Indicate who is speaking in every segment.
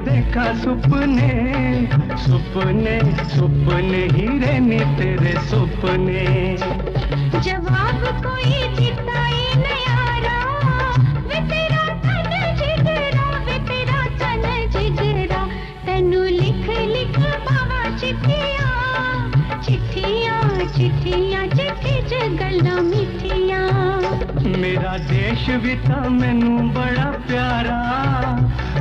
Speaker 1: देखा सुपने सुपने सुपने हीरे नी तेरे सुपने।
Speaker 2: जवाब कोई देता ही नहीं आ रहा, वे तेरा तन जिगरा, वे तेरा तन जिगरा। तेनू लिख लिख पावा चिट्ठियां चिट्ठियां चिट्ठियां, चिट्ठी च गल्लां मिठियां।
Speaker 1: मेरा देश भी था मैनू बड़ा प्यारा,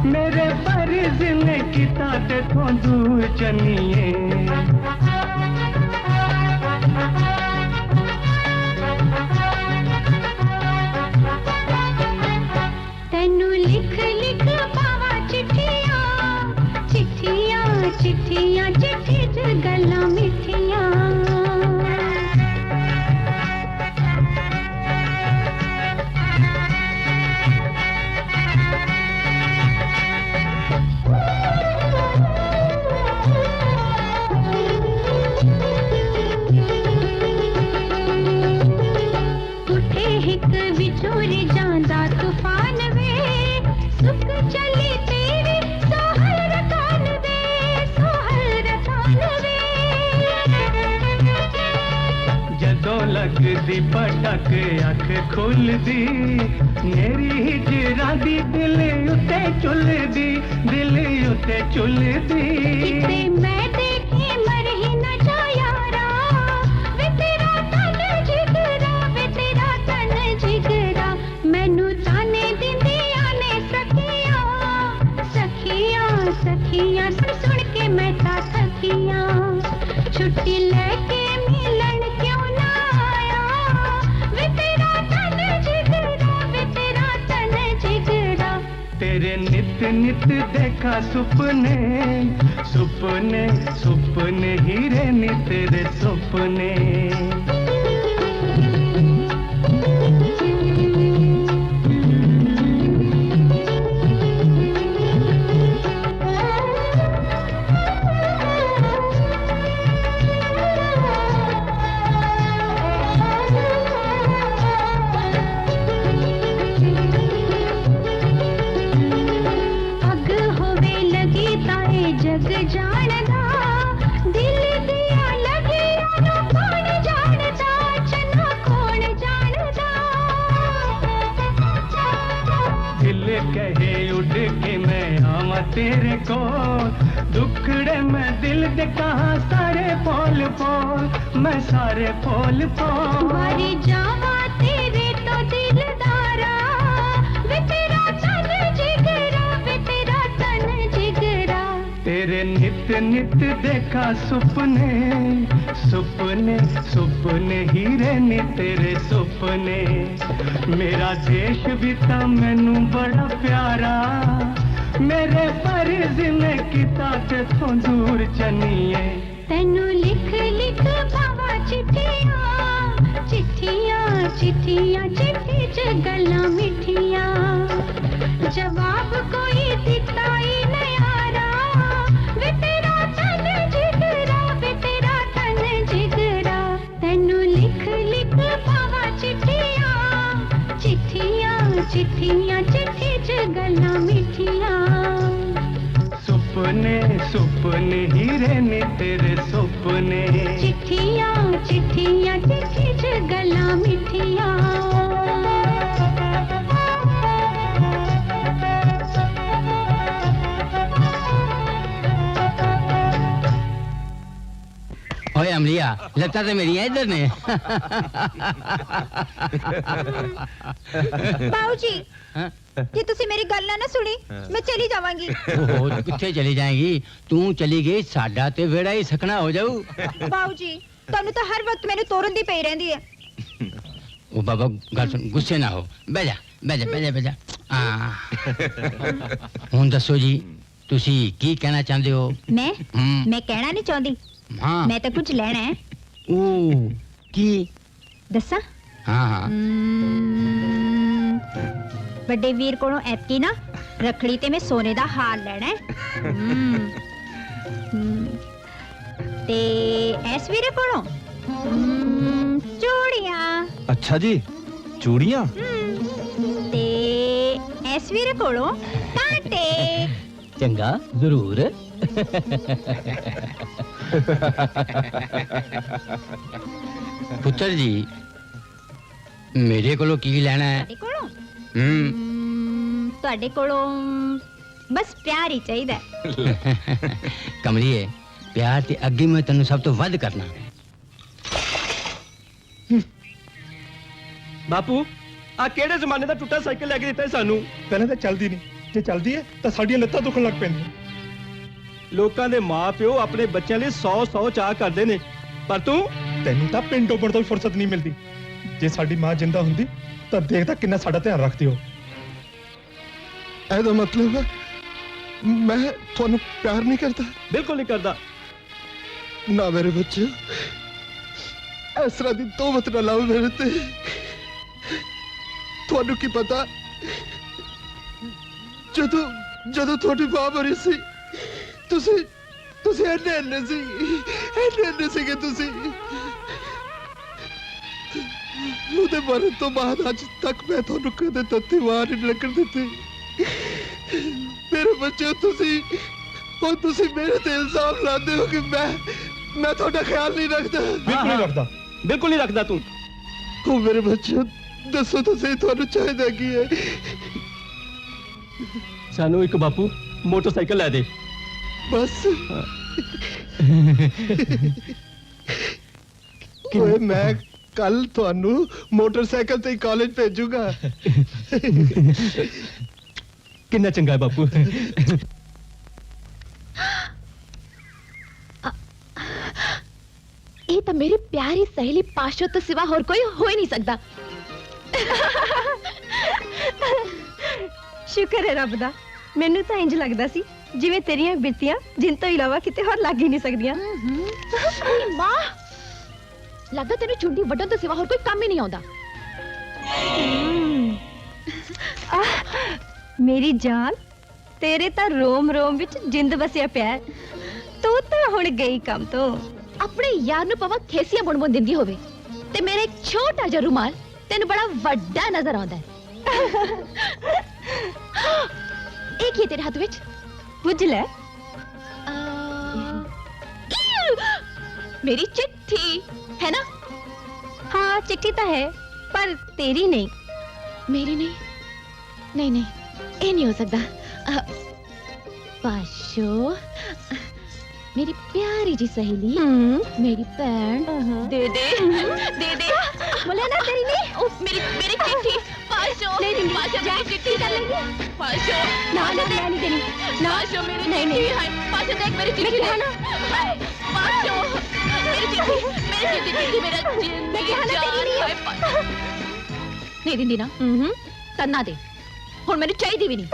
Speaker 1: मेरे फर्ज ने किता ते थों दूर चनिए।
Speaker 2: तेनू लिख लिख पावा चिट्ठियां चिट्ठियां चिट्ठियां, चिट्ठी च गल्लां मिठियां। विछोड़ जांदा तूफान वे, सुख चली तेरी सोहल रतान वे, सोहल रतान वे।
Speaker 1: जदों लगदी पटक अख खुलदी, मेरी हिजरा दी दिल उत्ते चुलदी, दिल उत्ते चुलदी।
Speaker 2: किते मैं देखी मर ही न जा यारा, वे तेरा तन जिगरा, वे तेरा तन जिगरा। मैनू ताने दिंदियां ने सखियां सखियां सखियां, सुन सुन के मैं ता थकियां। छुट्टी लेके मिलन क्यों ना आया, वे तेरा तन जिगरा, वे तेरा तन जिगरा।
Speaker 1: तेरे नित नित देखा सुपने सुपने सुपने हीरे नी तेरे सुपने।
Speaker 2: जग जानदा दिल दिया लगिया नो कौन जानदा, चन्ना कौन जानदा।
Speaker 1: दिल कहे उड़ के मैं आवा तेरे को, दुखड़े मैं दिल दे कहा सारे फूल फूल, मैं सारे फूल फूल।
Speaker 2: मारी जावा तेरे तो दिलदारा, वे तेरा तन जिगरा, वे तेरा तन जिगरा।
Speaker 1: तेरे नित नित देखा सुपने सुपने सुपने हीरे नी तेरे सुपने। मेरा देश भी था मैनू बड़ा प्यारा, मेरे फर्ज ने किता ते थों दूर चनिए।
Speaker 2: तेनू लिख लिख पावा चिट्ठियां चिट्ठियां चिट्ठियां, चिट्ठी च गल्लां मिठियां। जवाब कोई दिता ही नहीं आ रहा, वे तेरा तन जिगरा, वे तेरा तन जिगरा। तेनू लिख लिख पावा चिट्ठियां चिट्ठियां चिट्ठियां चिट्ठी च गल्लां मिठियां
Speaker 1: सुपने सुपने हीरे ने तेरे सुपने
Speaker 2: चिट्ठियां चिट्ठियां चिट्ठी च गल्लां मिठियां
Speaker 3: ओए अमलिया लगता तो मेरी इधर ने
Speaker 4: बाबूजी ये तुसी मेरी गल ना सुनी मैं चली जावांगी
Speaker 3: ओहो तू किथे चली जाएगी तू चली गई साडा ते वेड़ा ही सकना हो जाऊ
Speaker 4: बाबूजी ਤੁਹਾਨੂੰ ਤਾਂ ਹਰ ਵਕਤ ਮੈਨੂੰ ਤੋਰਨ ਦੀ ਪਈ ਰਹਿੰਦੀ ਹੈ
Speaker 3: ओ बाबा गल सुन गुस्से ना हो बह जा हुन दसो जी तुसी की कहना चाहते हो
Speaker 4: मैं कहना नहीं चाहती
Speaker 3: हां
Speaker 4: मैं तो कुछ लेना है
Speaker 3: ओ की
Speaker 4: दसा
Speaker 3: हां
Speaker 4: ਵੱਡੇ ਵੀਰ ਕੋਲੋਂ ਐਤਕੀ ਨਾ ਰਖੜੀ ਤੇ ਮੈਂ ਸੋਨੇ ਦਾ ਹਾਰ ਲੈਣਾ ਹੈ ਤੇ ਐਸ ਵੀਰੇ ਕੋਲੋਂ ਚੂੜੀਆਂ
Speaker 5: अच्छा जी चूड़ियां
Speaker 4: ਤੇ ਐਸ ਵੀਰੇ ਕੋਲੋਂ ਕਾਂਟੇ
Speaker 3: चंगा जरूर पुत्र जी मेरे कोलों की लेना है
Speaker 4: ਤੁਹਾਡੇ ਕੋਲੋਂ ਤੁਹਾਡੇ
Speaker 3: हम्म
Speaker 4: ਕੋਲੋਂ ਬਸ ਪਿਆਰ ਹੀ ਚਾਹੀਦਾ ਹੈ
Speaker 3: कमलिए प्यार ते अगे मैं तेन सब तो वध करना
Speaker 6: ਬਾਪੂ ਆ ਕਿਹੜੇ ਜ਼ਮਾਨੇ ਦਾ ਟੁੱਟਾ ਸਾਈਕਲ ਲੈ ਕੇ ਦਿੱਤਾ ਸਾਨੂੰ
Speaker 5: ਪਹਿਲਾਂ ਤਾਂ ਚੱਲਦੀ ਨਹੀਂ ਜੇ ਚੱਲਦੀ ਹੈ ਤਾਂ ਸਾਡੀਆਂ ਲੱਤਾਂ ਦੁਖਣ ਲੱਗ ਪੈਂਦੀਆਂ
Speaker 6: ਲੋਕਾਂ ਦੇ ਮਾਪਿਓ ਆਪਣੇ ਬੱਚਿਆਂ ਲਈ 100 ਚਾਹ ਕਰਦੇ ਨੇ ਪਰ ਤੂੰ
Speaker 5: ਤੈਨੂੰ ਤਾਂ ਪਿੰਡ ਟੋਬਰ ਤੋਂ ਵੀ ਫੁਰਸਤ ਨਹੀਂ ਮਿਲਦੀ ਜੇ ਸਾਡੀ ਮਾਂ ਜਿੰਦਾ ਹੁੰਦੀ ਤਾਂ ਦੇਖਦਾ ਕਿੰਨਾ ਸਾਡਾ ਧਿਆਨ ਰੱਖਦੀ ਹੋ ਇਹਦਾ ਮਤਲਬ ਹੈ ਮੈਂ ਤੁਹਾਨੂੰ ਪਿਆਰ ਨਹੀਂ ਕਰਦਾ
Speaker 6: ਬਿਲਕੁਲ ਨਹੀਂ ਕਰਦਾ
Speaker 5: ਨਾ ਮੇਰੇ ਬੱਚੇ ਇਸ ਤਰ੍ਹਾਂ ਦੀ ਤੋਹਮਤ ਨਾ ਲਾਓ ਮੇਰੇ ਤੇ ਤੁਹਾਨੂੰ ਕੀ ਪਤਾ ਜਦੋਂ ਤੁਹਾਡੀ ਮਾਂ ਮਰੀ ਸੀ ਤੁਸੀਂ ਇੰਨੇ ਸੀਗੇ ਤੁਸੀਂ ਉਹਦੇ ਮਰਨ ਤੋਂ ਬਾਅਦ ਅੱਜ ਤੱਕ ਮੈਂ ਤੁਹਾਨੂੰ ਕਦੇ ਤੱਤੀ ਵਾਰ ਨਹੀਂ ਲੱਗਣ ਦਿੱਤੀ ਮੇਰੇ ਬੱਚੇ ਤੁਸੀਂ ਮੇਰੇ ਤੇ ਇਲਜ਼ਾਮ ਲਾਉਂਦੇ ਹੋ ਕਿ ਮੈਂ ਤੁਹਾਡਾ ਖਿਆਲ ਨਹੀਂ ਰੱਖਦਾ
Speaker 6: ਬਿਲਕੁਲ ਨਹੀਂ ਰੱਖਦਾ ਤੂੰ
Speaker 5: ਉਹ ਮੇਰੇ ਬੱਚੇ ਦੱਸੋ ਤੁਸੀਂ ਤੁਹਾਨੂੰ ਚਾਹੀਦਾ ਕੀ ਹੈ
Speaker 6: ਸਾਨੂੰ ਇੱਕ ਬਾਪੂ ਮੋਟਰਸਾਈਕਲ ਲੈ ਦੇ
Speaker 5: ਬਸ ਓਏ ਮੈਂ ਕੱਲ ਤੁਹਾਨੂੰ ਮੋਟਰਸਾਈਕਲ ਤੇ ਕਾਲਜ ਭੇਜੂਗਾ
Speaker 6: ਕਿੰਨਾ ਚੰਗਾ ਹੈ ਬਾਪੂ
Speaker 7: ਇਹ ਤਾਂ ਮੇਰੀ ਪਿਆਰੀ ਸਹੇਲੀ ਪਾਸ਼ੋ ਤੋਂ ਸਿਵਾ ਹੋਰ ਕੋਈ ਹੋ ਹੀ ਨਹੀਂ ਸਕਦਾ
Speaker 4: ਸ਼ੁਕਰ ਹੈ ਰੱਬ ਦਾ ਮੈਨੂੰ ਤਾਂ ਇੰਜ ਲੱਗਦਾ ਸੀ ਜਿਵੇਂ ਤੇਰੀਆਂ ਬਿਰਤੀਆਂ ਜਿੰਨ ਤੋਂ ਇਲਾਵਾ ਕਿਤੇ ਹੋਰ ਲੱਗ ਹੀ ਨਹੀਂ ਸਕਦੀਆਂ
Speaker 7: ਮੇਰੀ ਮਾਂ ਲੱਗਦਾ ਤੈਨੂੰ ਚੁੰਡੀ ਵੱਢਣ ਤੋਂ ਸਿਵਾ ਹੋਰ ਕੋਈ ਕੰਮ ਹੀ ਨਹੀਂ ਆਉਂਦਾ
Speaker 4: ਮੇਰੀ ਜਾਨ ਤੇਰੇ ਤਾਂ ਰੋਮ ਰੋਮ ਵਿੱਚ ਜਿੰਦ ਵਸਿਆ ਪਿਆ ਤੂੰ ਤਾਂ ਹੁਣ ਗਈ ਕੰਮ ਤੋਂ
Speaker 7: ਆਪਣੇ ਯਾਰ ਨੂੰ ਪਵਾ ਖੇਸੀਆਂ ਬੁਣ ਬੁਣ ਦਿੰਦੀ ਹੋਵੇ ਤੇ ਮੇਰਾ ਇੱਕ ਛੋਟਾ ਜਿਹਾ ਰੁਮਾਲ ਤੈਨੂੰ ਬੜਾ ਵੱਡਾ ਨਜ਼ਰ ਆਉਂਦਾ ਹੈ ਇਹ ਕੀ ਹੈ ਤੇਰੇ ਹੱਥ ਵਿੱਚ
Speaker 4: ਬੁੱਝ ਲੈ
Speaker 7: मेरी चिट्ठी है ना
Speaker 4: हाँ चिट्ठी तो है पर तेरी नहीं
Speaker 7: मेरी नहीं नहीं ये नहीं हो सकता पाशो मेरी प्यारी जी सहेली मेरी बहन दे दे
Speaker 4: बोला ना तेरी नहीं
Speaker 7: मेरी चिट्ठी पाशो पाशो मेरी चिट्ठी कर लेंगे पाशो
Speaker 4: ना नहीं देनी
Speaker 7: पाशो मेरी चिट्ठी है पाशो देख मेरी चिट्ठी है ना पाशो मेरी चिट्ठी मेरा जिंदगी जान है नहीं दिंदी ना करना दे हुण मैनू चाहिदी भी नहीं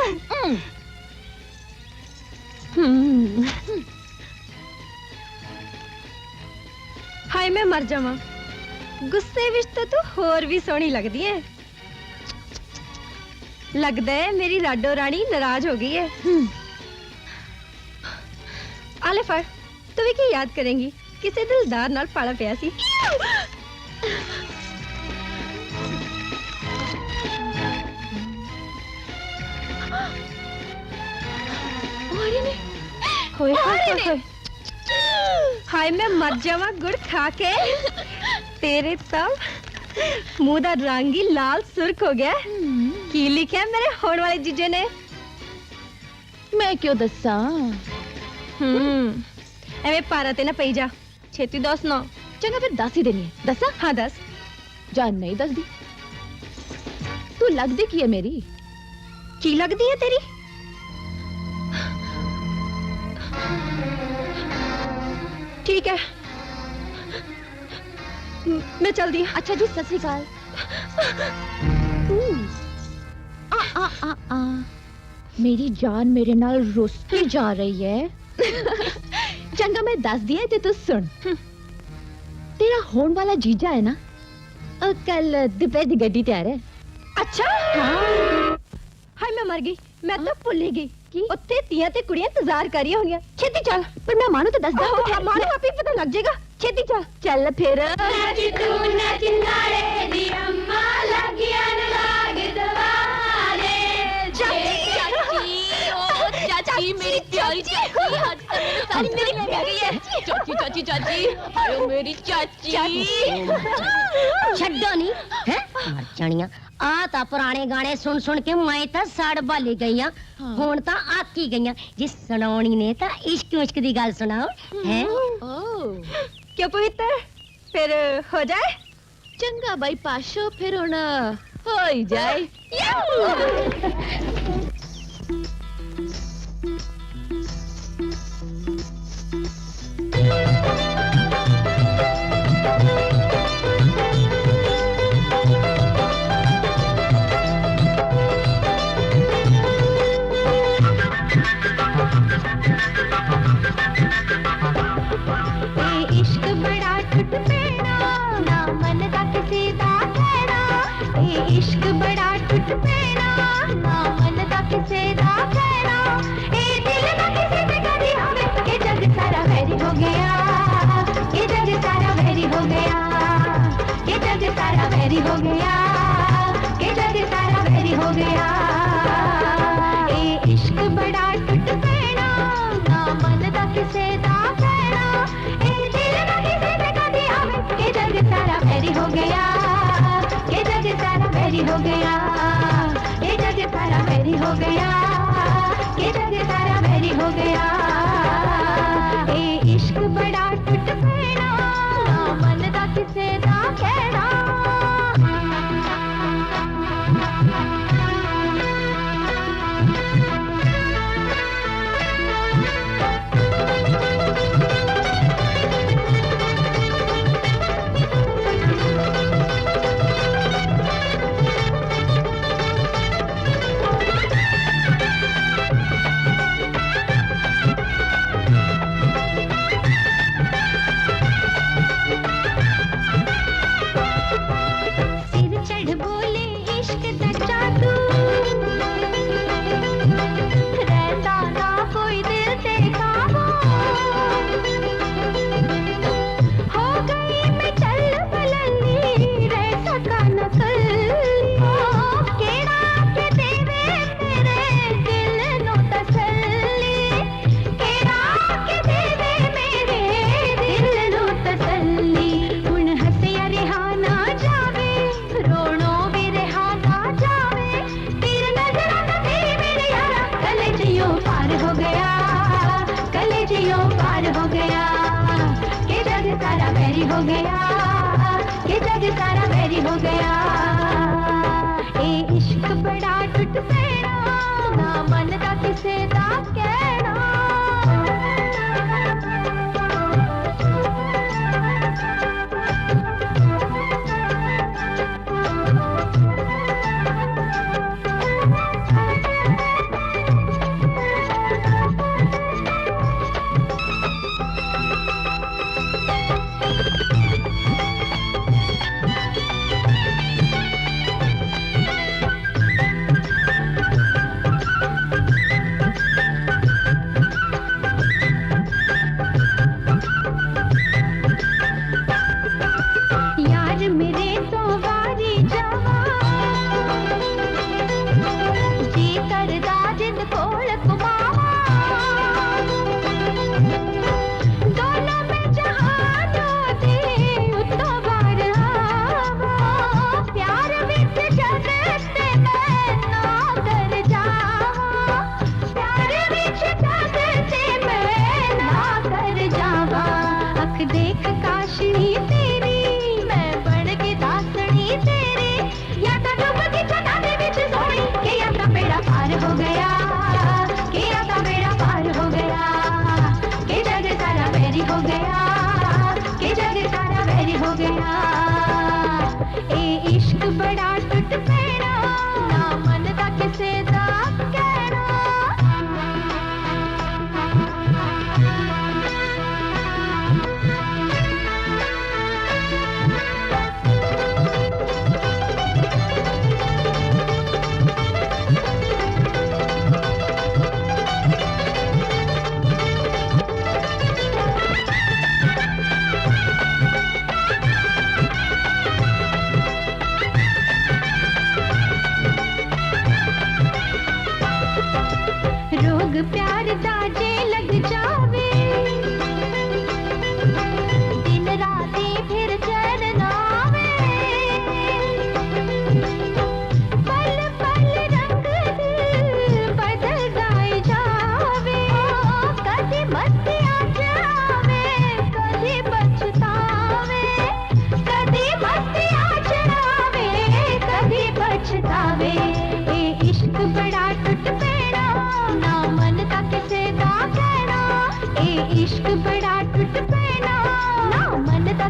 Speaker 4: हाय मैं मर जावां गुस्से विच तो तू होर भी सोहनी लगदी है लगदा है मेरी लाडो रानी नाराज हो गई है आले फड़ तू भी की याद करेंगी किसे दिलदार नाल पाला पिया सी होए होए होए हाय मैं मर जावा गुड़ खा के तेरे तब मुंह दा रंग ही लाल सुर्ख हो गया की लिखा मेरे होने वाले जीजे ने
Speaker 7: मैं क्यों दसा
Speaker 4: एवे पारा ते ना पई जा छेती दस ना
Speaker 7: चंगा फिर दस ही देनी है दसा
Speaker 4: हाँ दस
Speaker 7: जान नहीं दस दी तू लग दी की है मेरी
Speaker 4: की लगदी है तेरी ठीक है मैं चल दी
Speaker 7: अच्छा जी सत श्री अकाल आ आ आ आ मेरी जान मेरे नाल रुसती जा रही है चंगा मैं दस दिया ते तू सुन तेरा होने वाला जीजा है ना कल दोपहर दी गड्डी तैयार है
Speaker 4: अच्छा हाय मैं मर गई मैं तो भुल ही गई कि उत्थे तियां ते कुड़ियां इंतजार कर रही होंगी छेती चल पर मैं मानू तो दस दा हमारे आप ही पता लग जाएगा छेती चल चल फिर
Speaker 7: चाची मेरी प्यारी चाची सारी मेरी प्यारी है चाची चाची चाची आयो मेरी चाची
Speaker 8: छड्डो नहीं है मर जानिया आ ता पुराने गाने सुन सुन के मैं ता सड़ बाली गई हां हुन ता आकी गई जिस सुनाउणी ने ता इश्क उश्क दी गल सुनाओ हैं
Speaker 4: क्यों पवित्र फिर हो जाए
Speaker 7: चंगा भाई पाशो फिर हुन हो ही जाए
Speaker 2: इश्क बड़ा टूट पैना ना मन दा किसी दा कहना इश्क बड़ा टूट पैना ना मन दा किसी दा कहना दिल दा किसी ते कदी होवे ये जग सारा वैरी हो गया ये जग सारा वैरी हो गया ये जग सारा वैरी हो गया ये जग सारा वैरी हो गया इश्क बड़ा टूट पैना ना मन दा किसी दा कहना ये जग सारा वैरी हो गया ये जग सारा वैरी हो गया ये जग सारा वैरी हो गया ये जग सारा वैरी हो गया इश्क बड़ा टूट पैना मन दा किसे दा कहना हो गया ये जग सारा वैरी हो गया इश्क बड़ा टूट पैना ना मन दा किसे दा कहना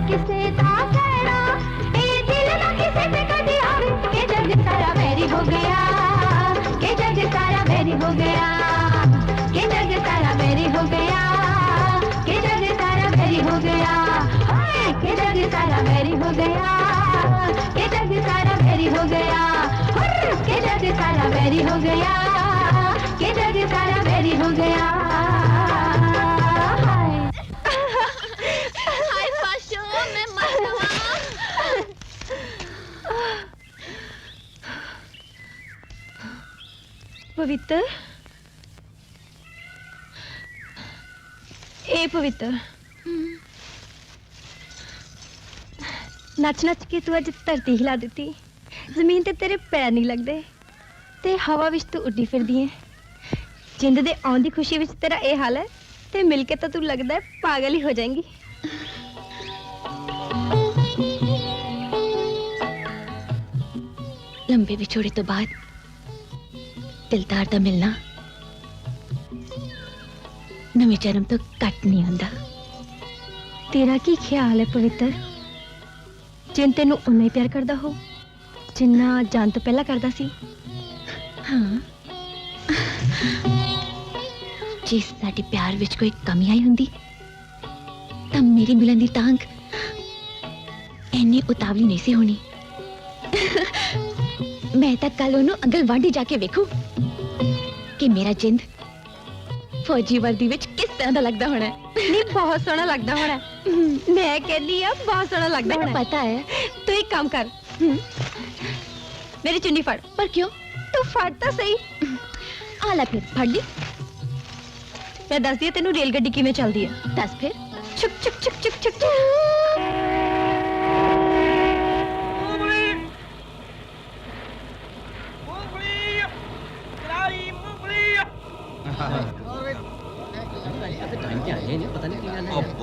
Speaker 2: किसे दा कहना ए दिल ना किसे पे कदी आवे के जग सारा वैरी हो गया के जग सारा वैरी हो गया के जग सारा वैरी हो गया के जग सारा वैरी हो गया हाय के जग सारा वैरी हो गया के जग सारा वैरी हो गया के जग सारा वैरी हो गया के जग सारा वैरी हो गया
Speaker 7: हाय पाशो मैं मर जाऊँ
Speaker 4: पवित्र ए पवित्र नच नच के तू अज धरती हिला दी जमीन ते तेरे पैर नहीं लगते ते हवा विच तू उड्डी फिरदी है जिंद दे आउंदी खुशी विच तेरा ए हाल है ते मिलके तो तू लगदा है पागल ही हो जाएंगी
Speaker 7: लंबे विछोड़े तो बाद दिलदार दा मिलना नवे जन्म तो घट नहीं हुंदा
Speaker 4: तेरा की ख्याल है पवित्र जिन तेनू उन्ना ही प्यार करदा हो जिन्ना जान तो पहला करदा सी
Speaker 7: हाँ जे साडे प्यार विच कोई कमी आई हुंदी तां मेरी मिलन दी तांग इन्नी उतावली नहीं सी होनी मैं तां कल ओनू अंगलवाड़ी जाके वेखू कि मेरा जिंद फौजी वर्दी विच किस तरह दा लगदा होना है
Speaker 4: नहीं बहुत सोहना लगदा होना है। मैं कहनी है बहुत सोहना लगदा होना है।
Speaker 7: पता है
Speaker 4: तू एक काम कर मेरी चुन्नी फड़
Speaker 7: पर क्यों
Speaker 4: तू फड़ तो सही
Speaker 7: आला फिर फड़ ली
Speaker 4: मैं दस दिया तेनू रेलगड्डी किवें चलदी है
Speaker 7: दस फिर
Speaker 4: चुक चुक चुक चुक चुक चुक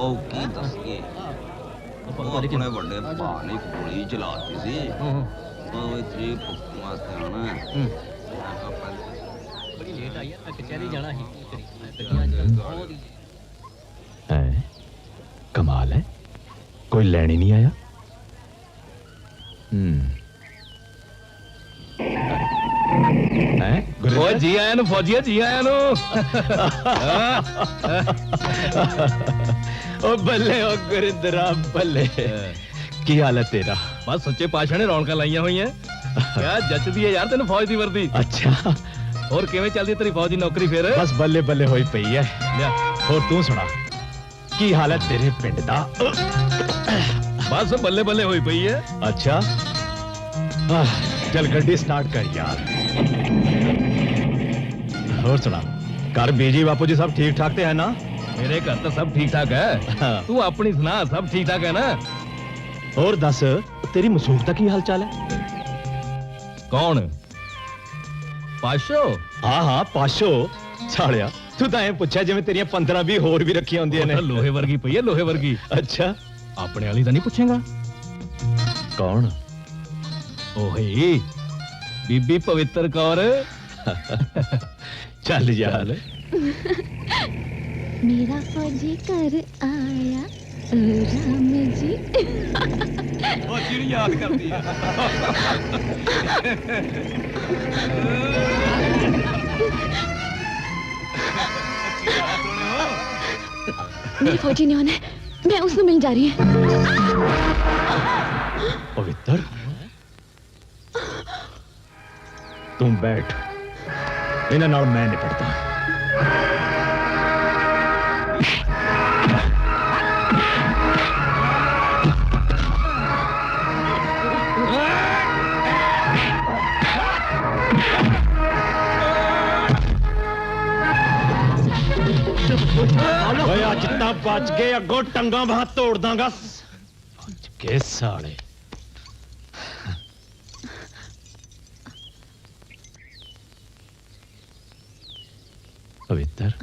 Speaker 9: ਉਹ ਕੀ ਦੱਸੀਏ ਉਹ ਆਪਣੇ ਵੱਡੇ ਭਾ ਨੇ ਗੋਲੀ ਚਲਾਤੀ ਸੀ ਉਹ ਇਤਰੀ ਭੁੱਖਣ ਵਾਸਤੇ ਆਣਾ
Speaker 3: बड़ी लेट आई है मैं कचहरी जाना ही
Speaker 6: है कमाल है कोई लेने नहीं आया
Speaker 10: ओ जी आया नु फौजिया जी आया नु
Speaker 6: ओ बल्ले ओ गुरिंदरा बल्ले की हाल है तेरा
Speaker 10: बस सच्चे पातशाह ने रौनक लाइया हुई हैं क्या जचदी है यार तेन फौज दी वर्दी
Speaker 6: अच्छा
Speaker 10: और किवें चलदी तेरी फौज दी नौकरी फिर
Speaker 6: बस बल्ले बल्ले होई पई है और तू सुना की हाल है तेरे पिंड दा
Speaker 10: बस बल्ले बल्ले होई पई है
Speaker 6: अच्छा चल गड्डी स्टार्ट कर यार और सुना घर बीजी बापू जी सब ठीक ठाक ते है ना
Speaker 10: मेरे घर तो सब ठीक ठाक है तू अपनी सुना सब ठीक ठाक है ना
Speaker 6: और दस तेरी मसूक दा की हाल चाल है
Speaker 10: कौन पाशो
Speaker 6: हाँ हाँ पाशो सालिया तू तो ऐ पूछा जिवें तेरियां 15-20 होर भी रखी होंदियां ने
Speaker 10: लोहे वर्गी पई है लोहे वर्गी
Speaker 6: अच्छा
Speaker 10: अपने वाली तो नहीं पूछेगा
Speaker 6: कौन
Speaker 10: ओहे बीबी पवित्र कौर
Speaker 6: चल यार
Speaker 7: मेरा फौजी कर आया राम जी
Speaker 10: फौजी ने याद कर दिया
Speaker 7: मेरी फौजी ने होना मैं उसको मिल जा रही है
Speaker 6: पवित्र तुम बैठ इन्हां नाल मैं निपटदा जितना बच गए अगो टंगा बाहर तोड़ दांगा के साले पवित्र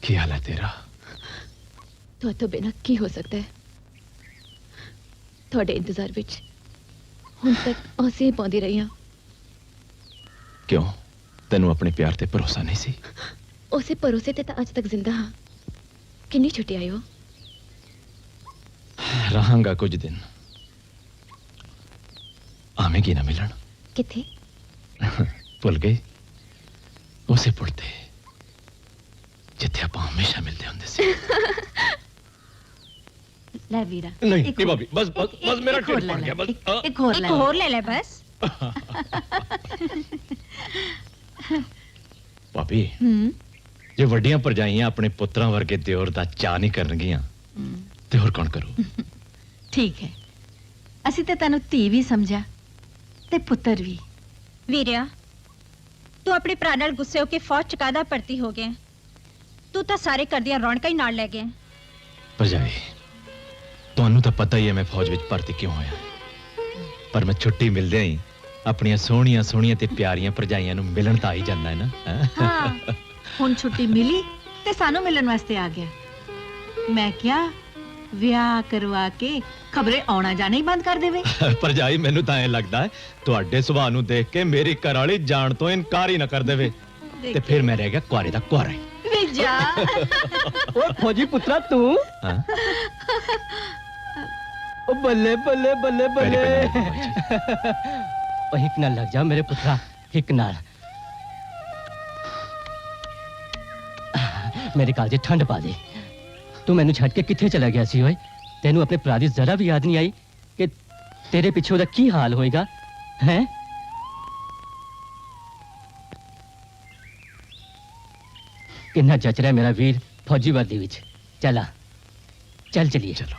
Speaker 6: क्या हाल है तेरा
Speaker 7: तो बिना की हो सकता है थोड़े इंतजार विच हुण तक औसे पाउंदी रही हां
Speaker 6: क्यों तेनू अपने प्यार ते भरोसा नहीं सी
Speaker 7: उसे भरोसे ते अज तक जिंदा हाँ किन्नी छुट्टी आई हो
Speaker 6: रहांगा कुछ दिन आवेगी ना मिलन
Speaker 7: किथे
Speaker 6: भुल गई उसे पुड़ते जिथे आप हमेशा मिलते होंगे सी
Speaker 7: ले वीरा
Speaker 6: नहीं
Speaker 7: एक
Speaker 6: नहीं
Speaker 7: और-
Speaker 6: भाभी बस बस बस मेरा
Speaker 7: एक और
Speaker 6: ढिड
Speaker 7: ले
Speaker 6: भर
Speaker 7: ले,
Speaker 6: गया बस
Speaker 7: एक और ले ले बस
Speaker 6: भाभी जे वड्डियां भरजाइयां अपने पुत्रां वर्गे दियोर दा चा नहीं करनगियां ते होर कौन करू
Speaker 7: ठीक है ਅਸੀਂ ਤੇ ਤੈਨੂੰ ਧੀ ਵੀ ਸਮਝਿਆ ਤੇ ਪੁੱਤਰ ਵੀ
Speaker 4: ਵੀਰਿਆ ਤੂੰ ਆਪਣੇ ਭਰਾ ਨਾਲ ਗੁੱਸੇ ਹੋ ਕੇ ਫੌਜ ਚ ਕਾਹਦਾ ਭਰਤੀ ਹੋ ਗਿਆ ਤੂੰ ਤਾਂ ਸਾਰੇ ਘਰ ਦੀਆਂ ਰੌਣਕਾਂ ਹੀ ਨਾਲ ਲੈ ਗਿਆ
Speaker 6: ਭਰਜਾਈ ਤੁਹਾਨੂੰ ਤਾਂ ਪਤਾ ਹੀ ਹੈ ਮੈਂ ਫੌਜ ਵਿੱਚ ਭਰਤੀ ਕਿਉਂ ਹੋਇਆ ਪਰ ਮੈਂ ਛੁੱਟੀ ਮਿਲਦੇ ਹੀ ਆਪਣੀਆਂ ਸੋਹਣੀਆਂ ਸੋਹਣੀਆਂ ਤੇ ਪਿਆਰੀਆਂ ਭਰਜਾਈਆਂ ਨੂੰ ਮਿਲਣ ਤਾਂ ਆ ਹੀ ਜਾਂਦਾ ਹੈ ਨਾ
Speaker 7: ਹਾਂ ਹੁਣ ਛੁੱਟੀ ਮਿਲੀ ਤੇ ਸਾਨੂੰ ਮਿਲਣ ਵਾਸਤੇ ਆ ਗਿਆ ਮੈਂ ਕਿਹਾ ਵਿਆਹ ਕਰਵਾ ਕੇ ਖਬਰੇ ਆਉਣਾ ਜਾਣਾ ਹੀ ਬੰਦ ਕਰ ਦੇਵੇ
Speaker 6: ਭਰਜਾਈ ਮੈਨੂੰ ਤਾਂ ਐ ਲੱਗਦਾ ਹੈ ਤੁਹਾਡੇ ਸੁਭਾਅ ਨੂੰ ਦੇਖ ਕੇ ਮੇਰੀ ਘਰ ਵਾਲੀ ਜਾਣ ਤੋਂ ਇਨਕਾਰ ਹੀ ਨਾ ਕਰ ਦੇਵੇ ਤੇ ਫਿਰ ਮੈਂ ਰਹਿ ਗਿਆ ਕੁਆਰੇ ਦਾ ਕੁਆਰਾ
Speaker 7: ਵੇ ਜਾ
Speaker 1: ओ फौजी पुत्रा तू
Speaker 6: ਹਾਂ
Speaker 1: ओ बल्ले बल्ले बल्ले बल्ले
Speaker 3: ओ हिक नाल लग जा मेरे पुत्रा हिक नाल मेरे कालजे ठंड पा दे तू मैनू छड़ के किथे चला गया सी ओए तेनू अपने भरा दी जरा भी याद नहीं आई कि तेरे पिछे ओदा की हाल होएगा हैं किन्ना जच रहा है मेरा वीर फौजी वर्दी विच चला चल चलिए
Speaker 6: चलो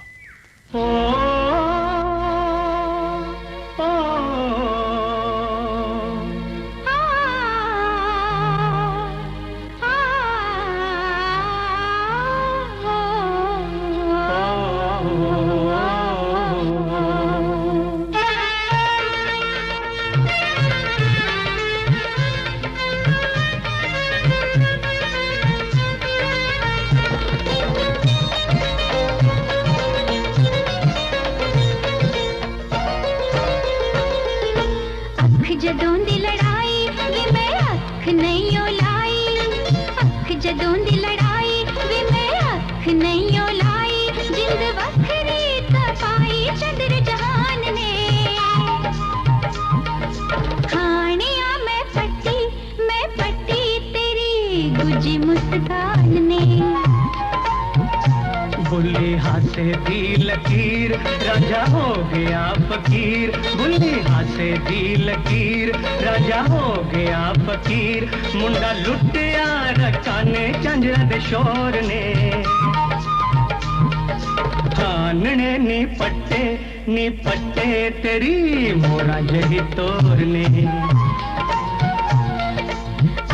Speaker 2: जदों दी लड़ाई वे मैं अख नहीं ओलाई अख जदों दी लड़ाई वे मैं अख नहीं ओलाई जिंद वखरी तपाई चंद्र जहान ने खानिया मैं पट्टी तेरी गुजी मुस्कान ने
Speaker 1: बुल्ली हाथे दी लकीर राजा हो गया फकीर बुल्ली हाथे दी लकीर राजा हो गया फकीर मुंडा लुटिया रचाने झंझर दे शोर ने हानने नी पट्टे तेरी मोरा जही तोर ने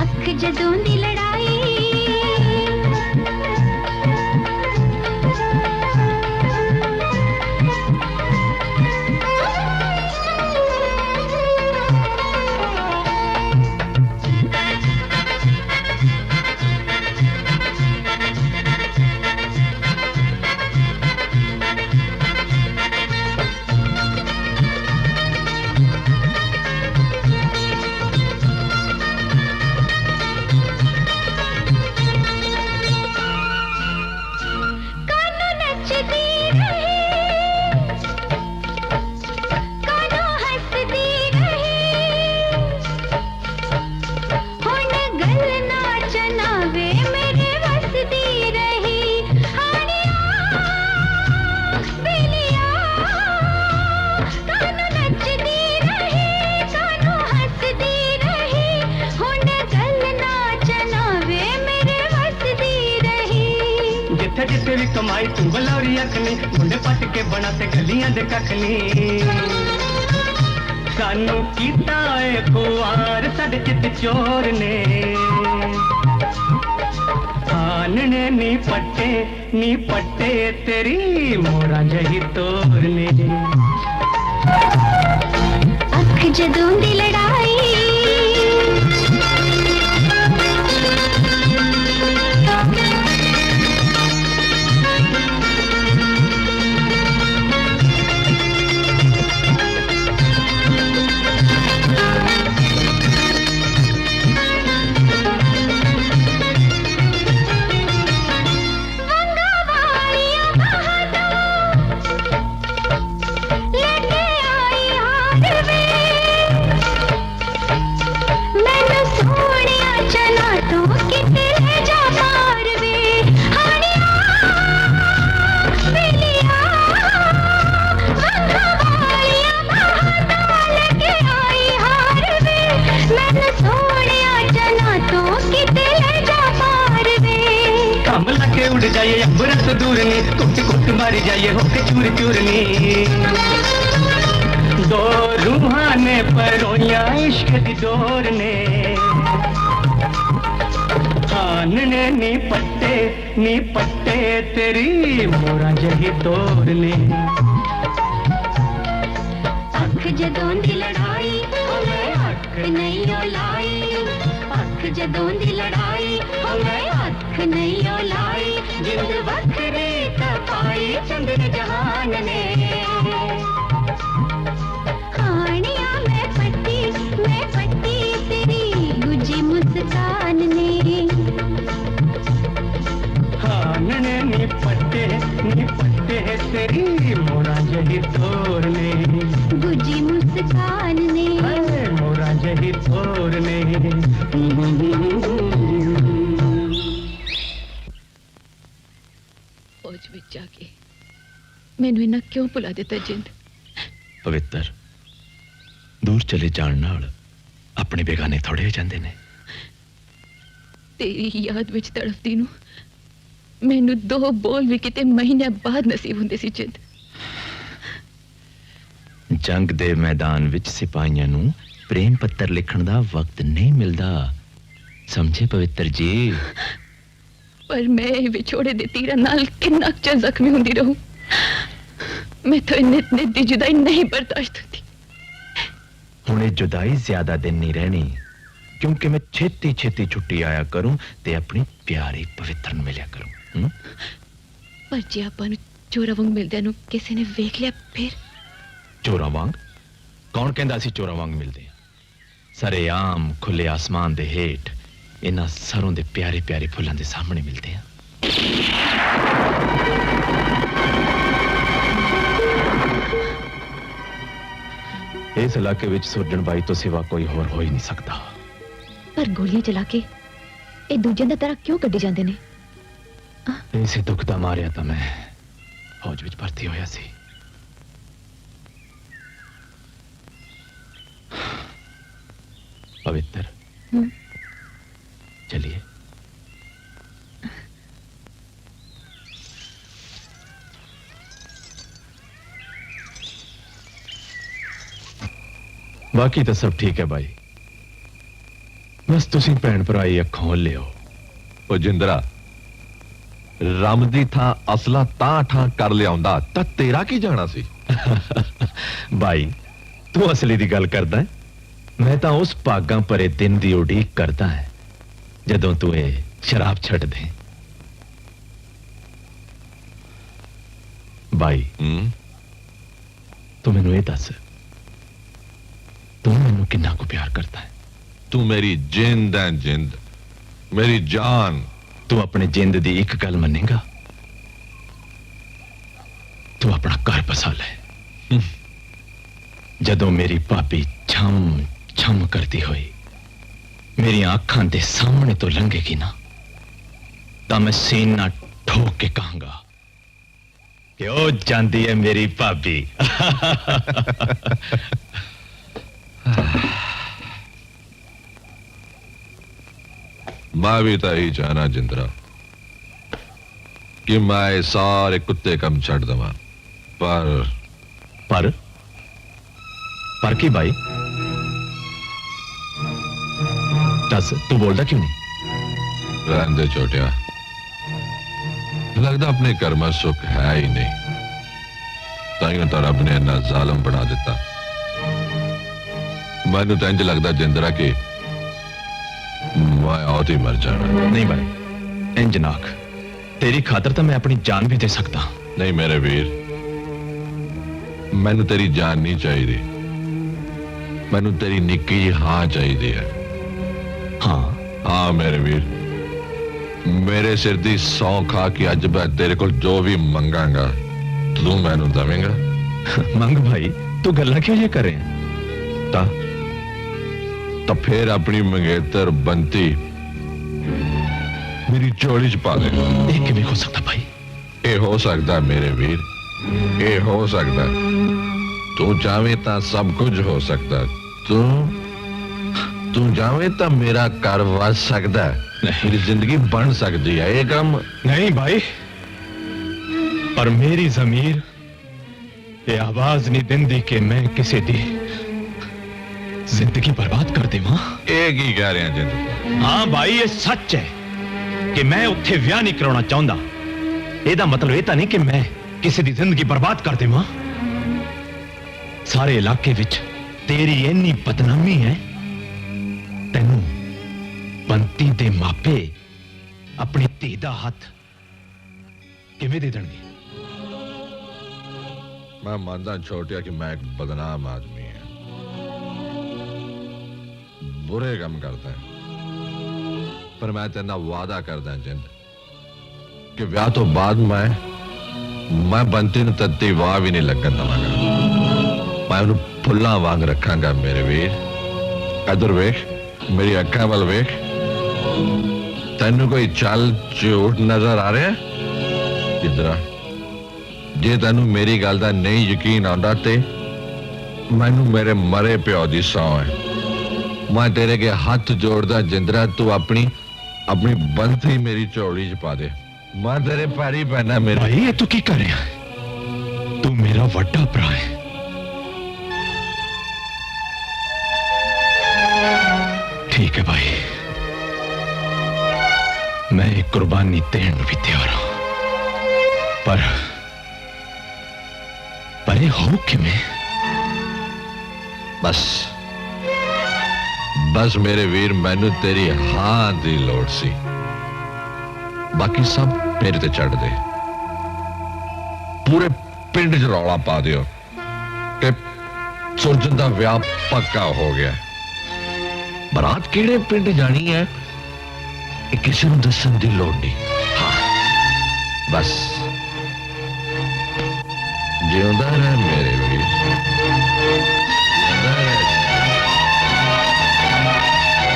Speaker 2: अख जदों दी लड़ाई
Speaker 1: जिथे भी कमाई तू बलौरी अखनी मुंडे पट के बना ते गलियां दे कखनी सानू कीता ए खुआर साडे चित चोर ने आनने नी पट्टे तेरी मोरा जही तोर ने
Speaker 2: अख जदों दी लड़ाई
Speaker 1: उड़ जाइए अम्बरत दूर नी कुट कुट मारी जाइए होके चूर चूर नी दो रूहाने परोइया इश्क दी डोर ने आनने नी पट्टे तेरी मोरा जही तोड़ने
Speaker 2: अख जदों दी लड़ाई मैं अख नहीं ओलाई अख जदों दी लड़ाई मैं अख नहीं ओलाई जिंद वखरी तपाई चंद्र जहान ने हानिया मैं पट्टी तेरी गुजी मुस्कान ने
Speaker 1: हानने नी पट्टे तेरी मोरा जही तोड़ने
Speaker 2: गुजी मुस्कान ने
Speaker 1: मोरा जही तोड़ने
Speaker 7: फौज ਵਿੱਚ ਜਾ ਕੇ ਮੈਨੂੰ ਇਹਨਾਂ ਕਿਉਂ ਭੁਲਾ ਦਿੱਤਾ ਜਿੰਦ
Speaker 6: ਪਵਿੱਤਰ ਦੂਰ ਚਲੇ ਜਾਣ ਨਾਲ ਆਪਣੇ ਬੇਗਾਨੇ ਥੋੜੇ ਹੋ ਜਾਂਦੇ ਨੇ
Speaker 7: ਤੇਰੀ ਯਾਦ ਵਿੱਚ ਤੜਫਦੀ ਨੂੰ ਮੈਨੂੰ ਦੋ ਬੋਲ ਵੀ ਕਿਤੇ ਮਹੀਨੇ ਬਾਅਦ ਨਸੀਬ ਹੁੰਦੇ ਸੀ ਜਿੰਦ
Speaker 6: ਜੰਗ ਦੇ ਮੈਦਾਨ ਵਿੱਚ ਸਿਪਾਹੀਆਂ ਨੂੰ ਪ੍ਰੇਮ ਪੱਤਰ ਲਿਖਣ ਦਾ ਵਕਤ ਨਹੀਂ ਮਿਲਦਾ ਸਮਝੇ ਪਵਿੱਤਰ ਜੀ
Speaker 7: ਪਰ ਮੈਂ ਵਿਛੋੜੇ ਦੇ ਤੀਰਾਂ ਨਾਲ ਕਿੰਨਾ ਕੁ ਚਿਰ ਜ਼ਖਮੀ ਹੁੰਦੀ ਰਹੂੰ ਮੈਂ ਤਾਂ ਇੰਨੇ ਦੀ ਜੁਦਾਈ ਨਹੀਂ ਬਰਦਾਸ਼ਤ ਹੁੰਦੀ
Speaker 6: ਹੁਣ ਇਹ ਜੁਦਾਈ ਜ਼ਿਆਦਾ ਦਿਨ ਨਹੀਂ ਰਹਿਣੀ ਕਿਉਂਕਿ ਮੈਂ ਛੇਤੀ ਛੁੱਟੀ ਆਇਆ ਕਰੂੰ ਤੇ ਆਪਣੀ ਪਿਆਰੀ ਪਵਿੱਤਰ ਨੂੰ ਮਿਲਿਆ ਕਰੂੰ
Speaker 7: ਪਰ ਜੇ ਆਪਾਂ ਨੂੰ ਚੋਰਾਂ ਵਾਂਗ ਮਿਲਦਿਆਂ ਨੂੰ ਕਿਸੇ ਨੇ ਵੇਖ ਲਿਆ ਫਿਰ
Speaker 6: ਚੋਰਾਂ ਵਾਂਗ ਕੌਣ ਕਹਿੰਦਾ ਸੀ ਚੋਰਾਂ ਵਾਂਗ ਮਿਲਦੇ ਆ ਸਰੇਆਮ ਖੁੱਲੇ ਆਸਮਾਨ ਦੇ ਹੇਠ ਇਹਨਾਂ ਸਰੋਂ ਦੇ ਪਿਆਰੇ ਪਿਆਰੇ ਫੁੱਲਾਂ ਦੇ ਸਾਹਮਣੇ ਮਿਲਦੇ ਆ ਇਸ ਇਲਾਕੇ ਵਿੱਚ ਸੁਰਜਣ ਬਾਈ ਤੋਂ ਸਿਵਾ ਕੋਈ ਹੋਰ ਹੋ ਹੀ ਨਹੀਂ ਸਕਦਾ
Speaker 7: ਪਰ ਗੋਲੀਆਂ ਚਲਾ ਕੇ ਇਹ ਦੂਜਿਆਂ ਦਾ ਤਰ੍ਹਾਂ ਕਿਉਂ ਕੱਢੀ ਜਾਂਦੇ ਨੇ
Speaker 6: ਇਸੇ ਦੁੱਖ ਦਾ ਮਾਰਿਆ ਤਾਂ ਮੈਂ ਫੌਜ ਵਿੱਚ ਭਰਤੀ ਹੋਇਆ ਸੀ पवित्र चलिए बाकी तो सब ठीक है भाई बस तुसी भैन भराई अखों लियो
Speaker 11: ओ जिंदरा रम दी थां असला तां ठां कर लियाउंदा तां तेरा की जाना सी
Speaker 6: भाई तू असली दी गल करदा है मैं तो उस भागां भरे दिन दी उड़ीक करदा है जदों तू ये शराब छड़ दे भाई तू मैनू ये दस तू मैनू किन्ना को प्यार करता है
Speaker 11: तू मेरी जिंद है जिंद मेरी जान
Speaker 6: तू अपने जिंद दी एक गल मनेगा तू अपना घर बसा ले जदों मेरी भाभी छम छम करती हुई मेरी आंखां दे सामने तो लंघेगी ना ता मैं सीना ठोक के कहूंगा कि ओ जांदी है मेरी भाभी
Speaker 11: मैं भी तो यही चाहना जिंदरा कि मैं सारे कुत्ते कम छड़ दवा पर
Speaker 6: की भाई दस तू बोलता क्यों नहीं
Speaker 11: रहने दे छोटिया लगता अपने कर्म सुख है ही नहीं ताइयों तो रब ने इन्ना जालम बना दिता मैनू तो इंज लगता जिंदरा कि मैं औत ही मर जाना
Speaker 6: नहीं भाई इंज नाक तेरी खातर तो मैं अपनी जान भी दे सकता
Speaker 11: नहीं मेरे वीर मैनू तेरी जान नहीं चाहिए मैनू तेरी निक्की जी हाँ चाहिए है हाँ मेरे वीर मेरे सिर दी सौ खा के अज मैं तेरे को जो भी मंगांगा तू मैनू दवेंगा
Speaker 6: मंग भाई तू गल्ला क्यों ये करे
Speaker 11: तो फिर अपनी मंगेतर बनती मेरी चोली च पा दे
Speaker 6: ये किवें हो सकता भाई
Speaker 11: ये हो सकता मेरे वीर ये हो सकता तू चाहे तो सब कुछ हो सकता तू चाहे तो मेरा घर वस सकता है मेरी जिंदगी बन सकती है ये काम।
Speaker 6: नहीं भाई, पर मेरी जमीर ये आवाज नहीं दिंदी कि मैं किसी दी जिंदगी बर्बाद कर देवां।
Speaker 11: एक ही कह रहे हैं जिंदगी।
Speaker 6: हाँ भाई, ये सच है कि मैं उत्थे विआह नहीं कराना चाहता। ਇਹਦਾ मतलब ਇਹ ਤਾਂ नहीं कि मैं किसी ਦੀ जिंदगी बर्बाद कर देवां। सारे इलाके विच तेरी इन्नी बदनामी है, तेनू बंती दे मापे अपनी धी दा हाथ किवें दे देणगे?
Speaker 11: मैं मानता छोटिया कि मैं एक बदनाम आदमी है, बुरे काम करता है, पर मैं तेरे नाल वादा करदा जिंद कि विआह तो बाद मैं बंती नूं तत्ती वाह भी नहीं लगन दवांगा। मैं उन्हें फुल्लां वांग रखांगा। मेरे वीर इधर वेख, मेरी अक्खां वल वेख, तेनू कोई चल झूठ नजर आ रहा है? इधर जे तेनू मेरी गल दा नहीं यकीन आंदा ते मैनू मेरे मरे प्यो दी सौं है। मैं तेरे के हाथ जोड़दा जिंदरा, तू अपनी बंती मेरी झोली च पा दे। मैं तेरे पैरी पैना। मेरे
Speaker 6: भाई ये तू की कर रहा? तू मेरा वड्डा भरा है। ठीक है भाई, मैं एक कुर्बानी देने भी तैयार हूं, पर ये हो कि मैं
Speaker 11: बस मेरे वीर, मैनू तेरी हां दी लोड़ सी, बाकी सब मेरे ते चढ़ दे। पूरे पिंड च रौला पा दियो कि सुरजन दा विआह पक्का हो गया। बरात किहड़े पिंड जानी है किसी नूं दस्सण दी लोड़ नहीं। हाँ बस जिउंदा रह मेरे वीर, जिउंदा रह।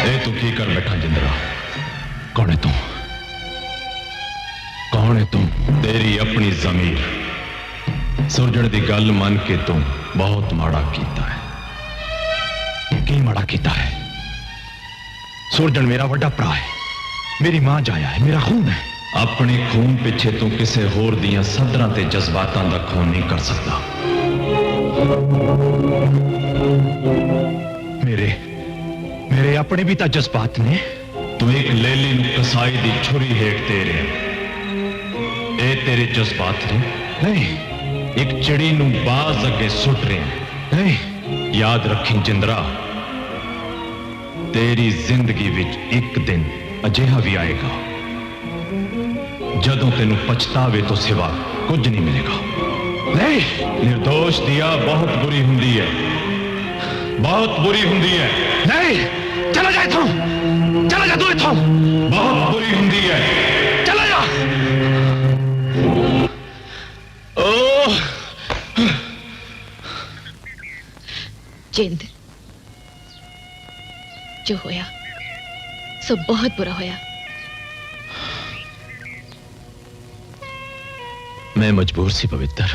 Speaker 6: ए तू की कर बैठा जिंदरा? कौन है तू? कौन है तू? तेरी अपनी जमीर सुरजण दी गल मन के तू बहुत माड़ा कीता है। की माड़ा कीता है? सुरजण मेरा वड्डा भरा है, मेरी मां जाया है, मेरा खून है। अपने खून पिछे तू किसे होर दियां सदरां ते जज्बातां दा खून नहीं कर सकता। मेरे अपने भी तां जज्बात ने। तू एक लेली नूं कसाई दी छुरी हेठ दे रहा, ए तेरे जज्बात ने? नहीं, एक चिड़ी नूं बाज अगे सुट रहे। नहीं, याद रखी जिंदरा, तेरी जिंदगी विच एक दिन अजिहा भी आएगा जदों तेनू पछतावे तो सिवा कुछ नहीं मिलेगा। नहीं, निर्दोष दिया बहुत बुरी हुंदी है, बहुत बुरी हुंदी है। नहीं, चला जा इथों, चला जा तू इथों, बहुत बुरी हुंदी है, चला जा। ओह
Speaker 7: जिंद, जो होया सो बहुत बुरा होया।
Speaker 6: मैं मजबूर सी पवित्र,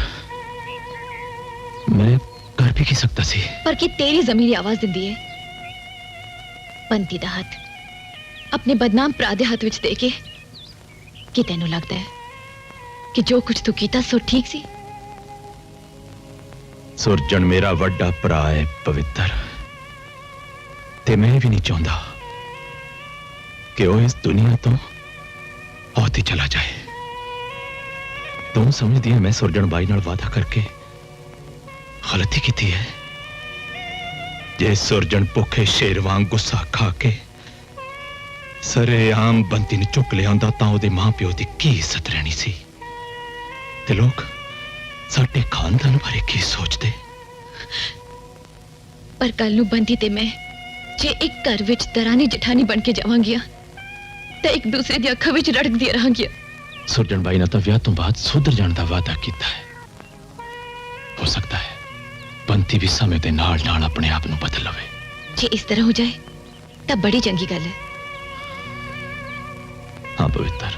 Speaker 6: मैं कर भी की सकता सी,
Speaker 7: पर कि तेरी जमीरी आवाज दिंदी है। बंती दा हाथ अपने बदनाम भरा दे हाथ विच दे के कि तेनू लगदा है कि जो कुछ तू कीता सो ठीक सी?
Speaker 6: सुरजन मेरा वड्डा भरा है पवित्र, ते मैं भी नहीं चाहता कि वो इस दुनिया तो औती चला जाए। तुम समझदी है मैं सुरजन बाई नाल वादा करके गलती की है? जे सुरजन भुखे शेर वांग गुस्सा खा के सरेआम बंती ने चुक लिया होंदा तां ओहदे मां प्यो दी की इज्जत रहनी सी, ते लोग साडे खानदान बारे की सोचते?
Speaker 7: पर कल नू बंती ते मैं जे एक घर विच दरानी जठानी बन के जावांगियां ते एक दूसरे दी अखां विच रड़कदी रहांगियां।
Speaker 6: सुरजन बाई ने तो विआह तो बाद सुधर जाने का वादा किया है। हो सकता है बंती भी समय के नाल नाल अपने आप को बदल लवे।
Speaker 7: जे इस तरह हो जाए तब बड़ी चंगी गल है।
Speaker 6: हाँ पवित्र,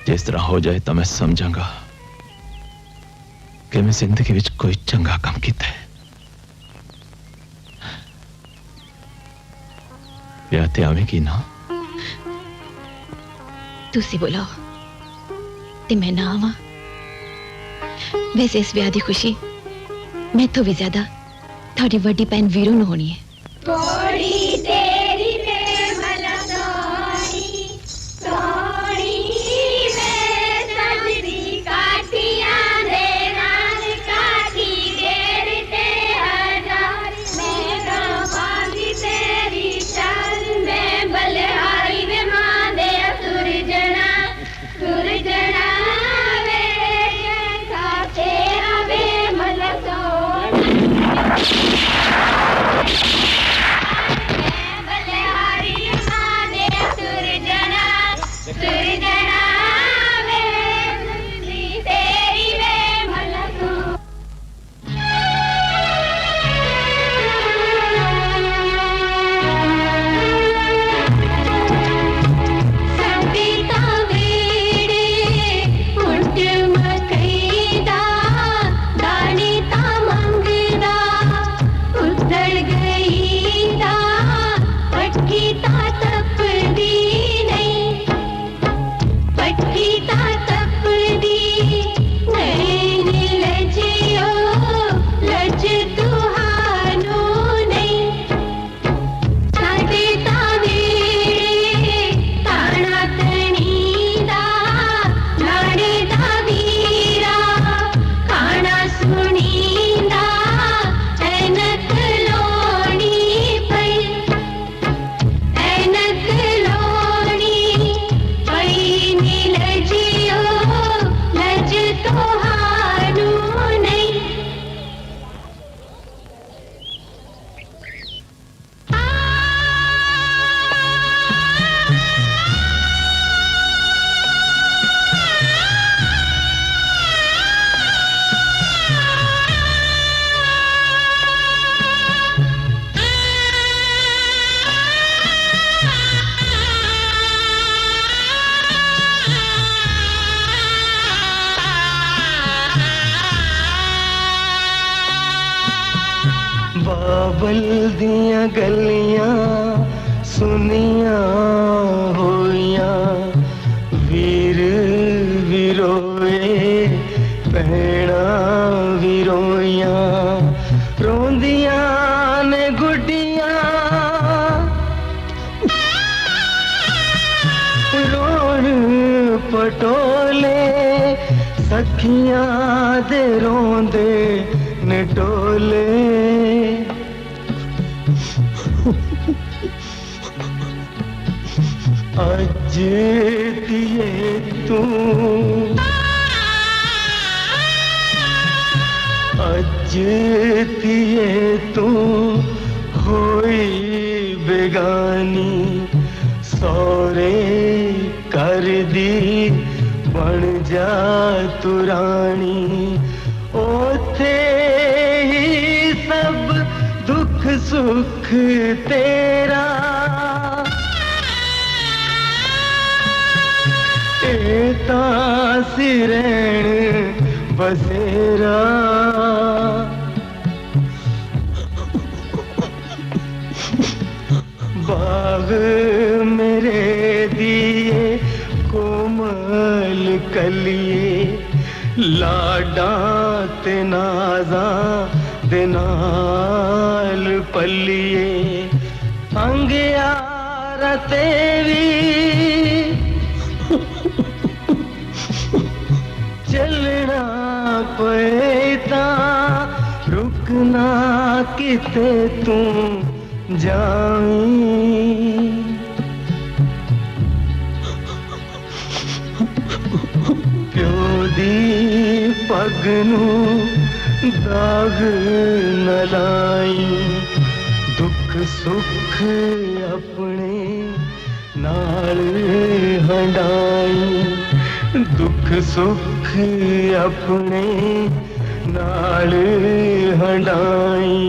Speaker 6: जिस तरह हो जाए तो मैं समझांगा कि मैं जिंदगी विच कोई चंगा काम किया है। ਵਿਆਹ ਤੇ ਆਵੇਂਗੀ ਨਾ?
Speaker 7: ਤੁਸੀਂ ਬੁਲਾਓ ਤੇ ਮੈਂ ਨਾ ਆਵਾਂ? ਵੈਸੇ ਇਸ ਵਿਆਹ ਦੀ ਖੁਸ਼ੀ ਮੈਥੋਂ ਵੀ ਜ਼ਿਆਦਾ ਤੁਹਾਡੀ ਵੱਡੀ ਭੈਣ ਵੀਰੂ ਨੂੰ ਹੋਣੀ ਹੈ।
Speaker 2: थोड़ी तेरी निर्मल सोनी सोनी में सजदी काठियां दे नाल काठी देर ते हजार मैं गावांगी तेरी चाल मैं बलिहारी वे मां दे सुरजना वे का तेरा वे मल सोनी
Speaker 1: बाबल दियां गलियां सुनिया होइया वीर विरोए भैणा विरोइया रोंदियां ने गुड्डियां रोण पटोले सखियां दे रोंदे नटोले अज दिए तू अज दिए तू होई बेगानी सौरे कर दी बन जा तू रानी ओथे ही सब दुख सुख तेरा एता सिरैन बसेरा बाग मेरे दिए कोमल कलिए लाडा ते नाजा दे नाल पलिए अंगियारा तेरी चलना पैता रुकना किते तू जावी प्यो दी पग नू दाग न लाई दुख सुख अपने नाल हंडाई दुख सुख अपने नाल हंडाई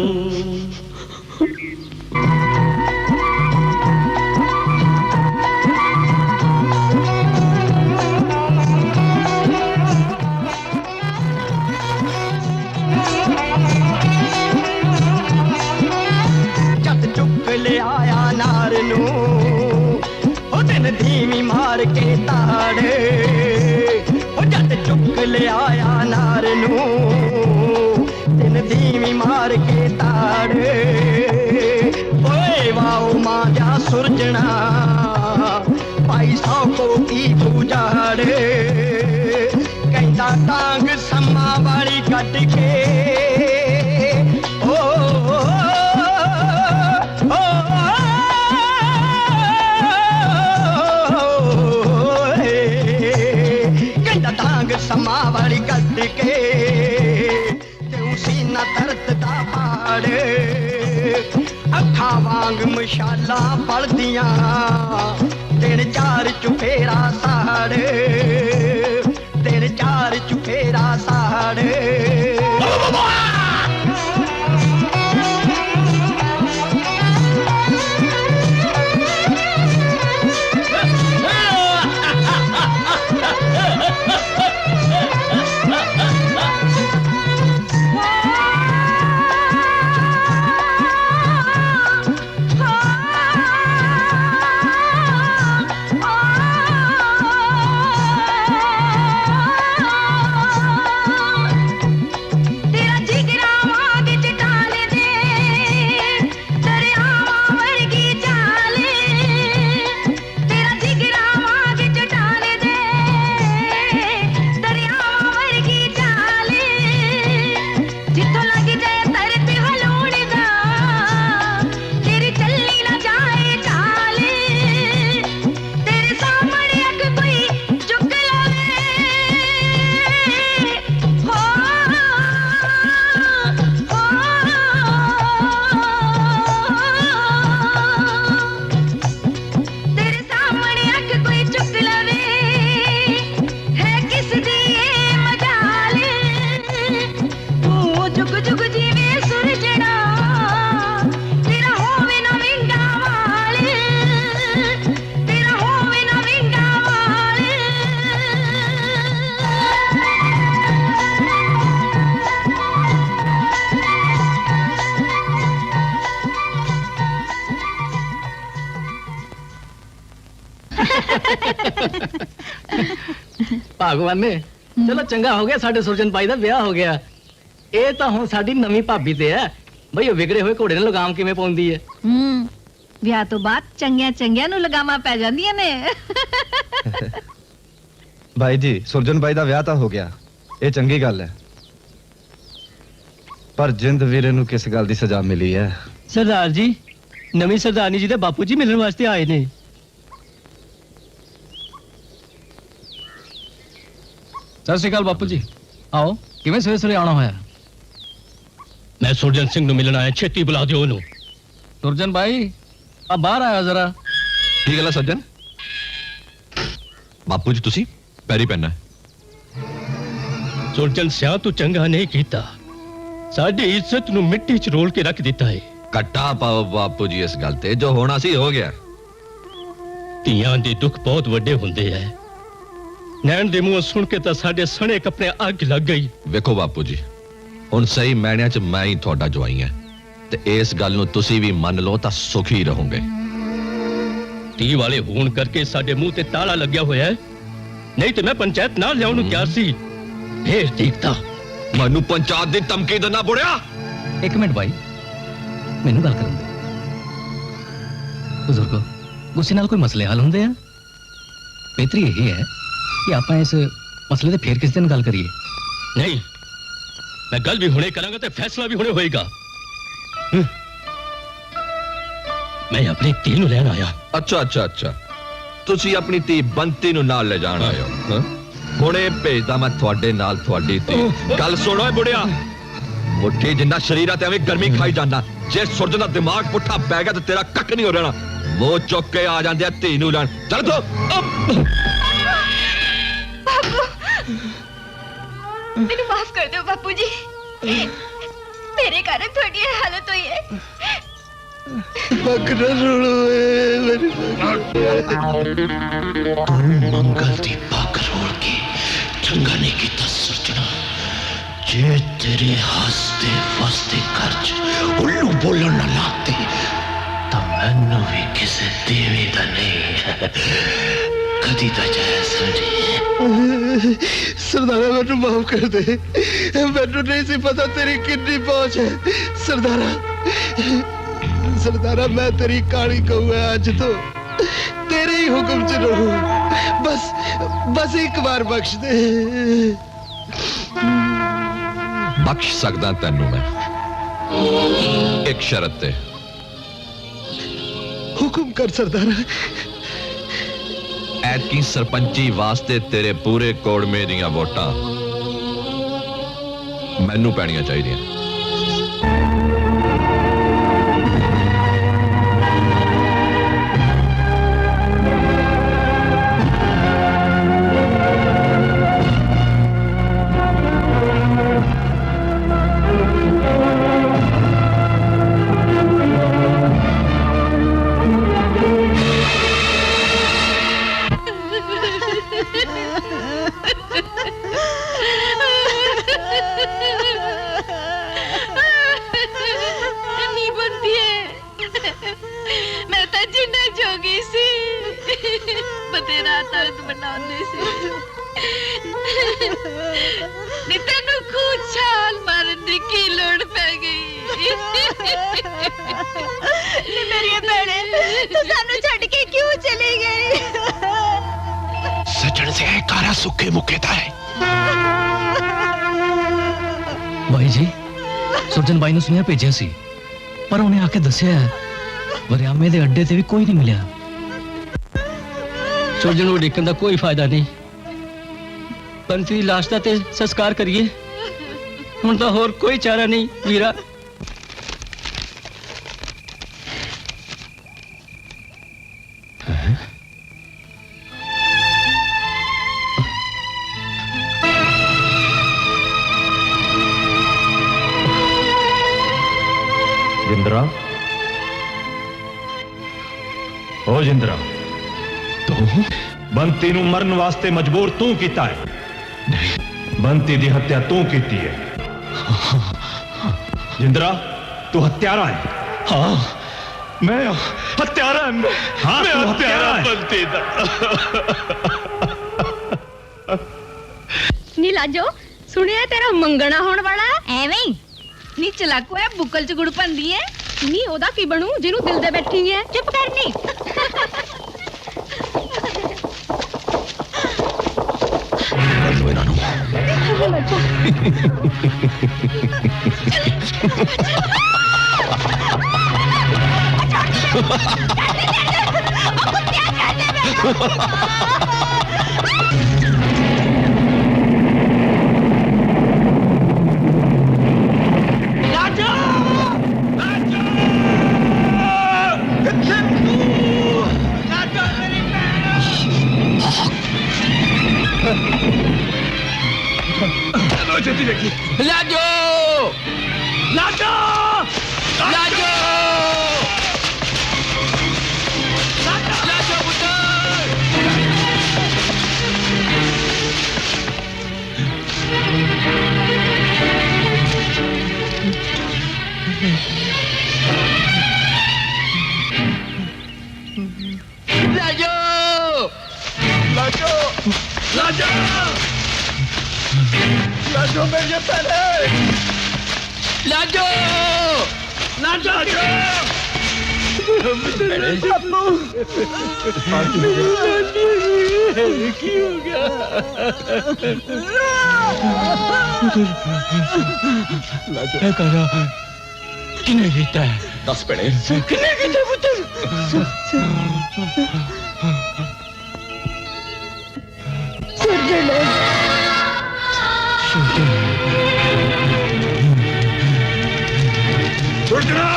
Speaker 1: जद चुक ले आया नार नू धीमी मार के ताड़े ओ जट चुक ले आया नार नू दिन धीमी मार के ताड़े ओए वाओ मां जा सुरजना पाई सौ को की पूजाड़े कहता टांग सम्मा वाली कट के ओ कहता टांग सम्मा वाली कट के क्यों सीना दर्द दा पाड़े अखा वांग मशाला पलदियां दिन चार चुफेरा साड़े दिन चार चुफेरा साड़े
Speaker 3: ਭਗਵਾਨ ਨੇ ਚਲੋ ਚੰਗਾ ਹੋ ਗਿਆ ਸਾਡੇ ਸੁਰਜਨ ਭਾਈ ਦਾ ਵਿਆਹ ਹੋ ਗਿਆ ਇਹ ਤਾਂ ਹੁਣ ਸਾਡੀ ਨਵੀਂ ਭਾਬੀ ਤੇ ਹੈ ਬਈ ਉਹ ਵਿਗੜੇ ਹੋਏ ਘੋੜੇ ਨੂੰ ਲਗਾਮ ਕਿਵੇਂ ਪਾਉਂਦੀ ਹੈ
Speaker 4: ਵਿਆਹ ਤੋਂ ਬਾਅਦ ਚੰਗਿਆਂ ਚੰਗਿਆਂ ਨੂੰ ਲਗਾਮਾਂ ਪੈ ਜਾਂਦੀਆਂ ਨੇ
Speaker 12: भाई जी सुरजन भाई ਦਾ ਵਿਆਹ ਤਾਂ ਹੋ ਗਿਆ ਇਹ ਚੰਗੀ ਗੱਲ ਹੈ ਪਰ ਜਿੰਦ ਵੀਰੇ ਨੂੰ ਕਿਸ ਗੱਲ ਦੀ ਸਜ਼ਾ ਮਿਲੀ ਹੈ
Speaker 3: ਸਰਦਾਰ ਜੀ ਨਵੀਂ ਸਰਦਾਰਨੀ ਜੀ ਦੇ ਬਾਪੂ ਜੀ ਮਿਲਣ ਵਾਸਤੇ ਆਏ ਨੇ
Speaker 10: ਸਤਿ ਸ਼੍ਰੀ ਅਕਾਲ ਬਾਪੂ ਜੀ ਆਓ ਕਿਵੇਂ ਸਵੇਰੇ ਸਵੇਰੇ ਆਉਣਾ ਹੋਇਆ
Speaker 3: ਮੈਂ ਸੁਰਜਨ ਸਿੰਘ ਨੂੰ ਮਿਲਣ ਆਇਆ ਛੇਤੀ ਬੁਲਾ ਦਿਓ ਉਹਨੂੰ
Speaker 10: ਸੁਰਜਨ ਭਾਈ ਆ ਬਾਹਰ ਆਇਆ ਜ਼ਰਾ
Speaker 11: ਕੀ ਗੱਲ ਹੈ ਸੱਜਣ ਬਾਪੂ ਜੀ ਤੁਸੀਂ ਪੈਰੀ ਪੈਣਾ
Speaker 3: ਸੁਰਜਨ ਸਿਆ ਤੂੰ ਚੰਗਾ ਨਹੀਂ ਕੀਤਾ ਸਾਡੀ ਇੱਜ਼ਤ ਨੂੰ ਮਿੱਟੀ 'ਚ ਰੋਲ ਕੇ ਰੱਖ ਦਿੱਤਾ ਹੈ
Speaker 11: ਕੱਟਾ ਪਾਓ ਬਾਪੂ ਜੀ ਇਸ ਗੱਲ ਤੇ ਜੋ ਹੋਣਾ ਸੀ ਹੋ ਗਿਆ
Speaker 3: ਧੀਆਂ ਦੇ ਦੁੱਖ ਬਹੁਤ ਵੱਡੇ ਹੁੰਦੇ ਐ ਨੈਣ ਦੇ ਮੂੰਹੋਂ ਸੁਣ ਕੇ ਤਾਂ ਸਾਡੇ ਸਣੇ ਕੱਪੜੇ ਅੱਗ ਲੱਗ ਗਈ
Speaker 11: ਵੇਖੋ ਬਾਪੂ ਜੀ ਹੁਣ ਸਹੀ ਮੈਣਿਆਂ 'ਚ ਮੈਂ ਹੀ ਤੁਹਾਡਾ ਜਵਾਈ ਹਾਂ ਤੇ ਇਸ ਗੱਲ ਨੂੰ ਤੁਸੀਂ ਵੀ ਮੰਨ ਲਓ ਤਾਂ ਸੁਖੀ ਰਹੋਗੇ
Speaker 3: ਧੀ ਵਾਲੇ ਹੋਣ ਕਰਕੇ ਸਾਡੇ ਮੂੰਹ ਤੇ ਤਾਲਾ ਲੱਗਿਆ ਹੋਇਆ ਹੈ ਨਹੀਂ ਤੇ ਮੈਂ ਪੰਚਾਇਤ ਨਾਲ ਲਿਆਉਣ ਨੂੰ ਕਿਹਾ ਸੀ ਫੇਰ ਦੇਖਤਾ
Speaker 11: ਮੈਨੂੰ ਪੰਚਾਇਤ ਦੀ ਧਮਕੀ ਦੇਣਾ ਬੁੜਿਆ
Speaker 10: ਇੱਕ ਮਿੰਟ ਭਾਈ ਮੈਨੂੰ ਗੱਲ ਕਰਨ ਦੇ ਬਜ਼ੁਰਗੋ ਗੁੱਸੇ ਨਾਲ ਕੋਈ ਮਸਲੇ ਹੱਲ ਹੁੰਦੇ ਆ ਬਿਹਤਰੀ ਇਹ ਹੈ ਕਿ ਆਪਾਂ ਇਸ ਮਸਲੇ ਤੇ ਫੇਰ ਕਿਸ ਦਿਨ ਗੱਲ ਕਰੀਏ
Speaker 3: ਨਹੀਂ ਮੈਂ ਗੱਲ ਵੀ ਹੁਣੇ ਕਰਾਂਗਾ ਤੇ ਫੈਸਲਾ ਵੀ ਹੁਣੇ ਹੋਏਗਾ ਮੈਂ ਆਪਣੀ ਧੀ ਨੂੰ ਲੈਣ ਆਇਆ
Speaker 11: ਅੱਛਾ ਤੁਸੀਂ ਆਪਣੀ ਧੀ ਬੰਤੀ ਨੂੰ ਨਾਲ ਲੈ ਜਾਣ ਆਏ ਹੋ ਹੁਣੇ ਭੇਜਦਾ ਮੈਂ ਤੁਹਾਡੇ ਨਾਲ ਤੁਹਾਡੀ ਧੀ ਗੱਲ ਸੁਣੋ ਏ ਬੁੜਿਆ ਮੁੱਠੀ ਜਿੰਨਾ ਸ਼ਰੀਰਾ ਤੇ ਐਵੇਂ ਗਰਮੀ ਖਾਈ ਜਾਂਦਾ ਜੇ ਸੁਰਜਨ ਦਾ ਦਿਮਾਗ ਪੁੱਠਾ ਪੈ ਗਿਆ ਤੇ ਤੇਰਾ ਕੱਖ ਨਹੀਂ ਹੋ ਰਹਿਣਾ ਉਹ ਚੁੱਕ ਕੇ ਆ ਜਾਂਦੇ ਆ ਧੀ ਨੂੰ ਲੈਣ ਚੱਲ ਤੋ
Speaker 2: ਮੈਨੂੰ ਮਾਫ ਕਰ ਦਿਓ ਬਾਪੂ ਜੀ ਮੇਰੇ ਕਾਰਨ ਤੁਹਾਡੀ ਇਹ ਹਾਲਤ ਹੋਈ ਹੈ
Speaker 6: मंगल दी पग रोल के चंगा नहीं किया सुरजना जे तेरे हंसते फसते खर्च उल्लू बोलन न लाते तो मैनू भी किसी देवी दा नहीं कदी दा जाया साढ़े
Speaker 5: सरदारा मैनू माफ कर दे मैनू नहीं सी पता तेरी कितनी पहुंच है सरदारा सरदारा मैं तेरी काली कहूँ आज तो तेरे ही हुक्म च रहूं बस बस एक बार बख्श दे
Speaker 11: बख्श सकदा तैनू मैं एक शर्त ते
Speaker 5: हुक्म कर सरदारा
Speaker 11: ऐतकी सरपंची वास्ते तेरे पूरे कोड़मे दियां वोटां मैनू पैणियां चाहिदियां
Speaker 10: ਸੁਰਜਨ ਬਾਈ ਨੂੰ ਸੁਨੇਹਾ ਭੇਜਿਆ ਸੀ ਪਰ ਉਹਨੇ ਆ ਕੇ ਦੱਸਿਆ ਵਰਿਆਮੇ ਦੇ ਅੱਡੇ ਤੇ ਵੀ ਕੋਈ ਨਹੀਂ ਮਿਲਿਆ
Speaker 3: ਸੁਰਜਨ ਨੂੰ ਦੇਖਣ ਦਾ ਕੋਈ ਫਾਇਦਾ ਨਹੀਂ ਬੰਤੀ ਦੀ ਲਾਸ਼ ਦਾ ਤੇ ਸੰਸਕਾਰ ਕਰੀਏ ਹੁਣ ਤਾਂ ਹੋਰ ਕੋਈ ਚਾਰਾ ਨਹੀਂ ਵੀਰਾ
Speaker 6: जिंद्रा ओ जिंद्रा
Speaker 11: तू
Speaker 6: बंती नू मरन वास्ते मजबूर तू कीता है बंती दी हत्या तू कीती है जिंद्रा तू हत्यारा है
Speaker 11: हाँ
Speaker 6: मैं हत्यारा है हाँ मैं हत्यारा है
Speaker 11: बंती दा
Speaker 4: नी लाजो सुनिया तेरा मंगना होने वाला एवें नी चलाकू है बुकल च गुड़ भंदी है नी ओदा की बनू जिन्नू दिल दे बैठी है चुप कर नी
Speaker 3: लाजो लाजो लाजो लाजो पुत्र लाजो लाजो लाजो
Speaker 5: लाजो मेरे पहले
Speaker 3: लाजो लाजो की हो गया लाजो करा किने कीता है
Speaker 11: 10 पेड़े
Speaker 3: किने कीता पुत्र
Speaker 6: सुरजना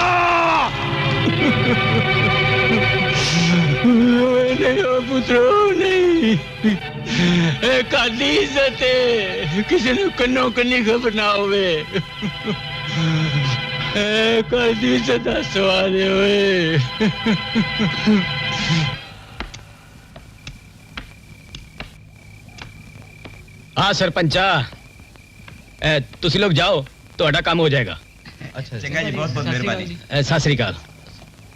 Speaker 3: नहीं हो पुत्रो नहीं काली इज्जत है किसी ने कन्नो कन्नी खबर ना होवे काली इज्जत दा सवाल है ओए हाँ सरपंचा तुसी लोग जाओ ਤੁਹਾਡਾ ਕੰਮ ਹੋ ਜਾਏਗਾ
Speaker 12: अच्छा
Speaker 9: चंगा जी बहुत बहुत मेहरबानी
Speaker 3: सत श्री अकाल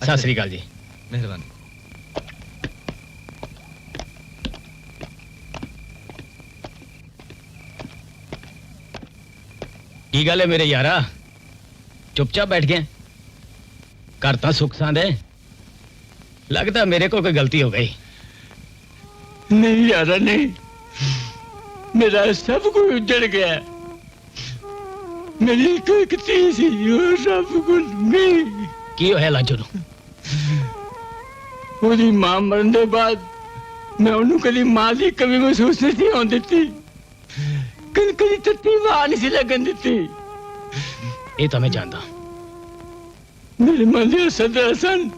Speaker 3: सत श्री अकाल जी
Speaker 12: मेहरबानी
Speaker 10: की गल है मेरे यारा चुपचाप बैठ गए घर तो सुख सांद है लगता मेरे को कोई गलती हो गई
Speaker 1: नहीं यारा नहीं मेरा सब कुछ उजड़ गया मेरी कोई किसी सी और सब कुछ नहीं
Speaker 10: की होया लाजो नू
Speaker 1: ਉਹਦੀ ਮਾਂ ਮਰਨ ਦੇ ਬਾਅਦ ਮੈਂ ਉਹਨੂੰ ਕਦੀ ਮਾਂ ਦੀ ਕਮੀ ਮਹਿਸੂਸ ਨਹੀਂ ਹੋਣ ਦਿੱਤੀ ਕਦੀ ਤੱਤੀ ਮਾਂ ਨਹੀਂ ਸੀ ਲੱਗਣ ਦਿੱਤੀ
Speaker 10: ਇਹ ਤਾਂ ਮੈਂ ਜਾਣਦਾ
Speaker 1: ਮੇਰੇ ਮਨ ਦੇ ਸਦਾ ਸਨ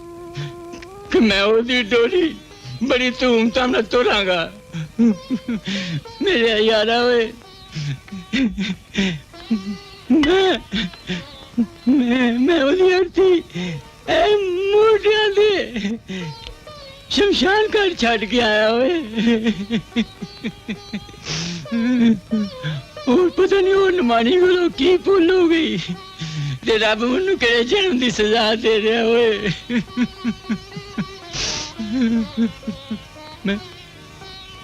Speaker 1: ਕਿ ਮੈਂ ਉਹਦੀ ਡੋਲੀ ਬੜੀ ਧੂਮਧਾਮ ਨਾਲ ਤੋਰਾਂਗਾ ਮੇਰੇ ਯਾਰਾ ਓਏ ਮੈਂ ਉਹਦੀ ਅਰਥੀ ਐ ਮੋਢਿਆਂ ਦੇ शमशान घर छड़ के आया हुए और पता नहीं वो नमानी को की भूल हो गई ते रब मनु केड़े जन्म दी सजा दे रहा हुए मैं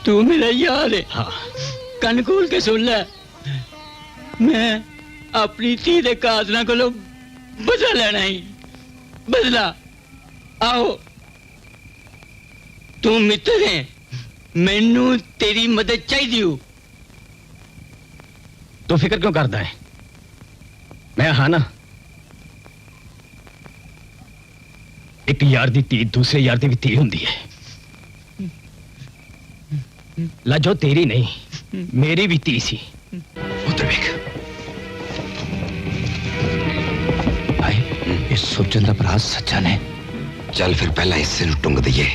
Speaker 1: तू मेरा यार है हाँ कन खोल के सुन ले मैं अपनी धी दे कातलां कोलों बदला लेना ही बदला आओ तू मित्र है मैनू तेरी मदद चाहिए
Speaker 10: तो फिक्र क्यों करता है मैं हाँ ना एक यार दी धी दूसरे यार दी भी धी हुंदी है लाजो तेरी नहीं मेरी भी धी सी
Speaker 9: उधर देख
Speaker 13: भाई ये सुरजन दा भरा सच्चा ने
Speaker 9: चल फिर पहला इससे टुंग दईए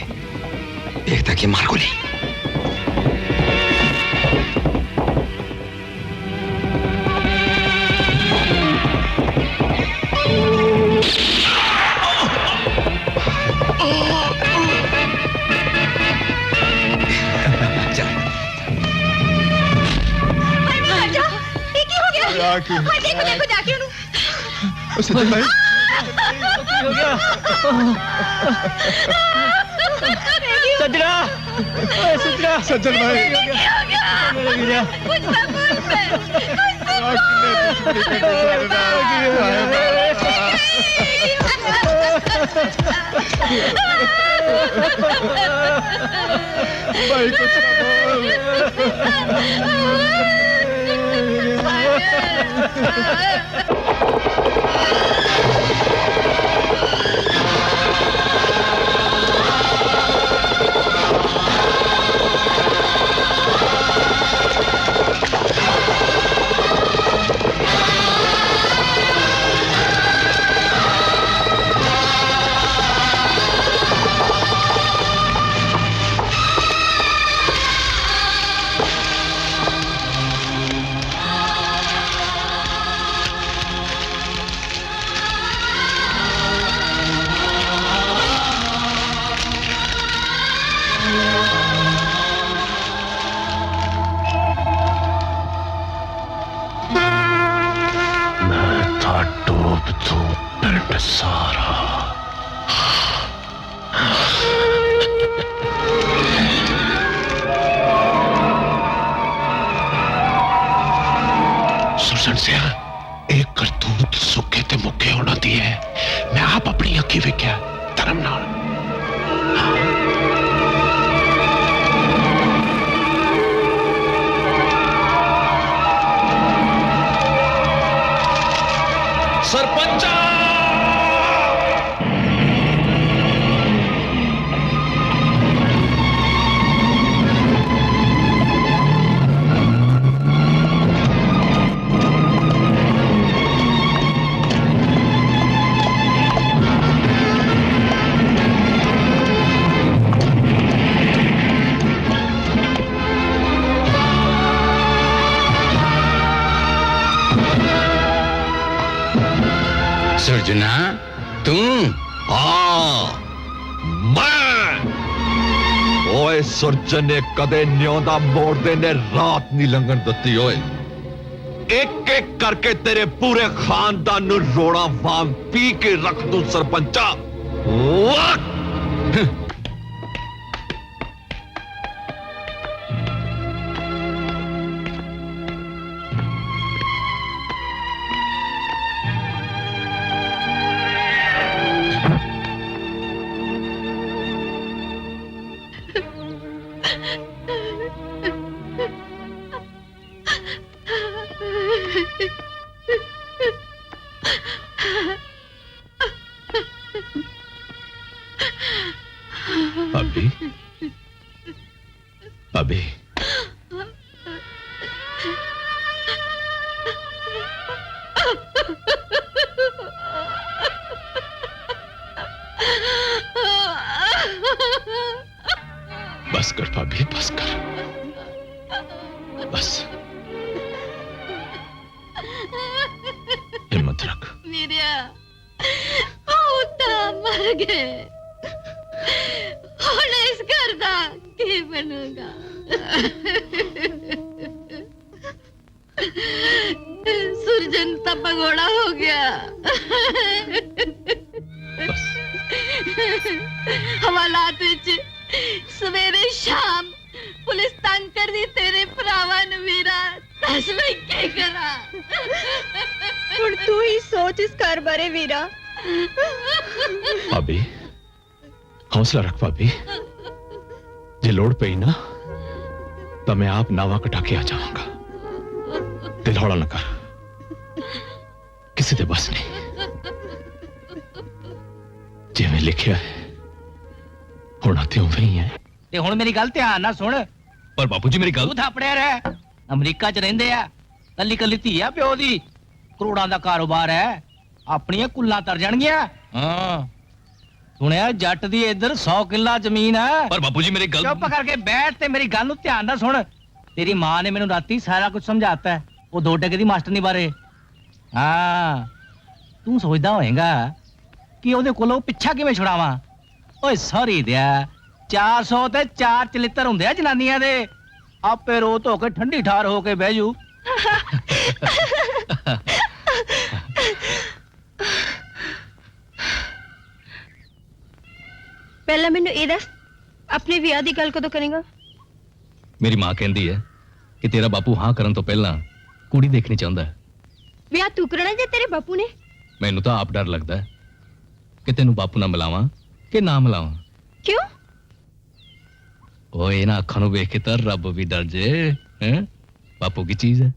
Speaker 9: देखता कि मार गोली
Speaker 2: देखो जाके
Speaker 12: सज्जन भाई
Speaker 1: हो गया सजरा सजरा
Speaker 12: सज्जन भाई
Speaker 1: मेरे वीरा
Speaker 12: भाई कुछ
Speaker 11: सुरजन से एक करतूत सुखे ते मुखे होना दी है मैं आप अपनी अखी वेख्या धर्म नाल सरपंचा
Speaker 13: सुरजना तू
Speaker 11: ओए सुरजन ने कदे न्योंदा मोड़दे ने रात नहीं लंघन दत्ती ओए एक एक करके तेरे पूरे खानदान नु रोड़ा वांग पी के रख दूं सरपंचा
Speaker 6: भाभी भाभी बस कर भाभी, बस कर, बस हिम्मत रख।
Speaker 7: वीरिया उतना मर गए ਹੁਣ ਇਸ ਘਰ ਦਾ ਕੀ ਬਣੂਗਾ ਸੁਰਜਨ ਤਾਂ ਭਗੋੜਾ ਹੋ ਗਿਆ ਹਵਾਲਾਤ ਵਿੱਚ ਸਵੇਰੇ ਸ਼ਾਮ ਪੁਲਿਸ ਤੰਗ ਕਰਦੀ ਤੇਰੇ ਭਰਾਵਾਂ ਨੂੰ ਵੀਰਾ ਦੱਸ ਮੈਂ ਕੀ ਕਰਾਂ
Speaker 4: ਹੁਣ ਤੂੰ ਹੀ ਸੋਚ ਇਸ ਘਰ ਬਾਰੇ ਵੀਰਾ
Speaker 6: भाभी हौसला रख भाभी, जे लोड़ पई ना तो मैं आप नावा कटा के आ जाऊंगा। दिल हौला न कर, किसी दे बस नहीं, जिवें लिखिया है होना ते उवें ही है।
Speaker 10: ते हुण मेरी गल ध्यान नाल सुन।
Speaker 6: पर बापू जी मेरी गल
Speaker 10: तू थापड़िया रह, अमरीका च रहिंदे आ, कल्ली कल्ली धी आ प्यो दी, करोड़ां दा कारोबार है, अपनियां कुल्लां तर जाणगियां। हां सुनिया जट दी इधर 100 किल्ला जमीन है।
Speaker 6: पर बापू जी मेरी गल
Speaker 10: चुप करके बैठ ते मेरी गल नूं ध्यान नाल सुन। तेरी मां ने मैनूं राती सारा कुछ समझाता है, वो 2 टके दी मास्टरनी बारे। हां तू सोचदा होएगा कि ओदे कोलों पिछा किवें छुड़ावां। ओए सॉरी दिया 400 ते 4 चलित्तर हुंदे आ जनानियां दे, आपे रो धो के ठंडी ठार हो के बह जू।
Speaker 4: पहला मैनू ये दस अपने विआह दी गल कदों करेगा?
Speaker 6: मेरी मां कहंदी है कि तेरा बापू हां करन तो पहला कुड़ी देखनी चाहता है।
Speaker 4: विआह तू करना जे तेरे बापू ने?
Speaker 6: मैनू तो आप डर लगता है कि तेनू बापू ना मिलावां कि ना मिलावां।
Speaker 4: क्यों?
Speaker 6: ओए ना अखां नूं वेख के तो रब भी डर जे। हैं बापू की चीज है।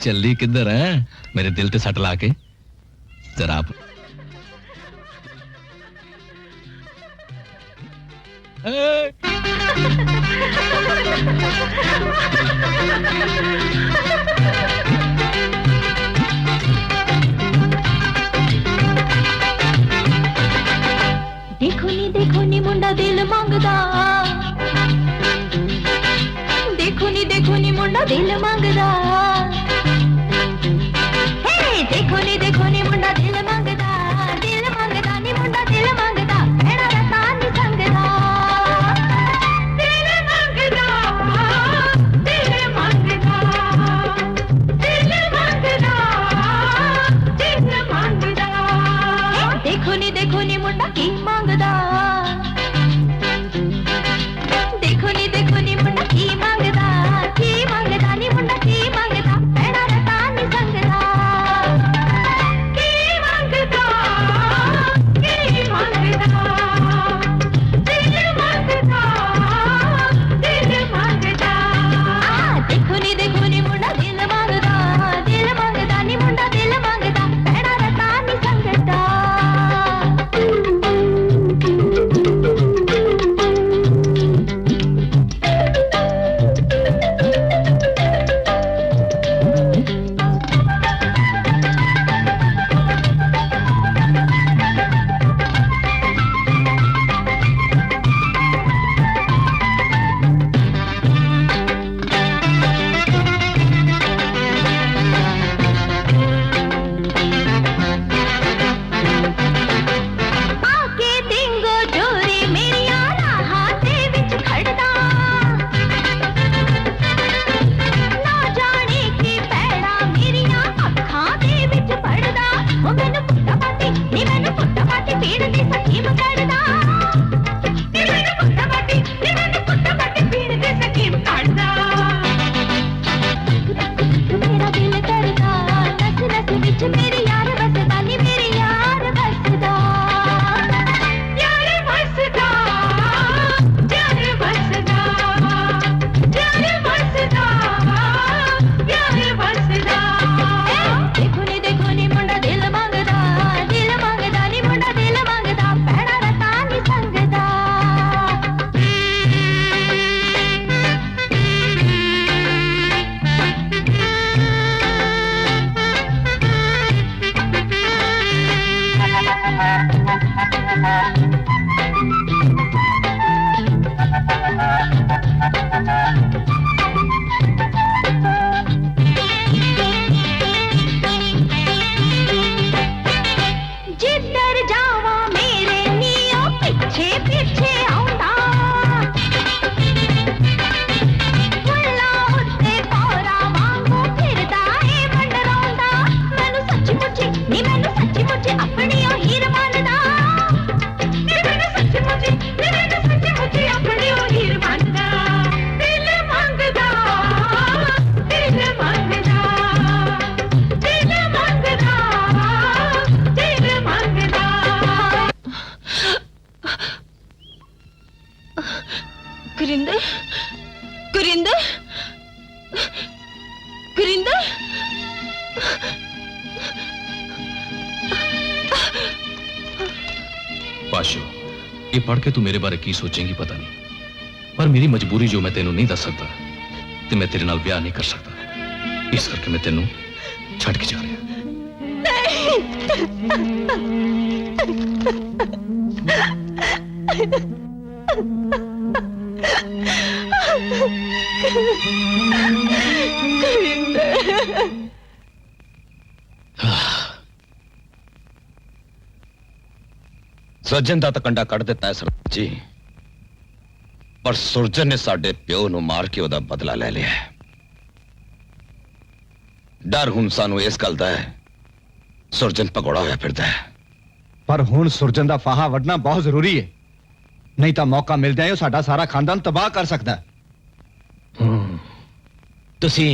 Speaker 6: चली किधर है मेरे दिल ते सट ला के जरा आप
Speaker 2: देखो नी मुंडा दिल मांगदा, देखो नी मुंडा दिल मांगदा, हे देखो नी मुंडा दिल मांगदा नी मुंडा दिल मांगदा, एड़ा रता नी संगदा, दिल मांगदा, दिल मांगदा, दिल मांगदा, दिल मांगदा, देखो नी मुंडा की मांगदा, देखो नी मुंडा की मांगदा नी मुंडा की मांगदा, एड़ा रता नी संगदा, की मांगदा, दिल मांगदा, दिल मांगदा, देखो नी मुंडा दिल मांगदा नी मुंडा दिल मांगदा, एड़ा रता नी संगदा।
Speaker 4: गुरिंदर गुरिंदर गुरिंदर
Speaker 14: पाशो ये पढ़ के तू मेरे बारे की सोचेंगी पता नहीं, पर मेरी मजबूरी जो मैं तेनू नहीं दस सकता ते मैं तेरे नाल ब्याह नहीं कर सकता, इस करके मैं तेनू छड़ के जा रहा।
Speaker 9: सज्जन का तो कंडा कट दिता है सरदार जी, पर सुरजन ने साडे प्यो नू मार के ओदा बदला ले लिया है। डर हुण सानू इस गल दा है सुरजन भगौड़ा होया फिरदा है।
Speaker 12: पर हुण सुरजन दा फाहा वड्डना बहुत जरूरी है, नहीं तो मौका मिलदा है साडा सारा खानदान तबाह कर सकता है।
Speaker 3: तुसी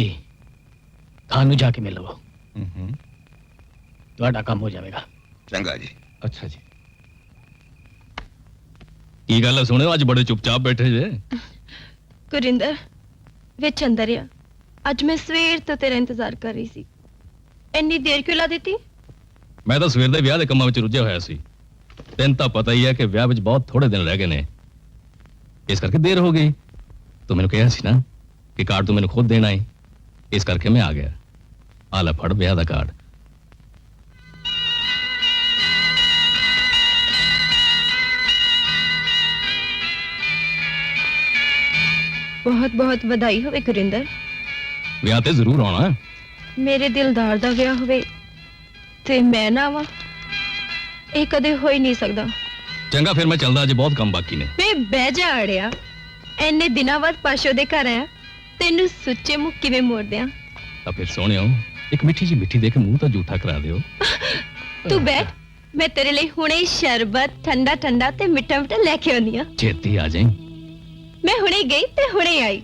Speaker 3: खानू जाके मिल लो, ਤੁਹਾਡਾ ਕੰਮ ਹੋ ਜਾਵੇਗਾ।
Speaker 9: चंगा जी।
Speaker 12: अच्छा जी।
Speaker 14: की गल है सुने, आज बड़े चुपचाप बैठे जे।
Speaker 4: गुरिंदर विच अंदर आ, आज मैं सवेर तो तेरा इंतजार कर रही सी, इन्नी देर क्यों ला दी?
Speaker 14: मैं तो सवेर दे विआह दे कंमां विच रुझिया होया सी, तैनूं तां पता ही है कि विआह विच बहुत थोड़े दिन रह गए ने, इस करके देर हो गई। तू मैनूं कहा सी ना कि कार्ड तू मैनूं खुद देना है, इस करके मैं आ गया। आ ले फड़ विआह दा कार्ड।
Speaker 4: बहुत बहुत बधाई होवे गुरिंदर।
Speaker 14: विआह ते जरूर आना।
Speaker 4: मेरे दिलदार दा विआह होवे ते मैं ना आवां, ਇਹ ਕਦੇ ਹੋ ਹੀ ਨਹੀਂ ਸਕਦਾ।
Speaker 14: चंगा फिर मैं चलदा, अजे बहुत काम बाकी ने।
Speaker 4: ਵੇ ਬਹਿ ਜਾ ਅੜਿਆ, ਇੰਨੇ ਦਿਨਾਂ ਬਾਅਦ ਪਾਸ਼ੋ ਦੇ ਘਰ ਆਇਆ, ਤੈਨੂੰ ਸੁੱਚੇ ਮੁੱਖ ਕਿਵੇਂ ਮੋੜ ਦਿਆਂ?
Speaker 14: ਤਾਂ ਫਿਰ ਸੋਹਣਿਓ ਇੱਕ ਮਿੱਠੀ ਜੀ ਮਿੱਠੀ ਦੇ ਕੇ ਮੂੰਹ ਤਾਂ ਝੂਠਾ ਕਰਾ ਦਿਓ।
Speaker 4: ਤੂੰ ਬੈਠ, ਮੈਂ ਤੇਰੇ ਲਈ ਹੁਣੇ ਹੀ ਸ਼ਰਬਤ ਠੰਡਾ ਠੰਡਾ ਤੇ ਮਿੱਠਾ ਮਿੱਠਾ ਲੈ ਕੇ ਆਉਂਦੀ ਆ।
Speaker 14: ਛੇਤੀ ਆ ਜਾਈਂ।
Speaker 4: मैं हुणे गई ते हुणे आई।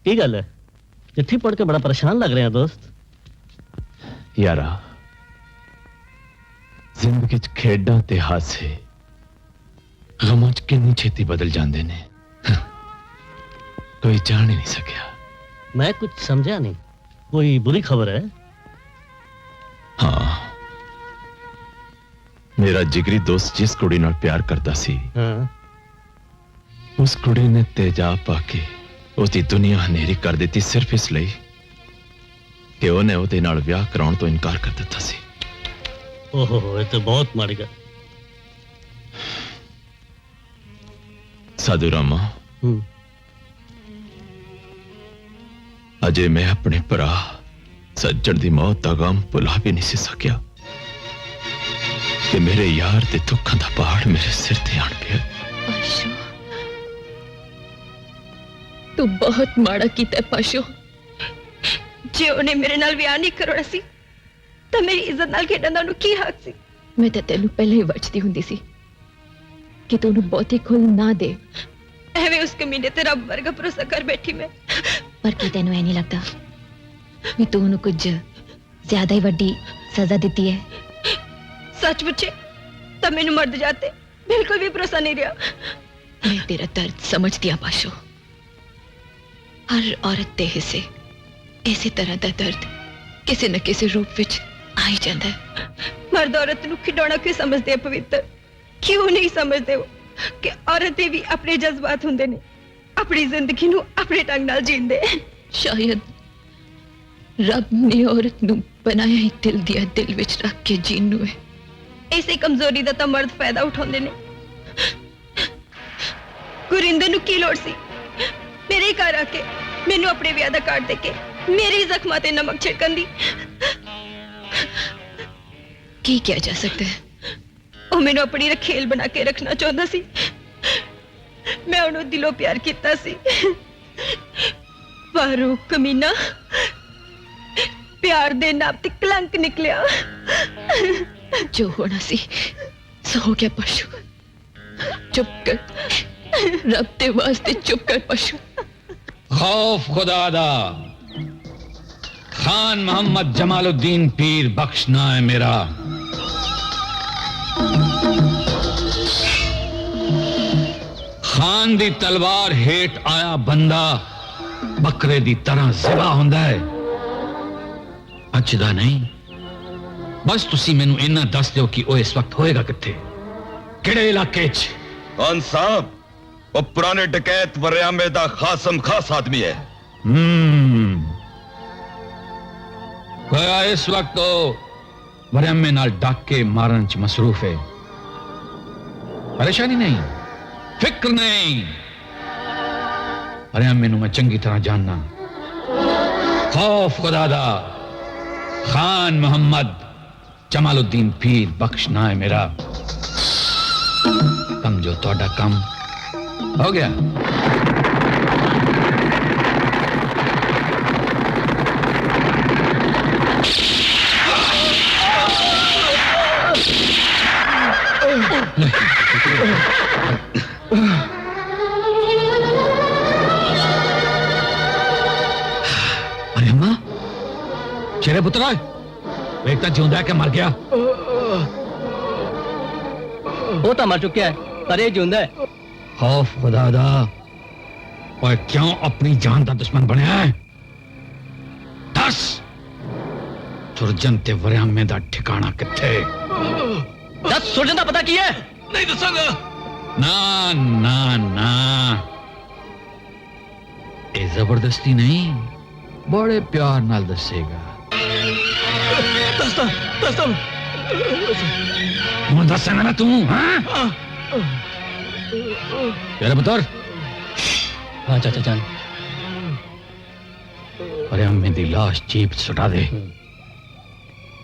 Speaker 3: की गल है, चिट्ठी पढ़ के बड़ा परेशान लग रहे हैं दोस्त।
Speaker 6: यारा जिंदगी च खेडां ते हासे गमां च किन्नी छेती बदल जांदे ने, कोई जान ही नहीं सकिया।
Speaker 3: मैं कुछ समझा नहीं, कोई बुरी खबर है?
Speaker 6: हाँ, मेरा जिगरी दोस्त जिस कुड़ी नाल प्यार करता सी,
Speaker 3: हाँ।
Speaker 6: उस कुड़ी ने तेजाब पाके उसकी दुनिया हनेरी कर दी, सिर्फ इसलिए कि उन्हें ਉਹਦੇ ਨਾਲ ਵਿਆਹ ਕਰਾਉਣ ਤੋਂ ਇਨਕਾਰ ਕਰ ਦਿੱਤਾ ਸੀ।
Speaker 3: ओहो, ये तो बहुत माड़ी गल।
Speaker 6: साधु रामा, अजे मैं अपने भरा सज्जन की मौत का गम भुला भी नहीं सी सकिया कि मेरे यार दे दुखां दा पहाड़ मेरे सिर ते आण पिया।
Speaker 7: तू बहुत माड़ा कीता पाशो।
Speaker 4: जे उन्हें मेरे नाल विआह नहीं करवाना सी तो मेरी इज्जत नाल खेडण दा की हक सी?
Speaker 7: मैं तो तेनू पहले ही वचदी हुंदी सी कि तू उन्हें बहुती खुल ना दे।
Speaker 4: एवें उस कमीने ते रब वर्गा भरोसा कर बैठी मैं।
Speaker 7: पर की तेनू ऐ नहीं लगता मैं तू उन्हें कुछ ज्यादा ही वड्डी सजा देती है?
Speaker 4: सच पूछे तब मैनू मर्द जाते बिल्कुल भी भरोसा नहीं रहा।
Speaker 7: मैं तेरा दर्द समझती हूं पाशो। हर औरत दे हिस्से इसी तरह दा दर्द किसी न किसी रूप विच आ ही जाता है।
Speaker 4: मर्द औरत नू खिडौना क्यों समझते हैं पवित्र? क्यों नहीं समझते हो कि औरतें भी अपने जज्बात हुंदे ने, अपनी जिंदगी नू अपने ढंग नाल जींदे।
Speaker 7: शायद रब ने औरत नू बनाया ही दिल दिया दिल विच रख के जीन नू है।
Speaker 4: इसे कमजोरी दा तां मर्द फायदा उठाउंदे ने। गुरिंदर ਨੂੰ ਕੀ ਲੋੜ ਸੀ ਮੇਰੇ ਘਰ ਆ ਕੇ ਮੈਨੂੰ ਆਪਣੇ ਵਿਆਹ ਦਾ ਕਾਰਡ ਦੇ ਕੇ ਮੇਰੇ ਜ਼ਖਮਾਂ ਤੇ ਨਮਕ ਛਿੜਕਣ ਦੀ ਕੀ ਕਿਹਾ ਜਾ ਸਕਦਾ ਹੈ ਉਹ ਮੈਨੂੰ ਆਪਣੀ ਰਖੇਲ ਬਣਾ ਕੇ ਰੱਖਣਾ ਚਾਹੁੰਦਾ ਸੀ ਮੈਂ ਉਹਨੂੰ ਦਿਲੋਂ ਪਿਆਰ ਕੀਤਾ ਸੀ ਪਰ ਉਹ ਕਮੀਨਾ ਪਿਆਰ ਦੇ ਨਾਮ ਤੇ ਕਲੰਕ ਨਿਕਲਿਆ
Speaker 7: जो होना सी सो हो गया पशु चुप कर रब दे वास्ते चुप कर पशु
Speaker 13: खौफ खुदादा खान मोहम्मद जमालुद्दीन पीर बख्शना है मेरा खान दी तलवार हेठ आया बंदा बकरे दी तरह ज़िबा हुंदा है अचदा नहीं बस तुसी मैनू इन्ना दस दियो कि ओह इस वक्त होएगा किथे किहड़े इलाके च
Speaker 9: खान साहब वो पुराने डकैत वरियामे दा खासम खास आदमी है
Speaker 13: गया इस वक्त तो वरियामे नाल डाके मारन च मसरूफ है परेशानी नहीं फिक्र नहीं वरियामे नू मैं चंगी तरह जानना खौफ खुदादा खान मोहम्मद जमालुद्दीन पीर बख्शना है मेरा कम जो तोड़ा कम हो गया अरे अम्मा शेरे पुत्रा एक तो जिंदा है कि मर गया
Speaker 3: वो तो मर चुका है पर ये जिंदा है
Speaker 13: खौफ खुदादा और क्यों अपनी जान का दुश्मन बनया है दस सुरजन ते वरियामे दा ठिकाना किथे
Speaker 3: दस सुरजन का पता की है
Speaker 13: नहीं दसांगा ना ना ना ये जबरदस्ती नहीं बड़े प्यार नाल दसेगा हूं दसेगा ना तू तेरे पुत्र
Speaker 3: हाँ चाचा जान
Speaker 13: वरियामे दी लाश जीप सुटा दे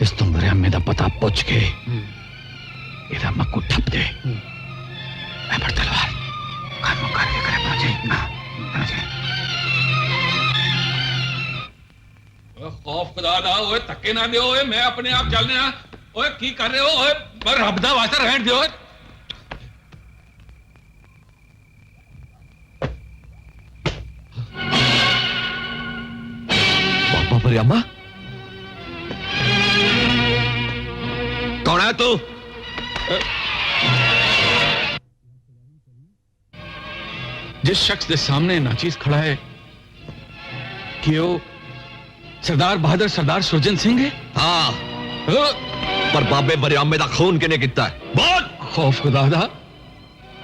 Speaker 13: इस तुम वरियामे दा पता पुछ के इहदा मक्कू ठप दे मैं पर तलवार काम करके करे पहुंचे खौफ खुदादा ओए धक्के ना दियो ओए मैं अपने आप चलने आ ओए की कर रहे हो ओए पर रब दा वास्ता रहन दियो
Speaker 11: बाबा वरियामा कौन है तू
Speaker 13: जिस शख्स के सामने नाचीज खड़ा है कि वो सरदार बहादुर सरदार सुरजन सिंह है
Speaker 11: हाँ पर बाबे वरियामे दा खून किने किता है बोल
Speaker 13: खौफ खुदादा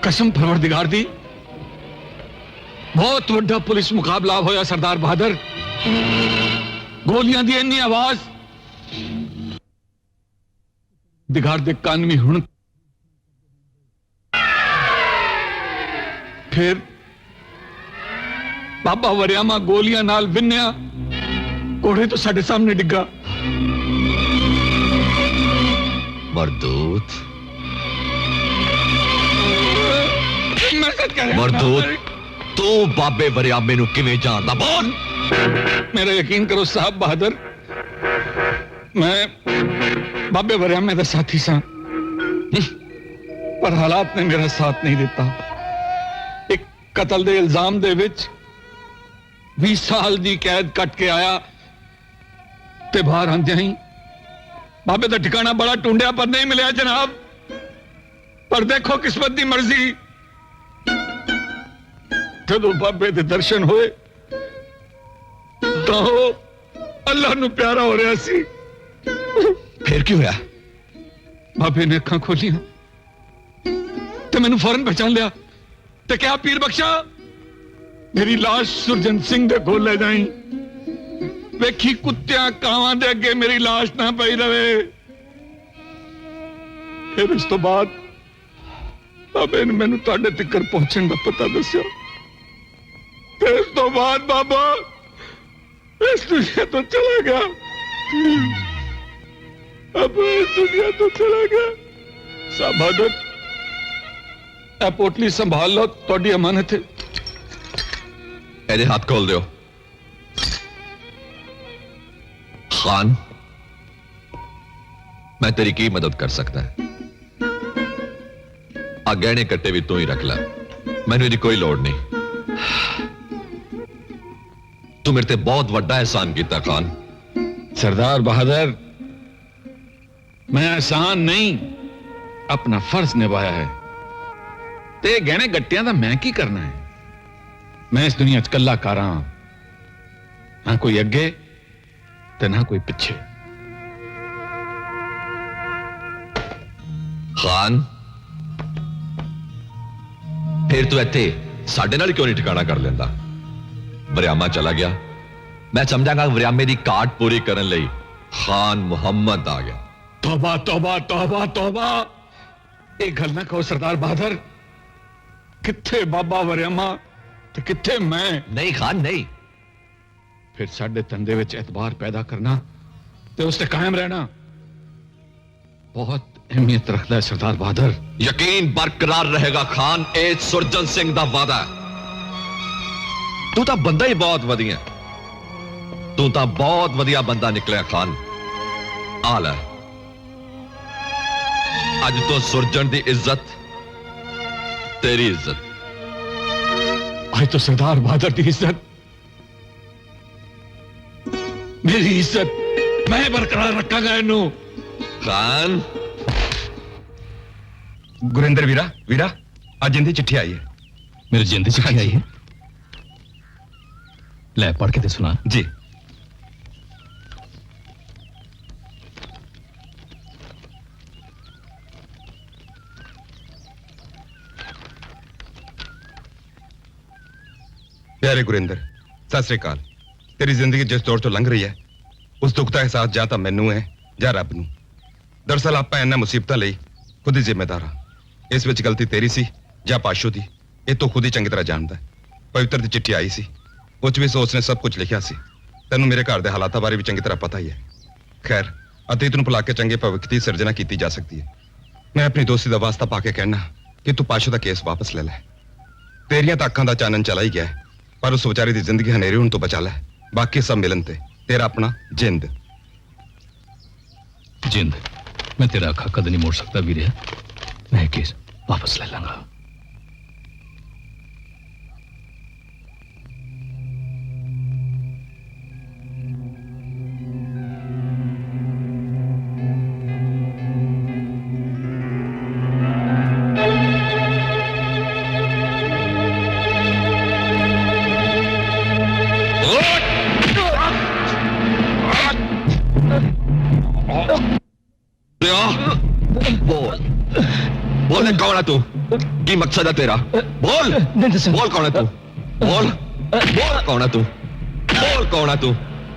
Speaker 13: कसम परवरदिगार दी बहुत बड़ा पुलिस मुकाबला होया सरदार बहादुर गोलियां दी इन्नी आवाज दिगार दे कान में हुण फिर बाबा वरियामा गोलियां नाल बिन्या घोड़े तो साढ़े सामने डिग्गा
Speaker 11: मरदूत मरदूत तू बाबे वरियामे नू किवें जानदा बोल
Speaker 13: मेरा यकीन करो साहब बहादुर मैं बाबे वरियामे दा साथी सा पर हालात ने मेरा साथ नहीं देता एक कत्ल दे इल्जाम दे विच 20 साल दी कैद कट के आया ते बाहर आंदे ही बाबे दा ठिकाना बड़ा ढूंढिया पर नहीं मिलिया जनाब पर देखो किस्मत दी मर्जी जदों बाबे दे दर्शन होए तो अल्लाह नू प्यारा हो रहा सी
Speaker 11: फिर की होया
Speaker 13: बाबे ने अखां खोलियां ते मैनू फौरन पहचान लिया ते क्या पीर बख्शा मेरी लाश सुरजन सिंह दे कोल ले जाई वेखी कुत्तियां कावां दे अगे मेरी लाश ना पई रवे फिर उस तो बाद ਬਾਬੇ ਨੇ ਮੈਨੂੰ ਤੁਹਾਡੇ ਤੱਕ ਪਹੁੰਚਣ ਦਾ ਪਤਾ ਦੱਸਿਆ ਤੇ ਉਸ ਤੋਂ ਬਾਅਦ ਬਾਬਾ ਇਸ ਦੁਨੀਆ ਤੋਂ ਚਲਾ ਗਿਆ। अब इस दुनिया तो चला गया। साहब पोटली संभाल लो, थोड़ी अमानत है।
Speaker 11: ਇਹਦੇ ਹੱਥ ਖੋਲ ਦਿਓ। ਖਾਨ, ਮੈਂ ਤੇਰੀ ਕੀ ਮਦਦ ਕਰ ਸਕਦਾ? ਆ ਗਹਿਣੇ ਕੱਟੇ ਵੀ ਤੂੰ ਹੀ ਰੱਖ ਲੈ, ਮੈਨੂੰ ਇਹਦੀ ਕੋਈ ਲੋੜ ਨਹੀਂ। ਤੂੰ ਮੇਰੇ ਤੇ ਬਹੁਤ ਵੱਡਾ एहसान ਕੀਤਾ ਖਾਨ।
Speaker 13: सरदार बहादुर, मैं एहसान नहीं अपना फर्ज निभाया है। ते गहने गट्टियां दा मैं की करना है? मैं इस दुनिया च कल्ला कारा, ना कोई अगे ते ना कोई पिछे।
Speaker 11: खान, फिर तू इत्थे साडे नाल क्यों नहीं ठिकाना कर लेंदा? वरियामा चला गया, मैं समझांगा वरियामे दी काट पूरी करन लई खान मुहम्मद आ गया।
Speaker 13: तौबा तौबा तौबा तौबा, एक गल ना कहो सरदार बहादुर। किथे बाबा वरियामा ते किथे मैं?
Speaker 11: नहीं खान नहीं।
Speaker 13: फिर साडे धंधे विच एतबार पैदा करना ते उस ते कायम रहना बहुत अहमियत रखता है सरदार बहादुर।
Speaker 11: यकीन बरकरार रहेगा खान, ए सुरजन सिंह दा वादा है। तू तां बंदा ही बहुत वधिया, तू तां बहुत वधिया बंदा निकलिया खान। आ ले, अज तो सुरजन दी इज्जत तेरी इज्जत।
Speaker 13: आज तो सरदार बहादुर की इज्जत मेरी इज्जत, मैं बरकरार रखांगा इनू।
Speaker 11: खान,
Speaker 12: गुरिंदर वीरा, वीरा आज जिंदी चिट्ठी आई है।
Speaker 14: मेरी जिंदी चिट्ठी आई है? ले पढ़ के दे सुना।
Speaker 12: जी। प्यारे गुरिंदर, सत श्री अकाल। तेरी जिंदगी जिस दौर चों लंघ रही है उस दुख का एहसास ਜਾਂ ਤਾਂ ਮੈਨੂੰ ਹੈ ਜਾਂ ਰੱਬ ਨੂੰ। ਦਰਅਸਲ ਆਪਾਂ ਇਹਨਾਂ ਮੁਸੀਬਤਾਂ ਲਈ ਖੁਦ ਹੀ ਜ਼ਿੰਮੇਦਾਰ ਹਾਂ। ਇਸ ਵਿੱਚ ਗਲਤੀ ਤੇਰੀ ਸੀ ਜਾਂ ਪਾਸ਼ੋ ਦੀ, ਇਹ ਤੋਂ ਖੁਦ ਹੀ ਚੰਗੀ ਤਰ੍ਹਾਂ ਜਾਣਦਾ। ਪਵਿੱਤਰ ਦੀ ਚਿੱਠੀ ਆਈ ਸੀ, ਉਹ 'ਚ ਵੀ ਸੋਚ ਨੇ ਸਭ ਕੁਝ ਲਿਖਿਆ ਸੀ। ਤੈਨੂੰ ਮੇਰੇ ਘਰ ਦੇ ਹਾਲਾਤਾਂ ਬਾਰੇ ਵੀ ਚੰਗੀ ਤਰ੍ਹਾਂ ਪਤਾ ਹੀ ਹੈ। ਖੈਰ, ਅਤੀਤ ਨੂੰ ਭੁਲਾ ਕੇ ਚੰਗੇ ਭਵਿੱਖ ਦੀ ਸਿਰਜਣਾ ਕੀਤੀ ਜਾ ਸਕਦੀ ਹੈ। ਮੈਂ ਆਪਣੀ ਦੋਸਤੀ ਦਾ ਵਾਸਤਾ ਪਾ ਕੇ ਕਹਿਣਾ ਕਿ ਤੂੰ ਪਾਸ਼ੋ ਦਾ ਕੇਸ ਵਾਪਸ ਲੈ ਲੈ। ਤੇਰੀਆਂ ਤਾਂ ਅੱਖਾਂ ਦਾ ਚਾਨਣ ਚਲਾ ਹੀ ਗਿਆ, पर उस बेचारे की जिंदगी हनेरे होने तो बचा लै। बाकी सब मिलन ते तेरा अपना जिंद।
Speaker 14: जिंद मैं तेरा अखा कद नहीं मोड़ सकता वीरे, मैं केस वापस ले लूंगा।
Speaker 11: बोल कौन है तू? की मकसद है तेरा? बोल बोल कौन है तू? बोल बोल कौन है तू? बोल कौन है तू?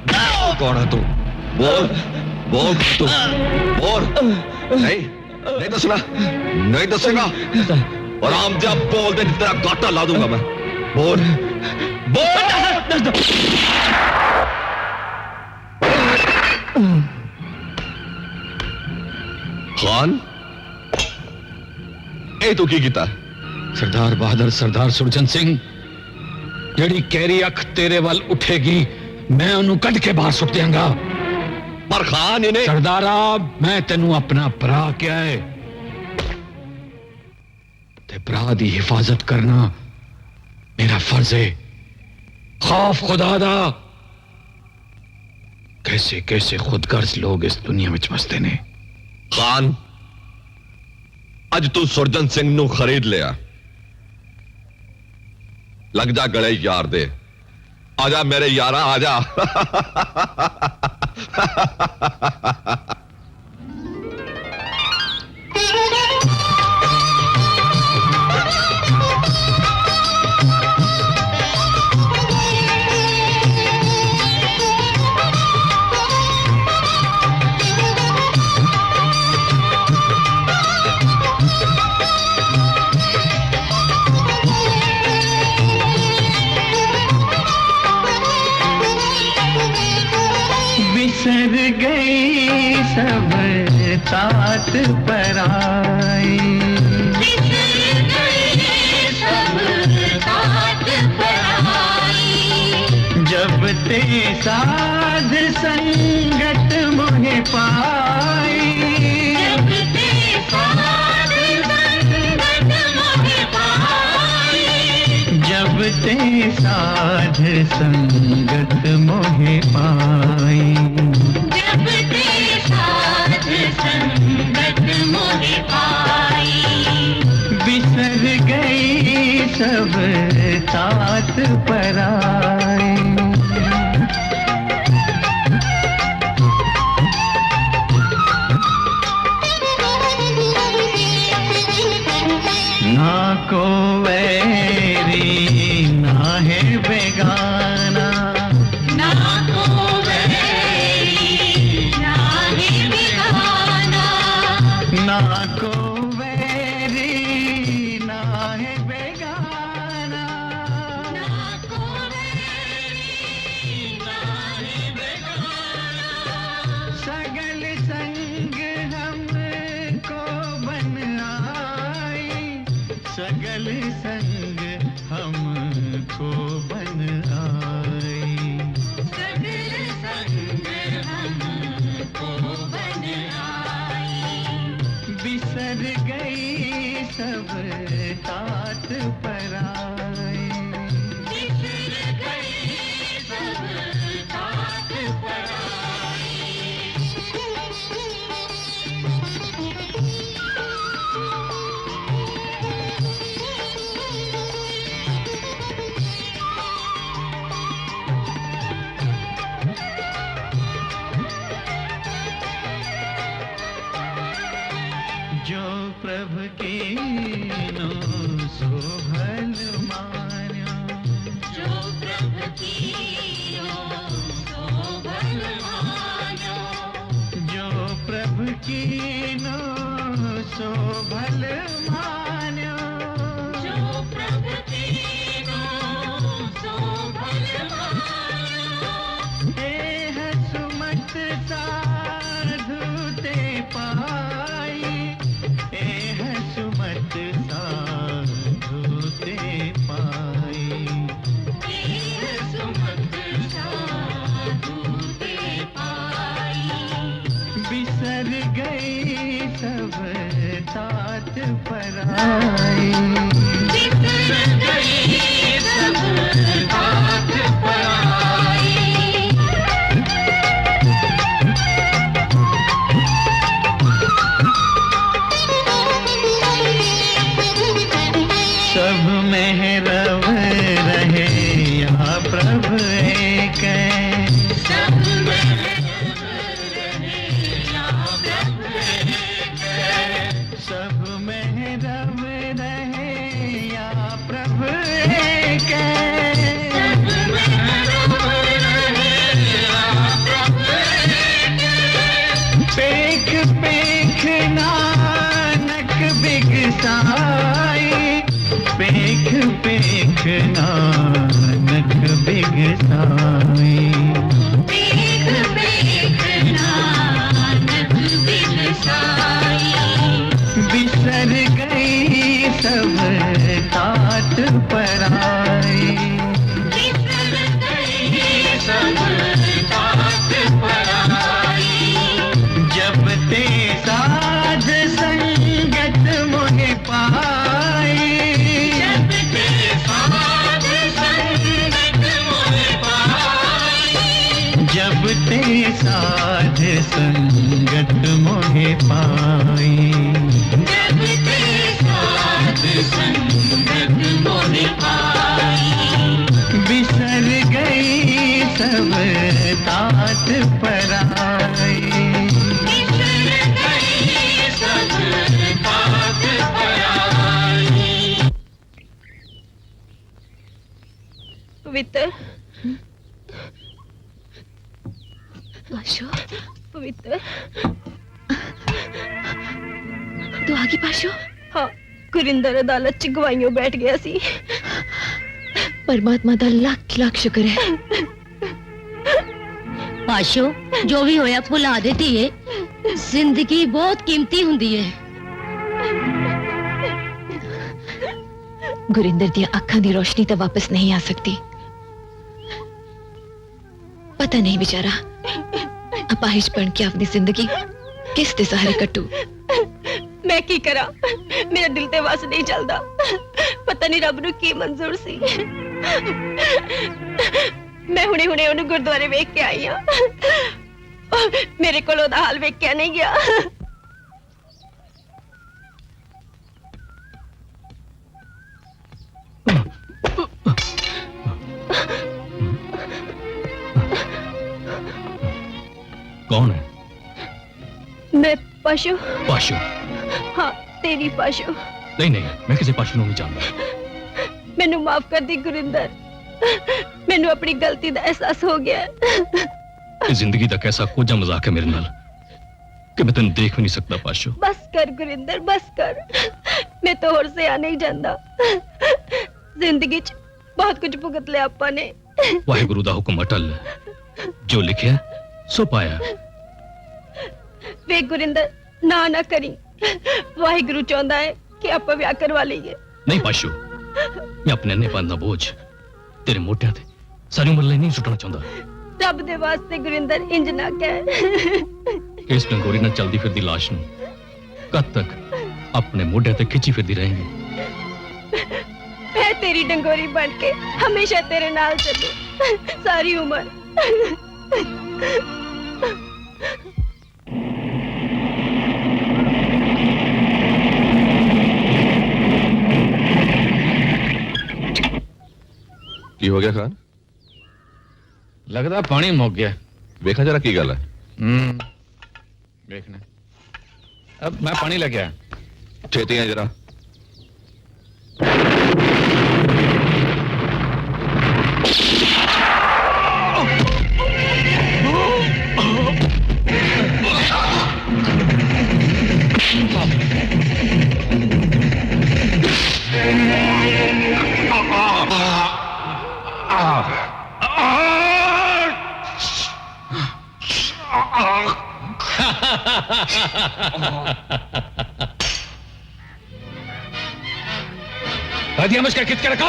Speaker 11: बोल कौन है तू? बोल बोल तू बोल। नहीं नहीं दसना, नहीं दसेगा और हम जब बोल दे तेरा गाटा ला दूंगा मैं। बोल बोल। खान, तू की कीता?
Speaker 13: सरदार बहादुर, सरदार सुरजन सिंह, जड़ी कैरी अख तेरे वाल उठेगी मैं उन्हें कट के बाहर सुट देंगा।
Speaker 11: पर खान इन्हें
Speaker 13: सरदारा, मैं तेनू अपना भरा क्या है ते भरा दी हिफाजत करना मेरा फर्ज है। खौफ खुदा दा। कैसे कैसे खुदगर्ज लोग इस दुनिया में बसते ने।
Speaker 11: खान, अज तू सुरजन सिंह नू खरीद लिया, लग जा गले यार दे। आजा मेरे यारा आजा।
Speaker 1: गई सब तात पर आई,
Speaker 2: बिसर गई सब तात पर आई।
Speaker 1: जब ते साध संगत मोहे पाई,
Speaker 2: जब ते साध संगत मोहे पाई।
Speaker 1: जब ते साध संगत मोहे पाई,
Speaker 2: जब ते साध संगत मोहे पाई।
Speaker 1: बिसर गई सब तात पर आई। ना को वैरी ना है बेगाना,
Speaker 2: ना को वैरी ना है बेगाना।
Speaker 1: ना को वैरी ना है बेगाना,
Speaker 2: ना को वैरी ना है बेगाना।
Speaker 1: सगल संग हमको बन आई, सगल संग हमको बन आई।
Speaker 2: सगल संग हमको बन आई।
Speaker 1: बिसर गई सब तात पर आई,
Speaker 2: बिसर गई सब तात पर
Speaker 1: जो प्रभु की नो सो भल मान्यो,
Speaker 2: जो प्रभु कीनो सो भल मान्यो।
Speaker 1: जो प्रभु की नो सो भल मान्यो,
Speaker 2: जो प्रभु कीनो सो भल मान्यो।
Speaker 1: एह सुमत साधु ते पाई, एह सुमत साधु ते पाई।
Speaker 2: एह सुमत साधु ते पाई।
Speaker 1: बिसर गई सब तात पर आई,
Speaker 2: बिसर गई सब तात पर आई।
Speaker 1: सब में रव रहे या प्रभु एक,
Speaker 2: सब में रहे या प्रभु एक।
Speaker 1: सब में रव रहे या प्रभु एक।
Speaker 2: सब में रव रहे या प्रभु एक।
Speaker 1: पेख पेख नानक बिगसाई, पेख पेख नानक बिगसाई।
Speaker 2: पेख पेख नानक बिगसाई।
Speaker 1: बिसर गई सब तात पर आई,
Speaker 2: बिसर गई सब तात पर आई।
Speaker 1: जब ते साध संगत मोहे पाई,
Speaker 2: जब ते साध संगत मोहे पाई।
Speaker 1: जब ते साध संगत मोहे पाई।
Speaker 2: जब ते साध संगत मोहे पाई।
Speaker 1: बिसर गई सब तात पर आई,
Speaker 2: बिसर गई सब तात पर आई।
Speaker 4: पवित्र
Speaker 7: पाशो,
Speaker 4: पवित्र
Speaker 7: तू आगे पाशो।
Speaker 4: हाँ, गुरिंदर अदालत च गवाइयों बैठ गया सी।
Speaker 7: परमात्मा दा लाख लाख शुक्र है।
Speaker 8: पाशो जो भी होया भुला दे धीए जिंदगी बहुत कीमती हुंदी है
Speaker 7: गुरिंदर दी अखां दी रोशनी तो वापस नहीं आ सकती पता नहीं बेचारा अपाहिज बन के अपनी जिंदगी किस दे सहारे कटू
Speaker 4: मैं की करा मेरा दिल ते वस नहीं चलदा पता नहीं रब नु की मंजूर सी मैं हुणे हुणे उन्हें गुरुद्वारे वेख के आई हां मेरे कोल ओदा हाल वेख के नहीं गया
Speaker 14: कौन है?
Speaker 4: मैं पाशो
Speaker 14: पाशो?
Speaker 4: हाँ तेरी पाशो
Speaker 14: नहीं नहीं मैं किसी पाशो नहीं जानता
Speaker 4: मैनू माफ कर दी गुरिंदर मैनू अपनी गलती का एहसास हो गया
Speaker 14: इस जिंदगी का कैसा कोजा मजाक है मेरे नाल कि मैं तेन देख भी नहीं सकता पाशो
Speaker 4: बस कर गुरिंदर बस कर मैं तो और से आ नहीं जाता जिंदगी च बहुत कुछ भुगत लिया आपा ने
Speaker 14: वाहिगुरु दा हुक्म अटल है जो लिखिया सो पाया
Speaker 4: वे गुरिंदर ना ना करी वाहिगुरु चाहता है कि आप ब्याह करवा लीजिए
Speaker 14: नहीं पाशो मैं अपने अन्नेपन दा बोझ तेरे मोटियां ते सारी उम्र लिए नहीं सुटना चाहता
Speaker 4: रब दे वास्ते गुरिंदर इंज ना कह
Speaker 14: इस डंगोरी ना चलती फिरदी लाश नूं कद तक अपने मोढे ते खिंची फिरदी रहेंगी
Speaker 4: मैं तेरी डंगोरी बन के हमेशा तेरे नाल चलूं सारी उम्र
Speaker 11: की हो गया खान
Speaker 13: लगता पानी मुक गया
Speaker 11: देखा जरा की गल है
Speaker 13: देखने अब मैं पानी लेके आया
Speaker 11: छेती है जरा
Speaker 13: दिया मुझका खिंच के रखो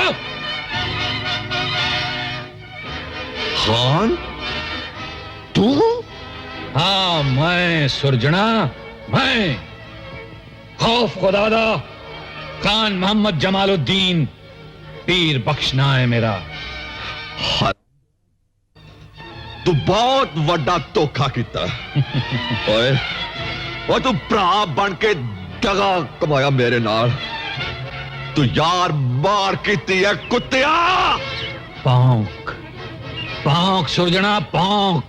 Speaker 11: खान तू
Speaker 13: हाँ मैं सुरजना मैं खौफ खुदादा खान मोहम्मद जमालुद्दीन पीर बख्शना है मेरा
Speaker 11: तू बहुत वड्डा धोखा किया ओए वो तू भरा बन के दगा कमाया मेरे नाल तू यार मार की है कुत्तिया
Speaker 13: भौंक भौंक सुरजना भौंक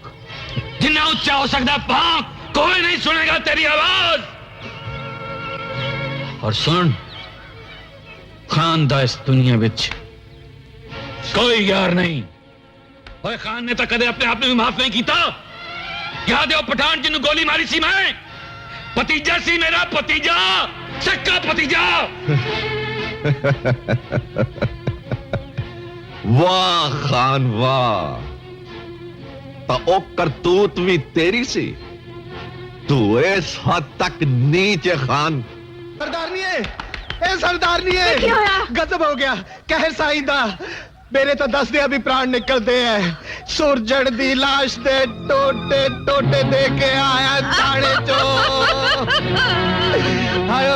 Speaker 13: जिन्ना उच्चा हो सकता भौंक कोई नहीं सुनेगा तेरी आवाज और सुन खान दा इस दुनिया विच कोई यार नहीं ओए खान ने तो कदे अपने आप में भी माफ नहीं किया याद है वो पठान जिन्होंने गोली मारी सी मैं भतीजा सी मेरा भतीजा सक्का भतीजा
Speaker 11: वाह खान वाह तो ओ करतूत भी तेरी सी तू इस हद तक नीचे खान
Speaker 5: सरदारनी है गजब हो गया कहर साईदा मेरे तो 10 दे अभी प्राण निकलते हैं सुरजड़ दी लाश दे टोटे टोटे दे के आया ताड़े चो हाय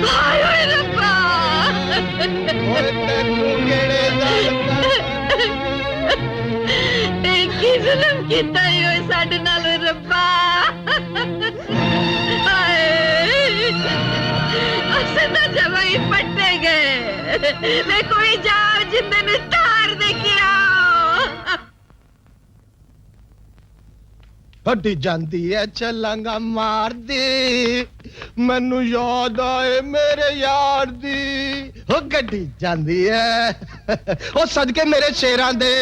Speaker 2: हाय रब्बा
Speaker 5: ओए तेनू केड़े
Speaker 2: की जुल्म कीता होए साडे नाल रब्बा जवाई पट्टे गए मैं कोई जाओ जिंदे में तार दे के आओ
Speaker 5: हड्डी जांदी है चलांगा मार दी मैनू याद आए मेरे यार दी हो गड्डी जांदी है ओ सदके मेरे शेरां दे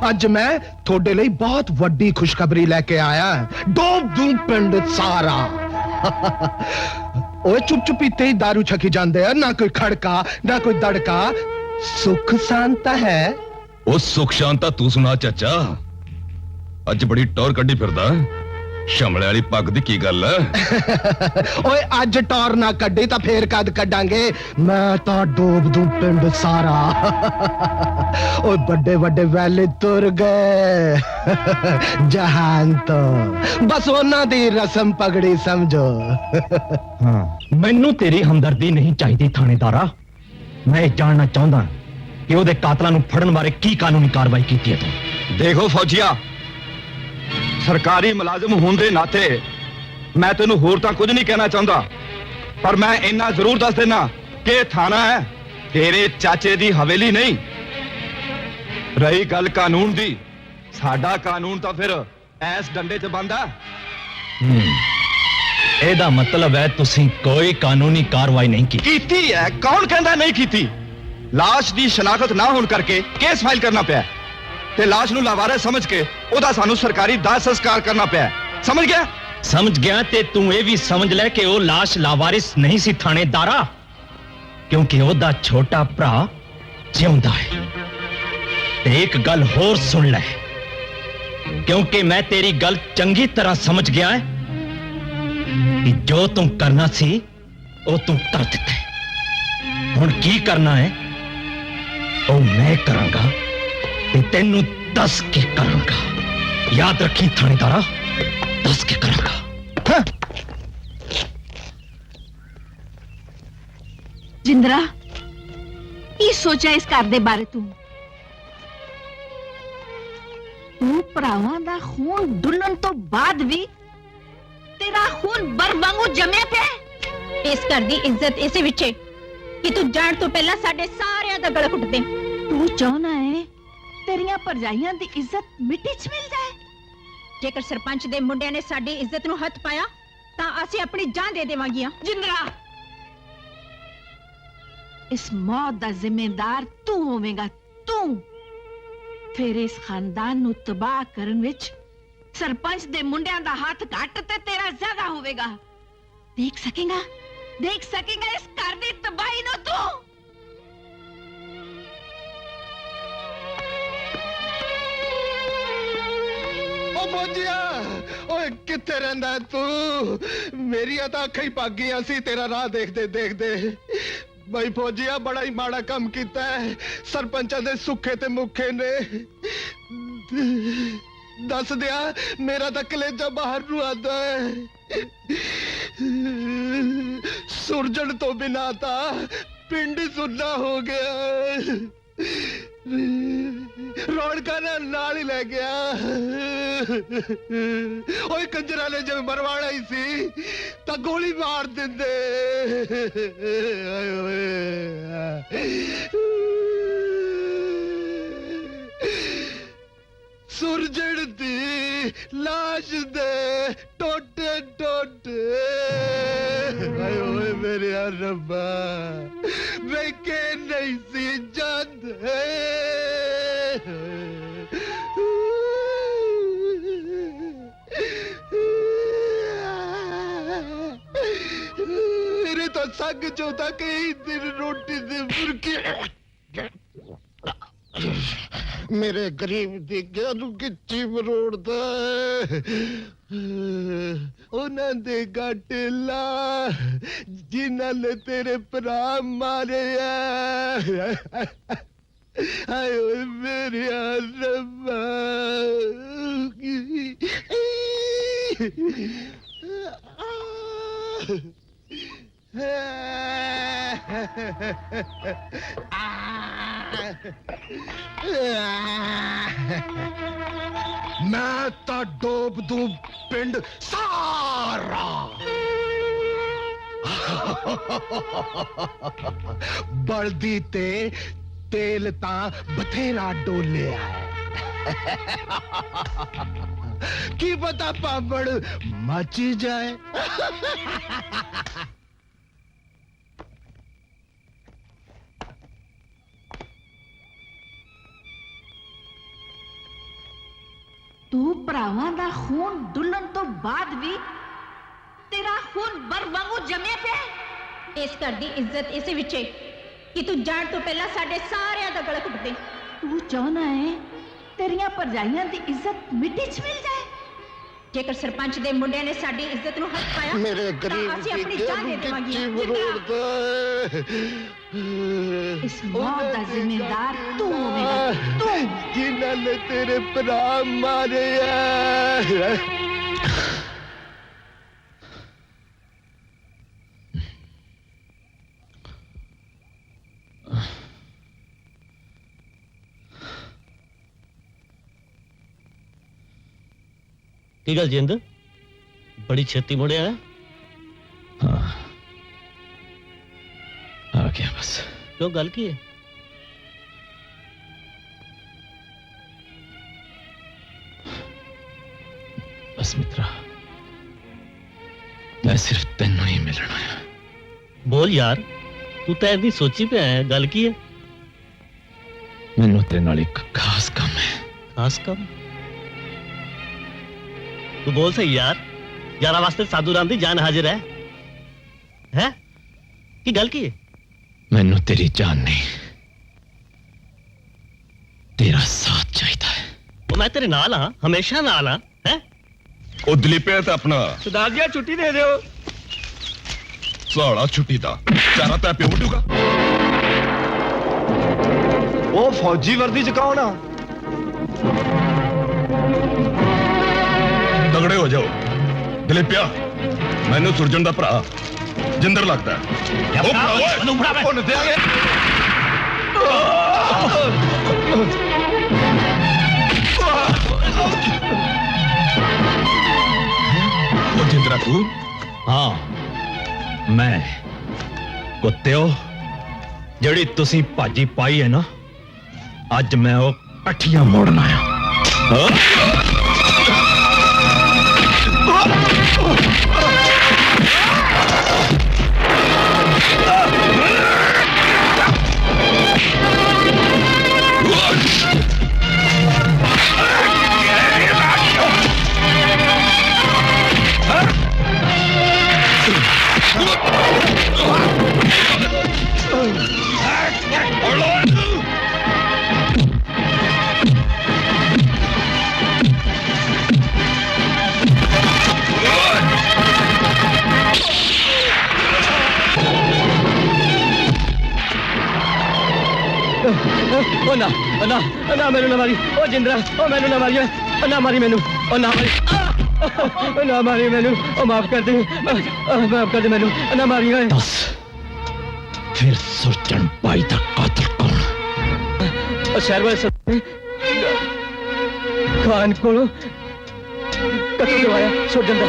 Speaker 5: अज मैं थोड़े लिए बहुत वड्डी खुशखबरी लेके आया डोब दूं पिंड सारा ओए चुप चुप पीते ही दारू छकी जाते हैं ना कोई खड़का ना कोई दड़का सुख शांता है
Speaker 12: ਉਹ ਸੁਖ ਸ਼ਾਂਤਾ ਤੂੰ ਸੁਣਾ ਚਾਚਾ ਅੱਜ ਬੜੀ ਟੌਰ ਕੱਢੀ ਫਿਰਦਾ ਸ਼ਮਲੇ ਵਾਲੀ ਪੱਗ ਦੀ ਕੀ ਗੱਲ
Speaker 5: ਓਏ ਅੱਜ ਟੌਰ ਨਾ ਕੱਢੀ ਤਾਂ ਫੇਰ ਕਦ ਕੱਢਾਂਗੇ ਮੈਂ ਤਾਂ ਡੋਬ ਦੂੰ ਪਿੰਡ ਸਾਰਾ ਓਏ ਵੱਡੇ ਵੱਡੇ ਵੈਲੇ ਤੁਰ ਗਏ ਜਹਾਨ ਤੋਂ ਬਸ ਉਹਨਾਂ ਦੀ ਰਸਮ ਪਗੜੀ ਸਮਝੋ
Speaker 15: ਹਾਂ ਮੈਨੂੰ ਤੇਰੀ ਹਮਦਰਦੀ ਨਹੀਂ ਚਾਹੀਦੀ ਥਾਣੇਦਾਰਾ ਮੈਂ ਇਹ ਜਾਣਨਾ ਚਾਹੁੰਦਾ ਕਿ ਉਹਦੇ ਕਾਤਲਾਂ ਨੂੰ ਫੜਨ ਬਾਰੇ ਕੀ ਕਾਨੂੰਨੀ ਕਾਰਵਾਈ ਕੀਤੀ ਹੈ ਤੂੰ
Speaker 16: ਦੇਖੋ ਫੌਜੀਆ ਸਰਕਾਰੀ ਮੁਲਾਜ਼ਮ ਹੋਣ ਦੇ ਨਾਤੇ ਮੈਂ ਤੈਨੂੰ ਹੋਰ ਤਾਂ ਕੁਝ ਨਹੀਂ ਕਹਿਣਾ ਚਾਹੁੰਦਾ ਪਰ ਮੈਂ ਇੰਨਾ ਜ਼ਰੂਰ ਦੱਸ ਦੇਣਾ ਕਿ ਇਹ ਥਾਣਾ ਹੈ ਤੇਰੇ ਚਾਚੇ ਦੀ ਹਵੇਲੀ ਨਹੀਂ ਰਹੀ ਗੱਲ ਕਾਨੂੰਨ ਦੀ ਸਾਡਾ ਕਾਨੂੰਨ ਤਾਂ ਫਿਰ ਐਸ ਡੰਡੇ 'ਚ ਬੰਦਾ
Speaker 15: ਇਹਦਾ ਮਤਲਬ ਹੈ ਤੁਸੀਂ ਕੋਈ ਕਾਨੂੰਨੀ ਕਾਰਵਾਈ ਨਹੀਂ
Speaker 16: ਕੀਤੀ ਹੈ ਕੌਣ ਕਹਿੰਦਾ ਨਹੀਂ ਕੀਤੀ ਲਾਸ਼ ਦੀ ਸ਼ਨਾਖਤ ਨਾ ਹੋਣ ਕਰਕੇ ਕੇਸ ਫਾਈਲ ਕਰਨਾ ਪਿਆ ਤੇ ਲਾਸ਼ ਨੂੰ ਲਾਵਾਰਿਸ ਸਮਝ ਕੇ ਉਹਦਾ ਸਾਨੂੰ ਸਰਕਾਰੀ ਦਾਹ ਸੰਸਕਾਰ ਕਰਨਾ ਪਿਆ ਸਮਝ ਗਿਆ
Speaker 15: ਤੇ ਤੂੰ ਇਹ ਵੀ ਸਮਝ ਲੈ ਕਿ ਉਹ ਲਾਸ਼ ਲਾਵਾਰਿਸ ਨਹੀਂ ਸੀ ਥਾਣੇਦਾਰਾ ਕਿਉਂਕਿ ਉਹਦਾ ਛੋਟਾ ਭਰਾ ਜਿਉਂਦਾ ਹੈ ਤੇ ਇੱਕ ਗੱਲ ਹੋਰ ਸੁਣ ਲੈ ਕਿਉਂਕਿ ਮੈਂ ਤੇਰੀ ਗੱਲ ਚੰਗੀ ਤਰ੍ਹਾਂ ਸਮਝ ਗਿਆ ਹੈ ਕਿ ਜੋ ਤੂੰ ਕਰਨਾ ਸੀ ਉਹ ਤੂੰ ਕਰ ਦਿੱਤਾ ਹੈ ਹੁਣ ਕੀ ਕਰਨਾ ਹੈ ਉਹ ਮੈਂ ਕਰਾਂਗਾ ਤੇ ਤੈਨੂੰ ਦੱਸ ਕੇ ਕਰਾਂਗਾ ਯਾਦ ਰੱਖੀ ਥਾਣੇਦਾਰਾ ਦੱਸ ਕੇ ਕਰਾਂਗਾ
Speaker 7: ਜਿੰਦਰਾ ਕੀ ਸੋਚਿਆ ਇਸ ਘਰ ਦੇ ਬਾਰੇ ਤੂੰ ਭਰਾਵਾਂ ਦਾ ਖੂਨ ਡੁੱਲਣ ਤੋਂ ਬਾਅਦ ਵੀ ਤੇਰਾ ਖੂਨ ਬਰ ਵਾਂਗੂ ਜਮਿਆ ਪਿਆ
Speaker 4: ਇਸ ਘਰ ਦੀ ਇੱਜ਼ਤ ਇਸੇ ਵਿੱਚ ਹੈ ਕਿ ਤੂੰ ਜਾਣ ਤੋਂ ਪਹਿਲਾਂ ਸਾਡੇ ਸਾਰਿਆਂ ਦਾ ਗਲਾ ਘੁੱਟ ਦੇ
Speaker 7: ਤੂੰ ਚਾਹਨਾ ਹੈ ਤੇਰੀਆਂ ਭਰਜਾਈਆਂ ਦੀ ਇੱਜ਼ਤ ਮਿੱਟੀ 'ਚ ਮਿਲ ਜਾਏ
Speaker 4: ਜੇਕਰ ਸਰਪੰਚ ਦੇ ਮੁੰਡਿਆਂ ਨੇ ਸਾਡੀ ਇੱਜ਼ਤ ਨੂੰ ਹੱਥ ਪਾਇਆ ਤਾਂ ਅਸੀਂ ਆਪਣੀ ਜਾਨ ਦੇ ਦੇਵਾਂਗੀਆਂ
Speaker 7: ਜਿੰਦਰਾ ਇਸ ਮੌਤ ਦਾ ਜ਼ਿੰਮੇਦਾਰ ਤੂੰ ਹੋਵੇਂਗਾ ਤੂੰ ਫਿਰ ਇਸ ਖਾਨਦਾਨ ਨੂੰ ਤਬਾਹ ਕਰਨ ਵਿੱਚ ਸਰਪੰਚ ਦੇ ਮੁੰਡਿਆਂ ਦਾ ਹੱਥ ਘੱਟ ਤੇ ਤੇਰਾ ਜ਼ਿਆਦਾ ਹੋਵੇਗਾ ਦੇਖ ਸਕੇਗਾ ਇਸ ਘਰ ਦੀ ਤਬਾਹੀ ਨੂੰ ਤੂੰ
Speaker 5: ਫੌਜੀਆ ਓਏ ਕਿੱਥੇ ਰਹਿੰਦਾ ਤੂੰ ਮੇਰੀਆਂ ਤਾਂ ਅੱਖਾਂ ਹੀ ਪੱਕ ਗਈਆਂ ਸੀ ਤੇਰਾ ਰਾਹ ਦੇਖਦੇ ਦੇਖਦੇ ਬਈ ਫੌਜੀਆ ਬੜਾ ਹੀ ਮਾੜਾ ਕੰਮ ਕੀਤਾ ਹੈ ਸਰਪੰਚਾਂ ਦੇ ਸੁੱਖੇ ਤੇ ਮੁੱਖੇ ਨੇ ਦੱਸ ਦਿਆ ਮੇਰਾ ਤਾਂ ਕਲੇਜਾ ਬਾਹਰ ਨੂੰ ਆਉਂਦਾ ਹੈ ਸੁਰਜਣ ਤੋਂ ਬਿਨਾਂ ਤਾਂ ਪਿੰਡ ਸੁੰਨਾ ਹੋ ਗਿਆ ਰੌਣਕਾਂ ਨਾਲ ਹੀ ਲੈ ਗਿਆ ਓਏ ਕੰਜਰਾਂ ਨੇ ਜਿਵੇਂ ਮਰਵਾਣਾ ਹੀ ਸੀ ਤਾਂ ਗੋਲੀ ਮਾਰ ਦਿੰਦੇ ਆਏ ਓਏ ਸੁਰਜਣ ਦੀ ਲਾਸ਼ ਦੇ ਟੋਟੇ ਟੋਟੇ ਆਏ ਓਏ ਮੇਰੇ ਰੱਬਾ ਵੇਖੇ ਨਹੀਂ ਸੀ ਜਾਂਦੇ ਮੇਰੇ ਤਾਂ ਸੰਗ ਚੋਦਾ ਕਈ ਦਿਨ ਰੋਟੀ ਦੇ ਮੁਰਕੇ ਮੇਰੇ ਗਰੀਬ ਦੀ ਗਿਆ ਨੂੰ ਕਿੱਚੀ ਮਰੋੜਦਾ ਉਹਨਾਂ ਦੇ ਗਾਟੇ ਲਾ ਜਿਨ੍ਹਾਂ ਨੇ ਤੇਰੇ ਭਰਾ ਮਾਰਿਆ ਆਏ ਓਏ ਮੇਰੇ ਰੱਬਾ मैं तो डोब दूं पिंड सारा बलदी ते तेल ता बथेरा डोलिया की पता पापड़ मची जाए
Speaker 7: ਤੂੰ ਭਰਾਵਾਂ ਦਾ ਖੂਨ ਡੁੱਲਣ ਤੋਂ ਬਾਅਦ ਵੀ ਤੇਰਾ ਖੂਨ ਬਰ ਵਾਂਗੂ ਜਮਿਆ ਪਿਆ
Speaker 4: ਇਸ ਘਰ ਦੀ ਇੱਜ਼ਤ ਇਸੇ ਵਿੱਚ ਹੈ
Speaker 7: कि तू जाण तो पहला साडे सारिਆਂ ਦਾ ਗਲਾ ਘੁੱਟ ਦੇ
Speaker 17: ਤੂੰ ਚਾਹਨਾ ਹੈ ਤੇਰੀਆਂ ਭਰਜਾਈਆਂ ਦੀ ਇੱਜ਼ਤ ਮਿੱਟੀ 'ਚ ਮਿਲ ਜਾਏ
Speaker 7: ਜੇਕਰ ਸਰਪੰਚ ਦੇ ਮੁੰਡਿਆਂ ਨੇ ਸਾਡੀ ਇੱਜ਼ਤ ਨੂੰ ਹੱਥ ਪਾਇਆ
Speaker 5: ਮੇਰੇ ਗਰੀਬ
Speaker 7: ਅਸੀਂ ਆਪਣੀ ਜਾਨ ਦੇ ਦੇਵਾਂਗੇ
Speaker 17: ਇਸ ਮੌਤ ਦਾ ਜ਼ਿੰਮੇਦਾਰ ਤੂੰ ਹੋਵੇਗਾ ਤੂੰ
Speaker 5: ਜਿਨ੍ਹਾਂ ਨੇ ਤੇਰੇ ਭਰਾ ਮਾਰੇ ਆ
Speaker 18: की गल जिंद बड़ी छेती मुड़िया है
Speaker 6: हाँ आ गया बस
Speaker 18: क्यों गल की है
Speaker 6: बस मित्रा मैं सिर्फ तेनों ही मिलना आया
Speaker 18: बोल यार तू तो ऐसी सोची पे आया गल की है
Speaker 6: मैनू तेरे नाल एक खास काम है
Speaker 18: खास काम तू बोल सही यार यारा वास्ते साधु राम दी जान हाजिर है की गल की है
Speaker 6: मैनू तेरी जान नहीं तेरा साथ चाहिए है
Speaker 18: वो मैं तेरे नाल हाँ हमेशा नाल हाँ है
Speaker 12: ओ दलीप है अपना
Speaker 10: सुधार दिया छुट्टी दे दो
Speaker 12: साला छुट्टी दा चारा तै प्यो बटूगा
Speaker 16: ओ फौजी वर्दी च कौन आ
Speaker 12: तगड़े हो जाओ दलीपिया मैनू सुरजन दा भरा जिंदर लगता है जिंदरा तू
Speaker 15: हाँ मैं कुत्ते जड़ी तुसी भाजी पाई है ना अज मैं वो कट्ठियां मोड़ना है
Speaker 3: ना ना ना मैनू ना मारी ओ जिंदरा ओ मैनू ना मारी ना मारी मैनू ओ ना मारी ना मारी मैनू ओ माफ कर दे मैनू ना मारी
Speaker 15: दस फिर सुरजन भाई दा कातिल कौन
Speaker 3: शहर वाले खान को कत्ल करवाया सुरजन दा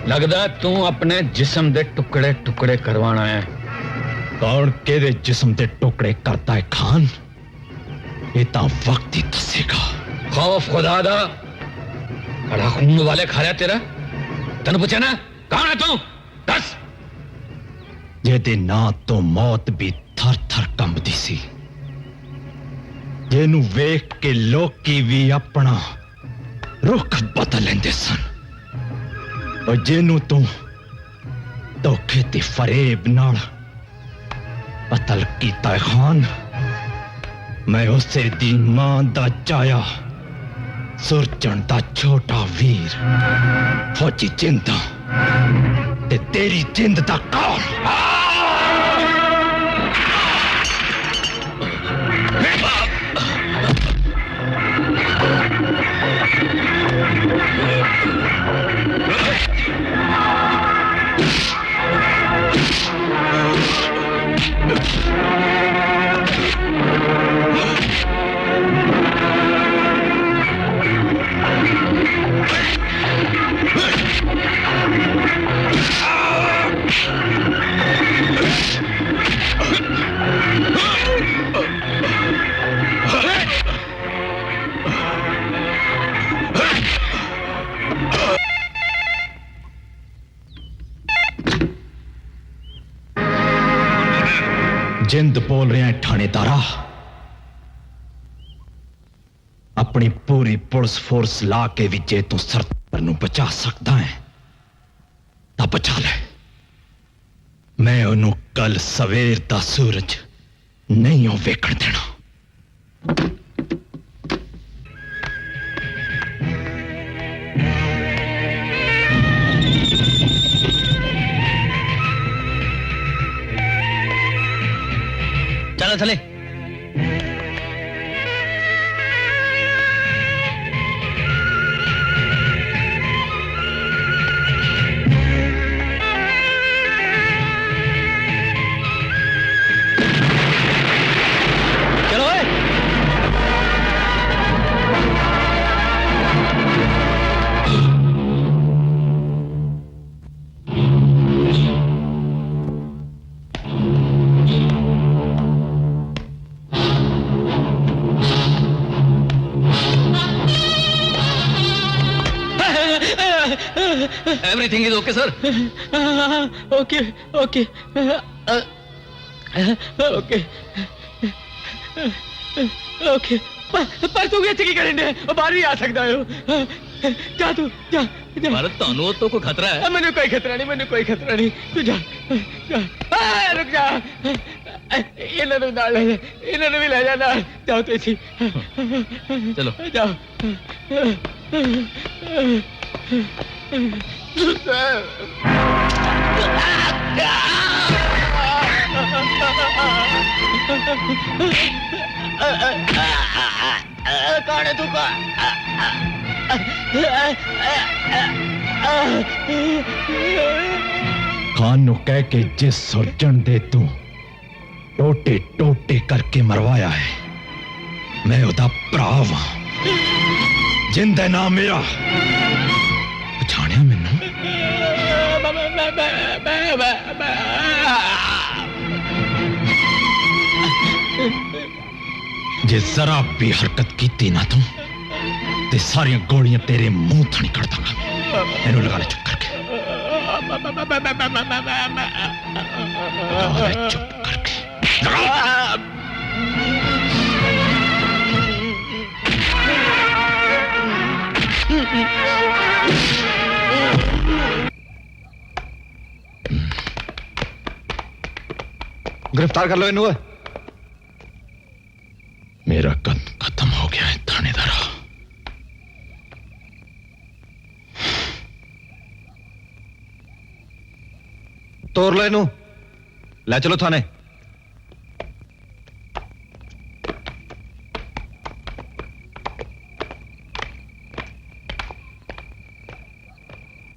Speaker 13: लगदा तू अपने जिस्म दे टुकड़े टुकड़े करवाना है
Speaker 6: कौन केदे जिस्म दे टुकड़े करता है खान ये तो वक्त ही दसेगा।
Speaker 13: खौफ खुदा दा बड़ा खून वाले खा रहा तेरा तेन पूछा ना कौन है तू दस।
Speaker 6: जेदे ना तो मौत भी थर थर कंबदी सी जेनू वेख के लोकी भी अपना रुख बदल लेंदे सन और जेनू तू धोखे ते फरेब नाल कतल कीता है खान मैं उसे दी मां दा चाया सुरजन दा छोटा वीर फौजी जिंदा ते तेरी जिंद दा कौन। जिंद बोल रहे हैं थानेदारा अपनी पूरी पुलिस फोर्स ला के भी जे तू सरदार नू बचा सकता है ता बचा ले। मैं उन्हों कल सवेर दा सूरज नहीं हो वेखण देना।
Speaker 10: चलो चले
Speaker 14: Everything is okay, sir.
Speaker 3: Okay, okay, okay, okay. पर तू ये की करेंगे बाहर भी आ सकता है। जा तू जा जा।
Speaker 14: भारत तानू तो कोई खतरा है?
Speaker 3: मैंने कोई खतरा नहीं, मैंने कोई खतरा नहीं। तू जा जा। रुक जा। इन्होंने भी ले जाना। जाओ तो इसी।
Speaker 14: चलो
Speaker 3: जाओ। कौन है तू?
Speaker 6: खान नु कह के जिस सुरजन दे तू टोटे टोटे करके मरवाया है मैं उदा भरा वां जिंद है ना मेरा पछाणिया मैनू जे जरा भी हरकत की ना तू ते सारियां गोलियां तेरे मुंह थणी कड़ दूंगा। इन्हू लगा ले चुप करके चुप करके
Speaker 16: गिरफ्तार कर लो इन्हू।
Speaker 6: मेरा कद खत्म हो गया है थानेदारा।
Speaker 16: तोड़ लो इन्हू ले चलो थाने।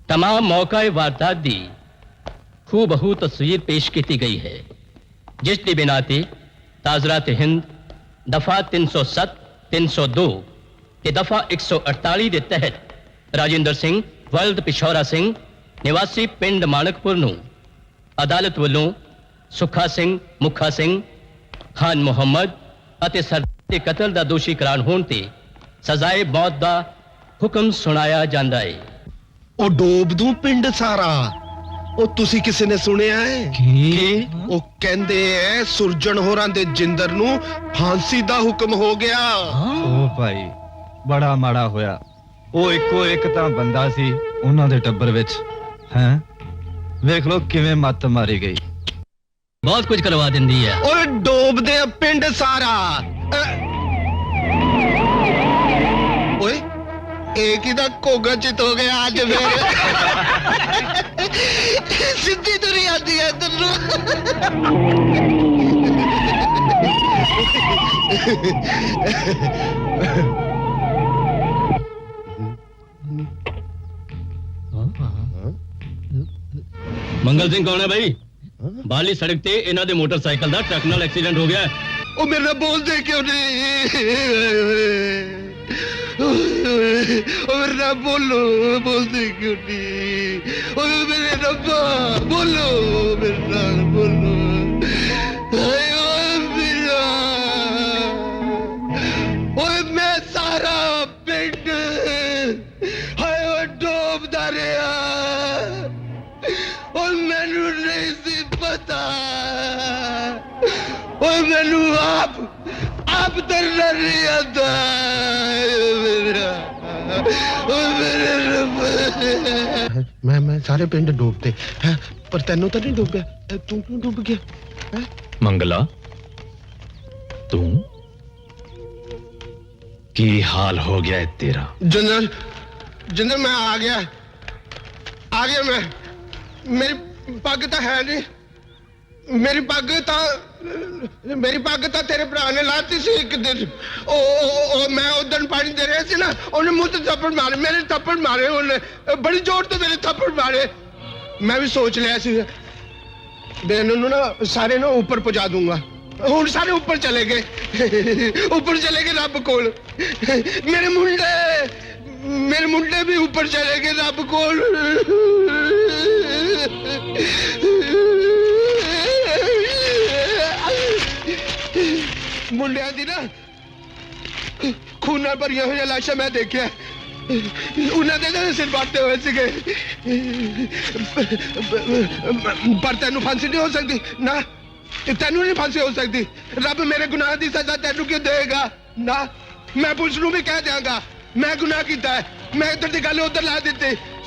Speaker 19: तमाम मौका वारदात दी खूबहू तस्वीर पेश की गई है जिस दी बिनाते ताजरात हिंद दफा 307 302 के दफा 148 के तहत राजेंद्र सिंह वल्द पिछौरा सिंह निवासी पिंड मानकपुर नूं अदालत वालों ਸੁੱਖਾ ਸਿੰਘ, ਮੁੱਖਾ ਸਿੰਘ, ਖਾਨ ਮੁਹੰਮਦ ਅਤੇ ਸਰਦਾਰ ਦੇ ਕਤਲ ਦਾ ਦੋਸ਼ੀ ਕਰਾਰ ਹੋਣ ਤੇ ਸਜ਼ਾਏ ਮੌਤ ਦਾ ਹੁਕਮ ਸੁਣਾਇਆ ਜਾਂਦਾ ਹੈ।
Speaker 5: ਉਹ ਡੋਬ ਦੂੰ ਪਿੰਡ ਸਾਰਾ। ਉਹ ਤੁਸੀਂ ਕਿਸੇ ਨੇ ਸੁਣਿਆ ਹੈ ਕਿ ਉਹ ਕਹਿੰਦੇ ਐ ਸੁਰਜਣ ਹੋਰਾਂ ਦੇ ਜਿੰਦਰ ਨੂੰ ਫਾਂਸੀ ਦਾ ਹੁਕਮ ਹੋ ਗਿਆ।
Speaker 16: ਉਹ ਭਾਈ ਬੜਾ ਮਾੜਾ ਹੋਇਆ। ਉਹ ਇੱਕੋ ਇੱਕ ਤਾਂ ਬੰਦਾ ਸੀ ਉਹਨਾਂ ਦੇ ਟੱਬਰ ਵਿੱਚ, ਹੈ ਵੇਖ ਲੋ ਕਿਵੇਂ ਮੱਤ ਮਾਰੀ ਗਈ।
Speaker 19: ਬਹੁਤ ਕੁਝ ਕਰਵਾ ਦਿੰਦੀ ਹੈ।
Speaker 5: ਓਏ ਡੋਬਦੇ ਆ ਪਿੰਡ ਸਾਰਾ। ਓਏ एक ही कोगा चित हो गया आज मेरे। सिद्धि तो नहीं आती है
Speaker 19: ਮੰਗਲ ਸਿੰਘ ਕੌਣ ਹੈ ਭਾਈ? ਬਾਲੀ ਸੜਕ ਤੇ ਇਹਨਾਂ ਦੇ ਮੋਟਰਸਾਈਕਲ ਦਾ ਟਰੱਕ ਨਾਲ ਐਕਸੀਡੈਂਟ ਹੋ ਗਿਆ।
Speaker 5: ਉਹ ਮੇਰੇ ਨਾਲ ਬੋਲਦੇ ਕਿਉਂ ਨਹੀਂ? मेरे नाम बोलो, बोलते क्यों नहीं? मेरे रब्बा बोलो, मेरे नाम बोलो। मैं सारा पिंड डोबदा रहा और मैनू नहीं सी पता। और मैनू आप डरना नहीं आता मैं सारे पिंड डूबते हैं पर तेनों तो नहीं डूबया। तू क्यों डूब गया?
Speaker 6: मंगला तू की हाल हो गया है तेरा?
Speaker 5: जनरल जनरल मैं आ गया मैं। मेरी पग तो है नहीं। मेरी पग तो तेरे भरा ने लाती सी एक दिन। मैं उदन पानी दे रहा सी ना, उन्हें मुंह ते थप्पड़ मारे। मेरे थप्पड़ मारे उन्हें बड़ी जोर तो मेरे थप्पड़ मारे। मैं भी सोच लिया सी ना सारे ना ऊपर पहुंचा दूंगा। हुण सारे ऊपर चले गए रब कोल। मेरे मुंडे भी ऊपर चले गए रब कोल। मुंडिया दी ना खून नाल भरिया हुई लाशा मैं देखिया। उन्होंने सिर बाटते हुए सीगे। पर तेनू फांसी नहीं हो सकती ना, तेनू नहीं फांसी हो सकती। रब मेरे गुनाह की सजा तेनू क्यों देगा? ना मैं पुलिस नू भी कह दियांगा मैं गुनाह किया है। मैं इधर की गल उधर ला दी।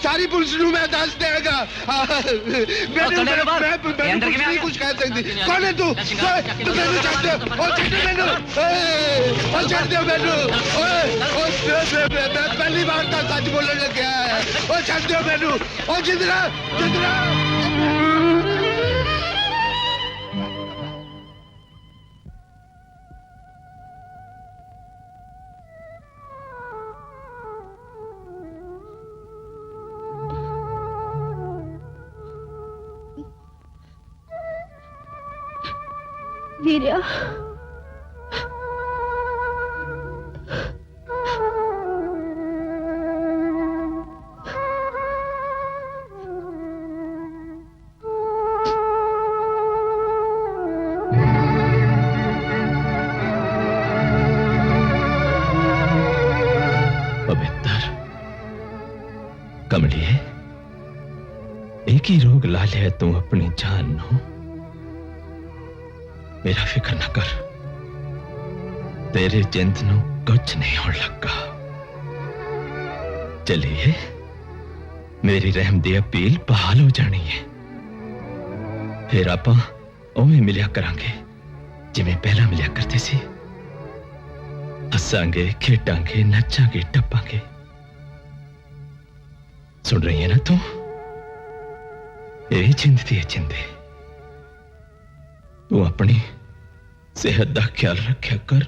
Speaker 5: सारी पुलिस नू मैं दस देगा। मैं पुलिस नहीं कुछ कह सकती। कौन है तू? तू मैनू छड्ड दे। ओ छड्ड मैनू। ओ छड्ड दे मैनू। मैं पहली बार तो सच बोलने लग्या है। ओ छड्ड दे मैनू। ओ जिंदरा जिंदरा।
Speaker 4: वीर्या
Speaker 6: पवित्र कमलिए एक ही रोग ला लिया तू अपनी जान नो। मेरा फिक्र न कर, तेरे जिंद नू कुछ नहीं होने लगा। चलिए मेरी रहम दी अपील बहाल हो जानी है। फिर आप उवें मिलिया करांगे जिवें पहला मिलिया करते सी। हसांगे, खेडांगे, नचांगे, टप्पांगे। सुन रही है ना तू? यही जिंद दी है जिंदे। तू अपनी सेहत का ख्याल रखा कर।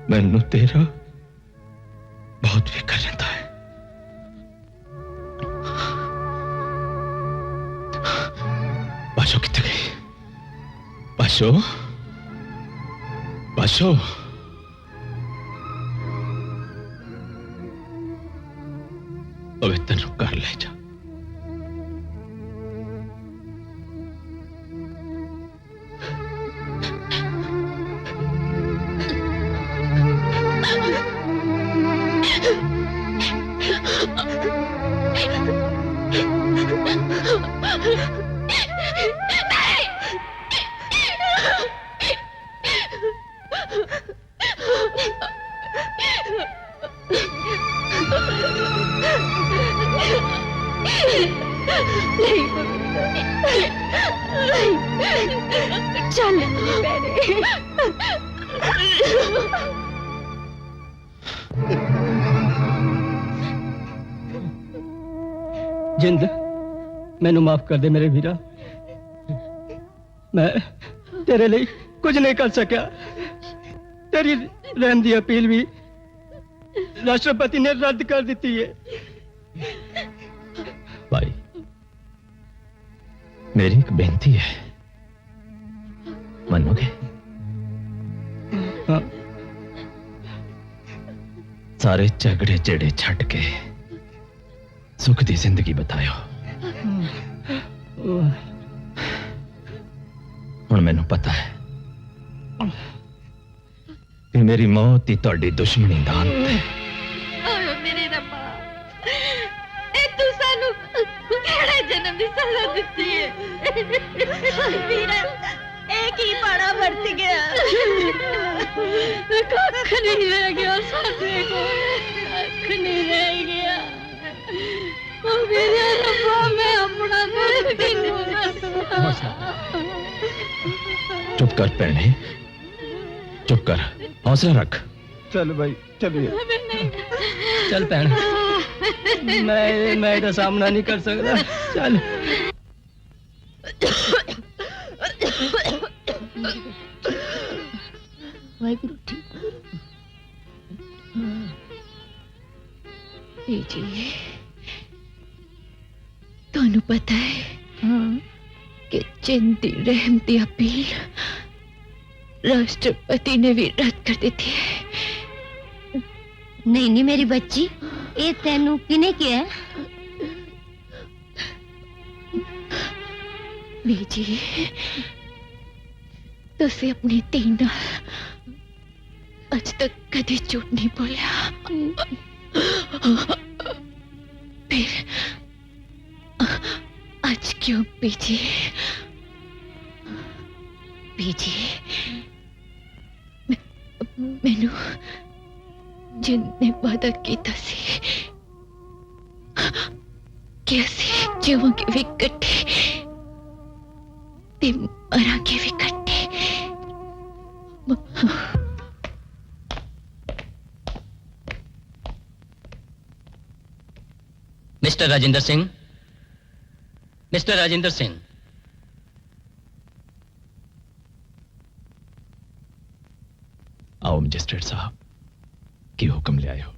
Speaker 6: मैनू तेरा बहुत फिक्र रहता है। पाशो कितने गई? पाशो पाशो पवित्र कर ले जा।
Speaker 2: चल मेरे
Speaker 3: जिंद मैनू माफ कर दे मेरे वीरा मैं तेरे लिए कुछ नहीं कर सकिया तेरी रहम दी अपील भी राष्ट्रपति ने रद्द कर दी है
Speaker 6: भाई मेरी एक बेनती है मनोगे
Speaker 3: हाँ।
Speaker 6: सारे झगड़े जेड़े छट के सुख दी जिंदगी बतायो हुण मैनू पता है कि मेरी मौत ही तुहाडी दुश्मनी दा अंत है
Speaker 2: ओए मेरे रब्बा ए तू सानू केड़े जन्म दी सजा दित्ती है वीरा एक ही पाड़ा बरत गया कख नहीं रह गया साथे को कख नहीं रह गया ओ मेरे रब्बा मैं अपना दुख किन्नू दसदा
Speaker 6: चुप कर भैणे चुप कर हौसला रख
Speaker 3: चल भाई चलिए चल भैन मैं इसका सामना नहीं कर सकता चल
Speaker 7: वाहिगुरु जी ਤੁਹਾਨੂੰ ਪਤਾ ਹੈ कि जिन दी रहम दी अपील राष्ट्रपति ने भी रद्द कर दी थी
Speaker 8: नहीं नहीं मेरी बच्ची ये तेनू किने किया
Speaker 7: बीजी तुसी अपनी धी नाल अज तक कदी झूठ नहीं बोलिया फिर आज क्यों बीजी बीजी मैनू जिन्ने वादा कीता सी कि असी जीवांगे भी कट्ठे ते मरांगे भी कट्ठे
Speaker 19: मिस्टर राजेंद्र सिंह मिस्टर राजेंद्र सिंह
Speaker 6: आओ मजिस्ट्रेट साहब की हुक्म ले आए हो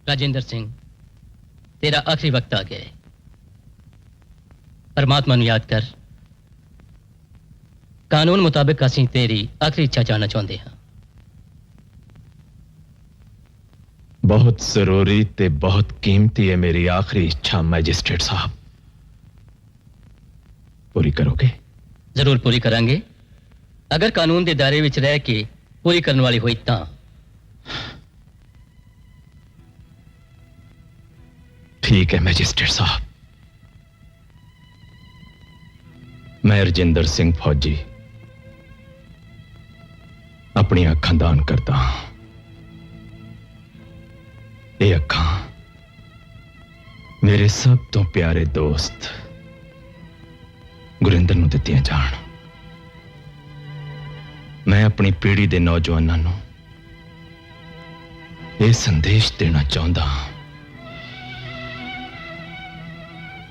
Speaker 19: राजेंद्र सिंह तेरा आखिरी वक्त आ गया है परमात्मा नूं याद कर कानून मुताबिक असीं तेरी आखिरी इच्छा जानना चाहते हैं
Speaker 6: बहुत जरूरी ते बहुत कीमती है मेरी आखिरी इच्छा मैजिस्ट्रेट साहब पूरी करोगे
Speaker 19: जरूर पूरी करांगे अगर कानून के दायरे विच रह के पूरी करने वाली हुई तां
Speaker 6: ठीक है मैजिस्ट्रेट साहब मैं रजिंदर सिंह फौजी अपनी अखां दान करता हां ये अखां मेरे सब तो प्यारे दोस्त गुरिंदर नूं दित्तियां जाण मैं अपनी पीढ़ी दे नौजवानों नूं ये संदेश देना चाहता हां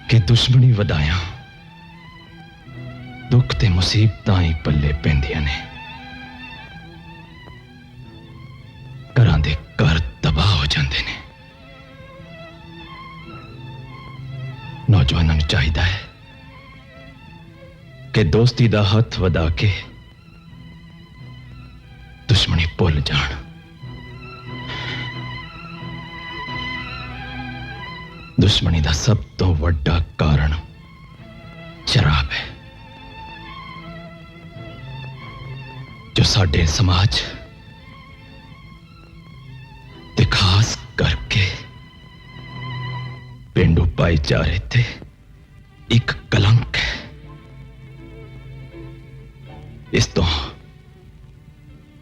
Speaker 6: कि दुश्मनी वधाया दुख ते मुसीबतां ही पल्ले पैंदियां ने घरां दे घर तबाह हो जाते हैं नौजवानों नूं चाहिदा है कि दोस्ती दा हथ वधा के दुश्मनी भुल जाण दुश्मनी दा सब तो वड्डा कारण शराब है जो साडे समाज ते खास करके पेंडू भाईचारे थे एक कलंक है। इस तो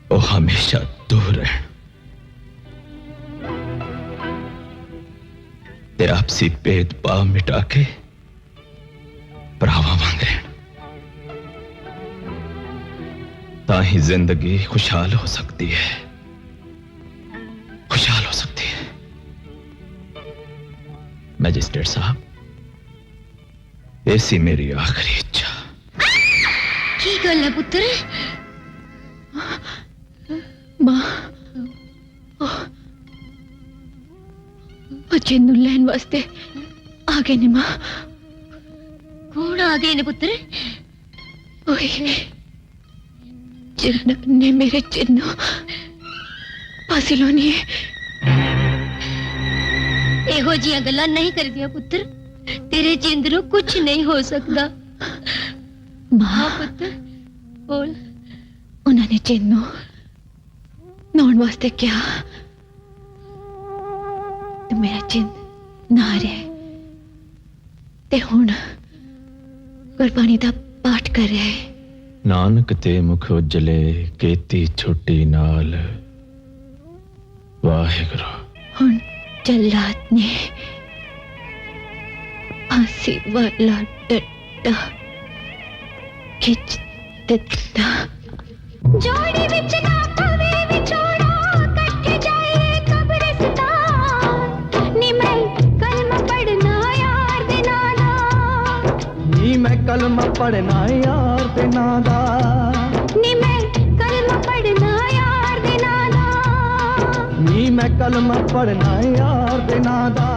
Speaker 6: वो हमेशा दूर रहन ते आपसी भेदभाव मिटा के भरावा वांग रहन, ताही जिंदगी खुशहाल हो सकती है, खुशहाल हो सकती है। मैजिस्ट्रेट साहब, ऐसी मेरी आखिरी इच्छा।
Speaker 8: की गल है पुत्र?
Speaker 7: मां जिन्नू लैन वास्ते आ गए ने मां।
Speaker 8: कौन आ गए ने पुत्र?
Speaker 7: ओए जिन्ना ने मेरे जिन्नू फांसी लानी है।
Speaker 8: एहो जिया गल्लां नहीं कर दिया पुत्र, तेरे जिंद नू कुछ नहीं हो सकता।
Speaker 7: मां
Speaker 8: पुत्र बोल।
Speaker 7: उन्होंने जिन्नू नौन वास्ते क्या तो मेरा जिंद ना रहे ते हुण गुरबाणी दा पाठ कर रहे।
Speaker 6: नानक ते मुख उजले केती छुट्टी नाल, वाहिगुरु।
Speaker 7: हुण जल्लाद ने फांसी वाला डंडा खिंच दिता।
Speaker 2: जोड़ी विच ना पवे विछोड़ा, कट्ठे जाए कब्रिस्तान। नी मैं कलमा पढ़ना यार दे नादा,
Speaker 1: नी मैं कलमा पढ़ना यार दे नादा,
Speaker 2: नी मैं कलमा पढ़ना यार दे नादा,
Speaker 1: नी मैं कलमा पढ़ना यार दे नादा।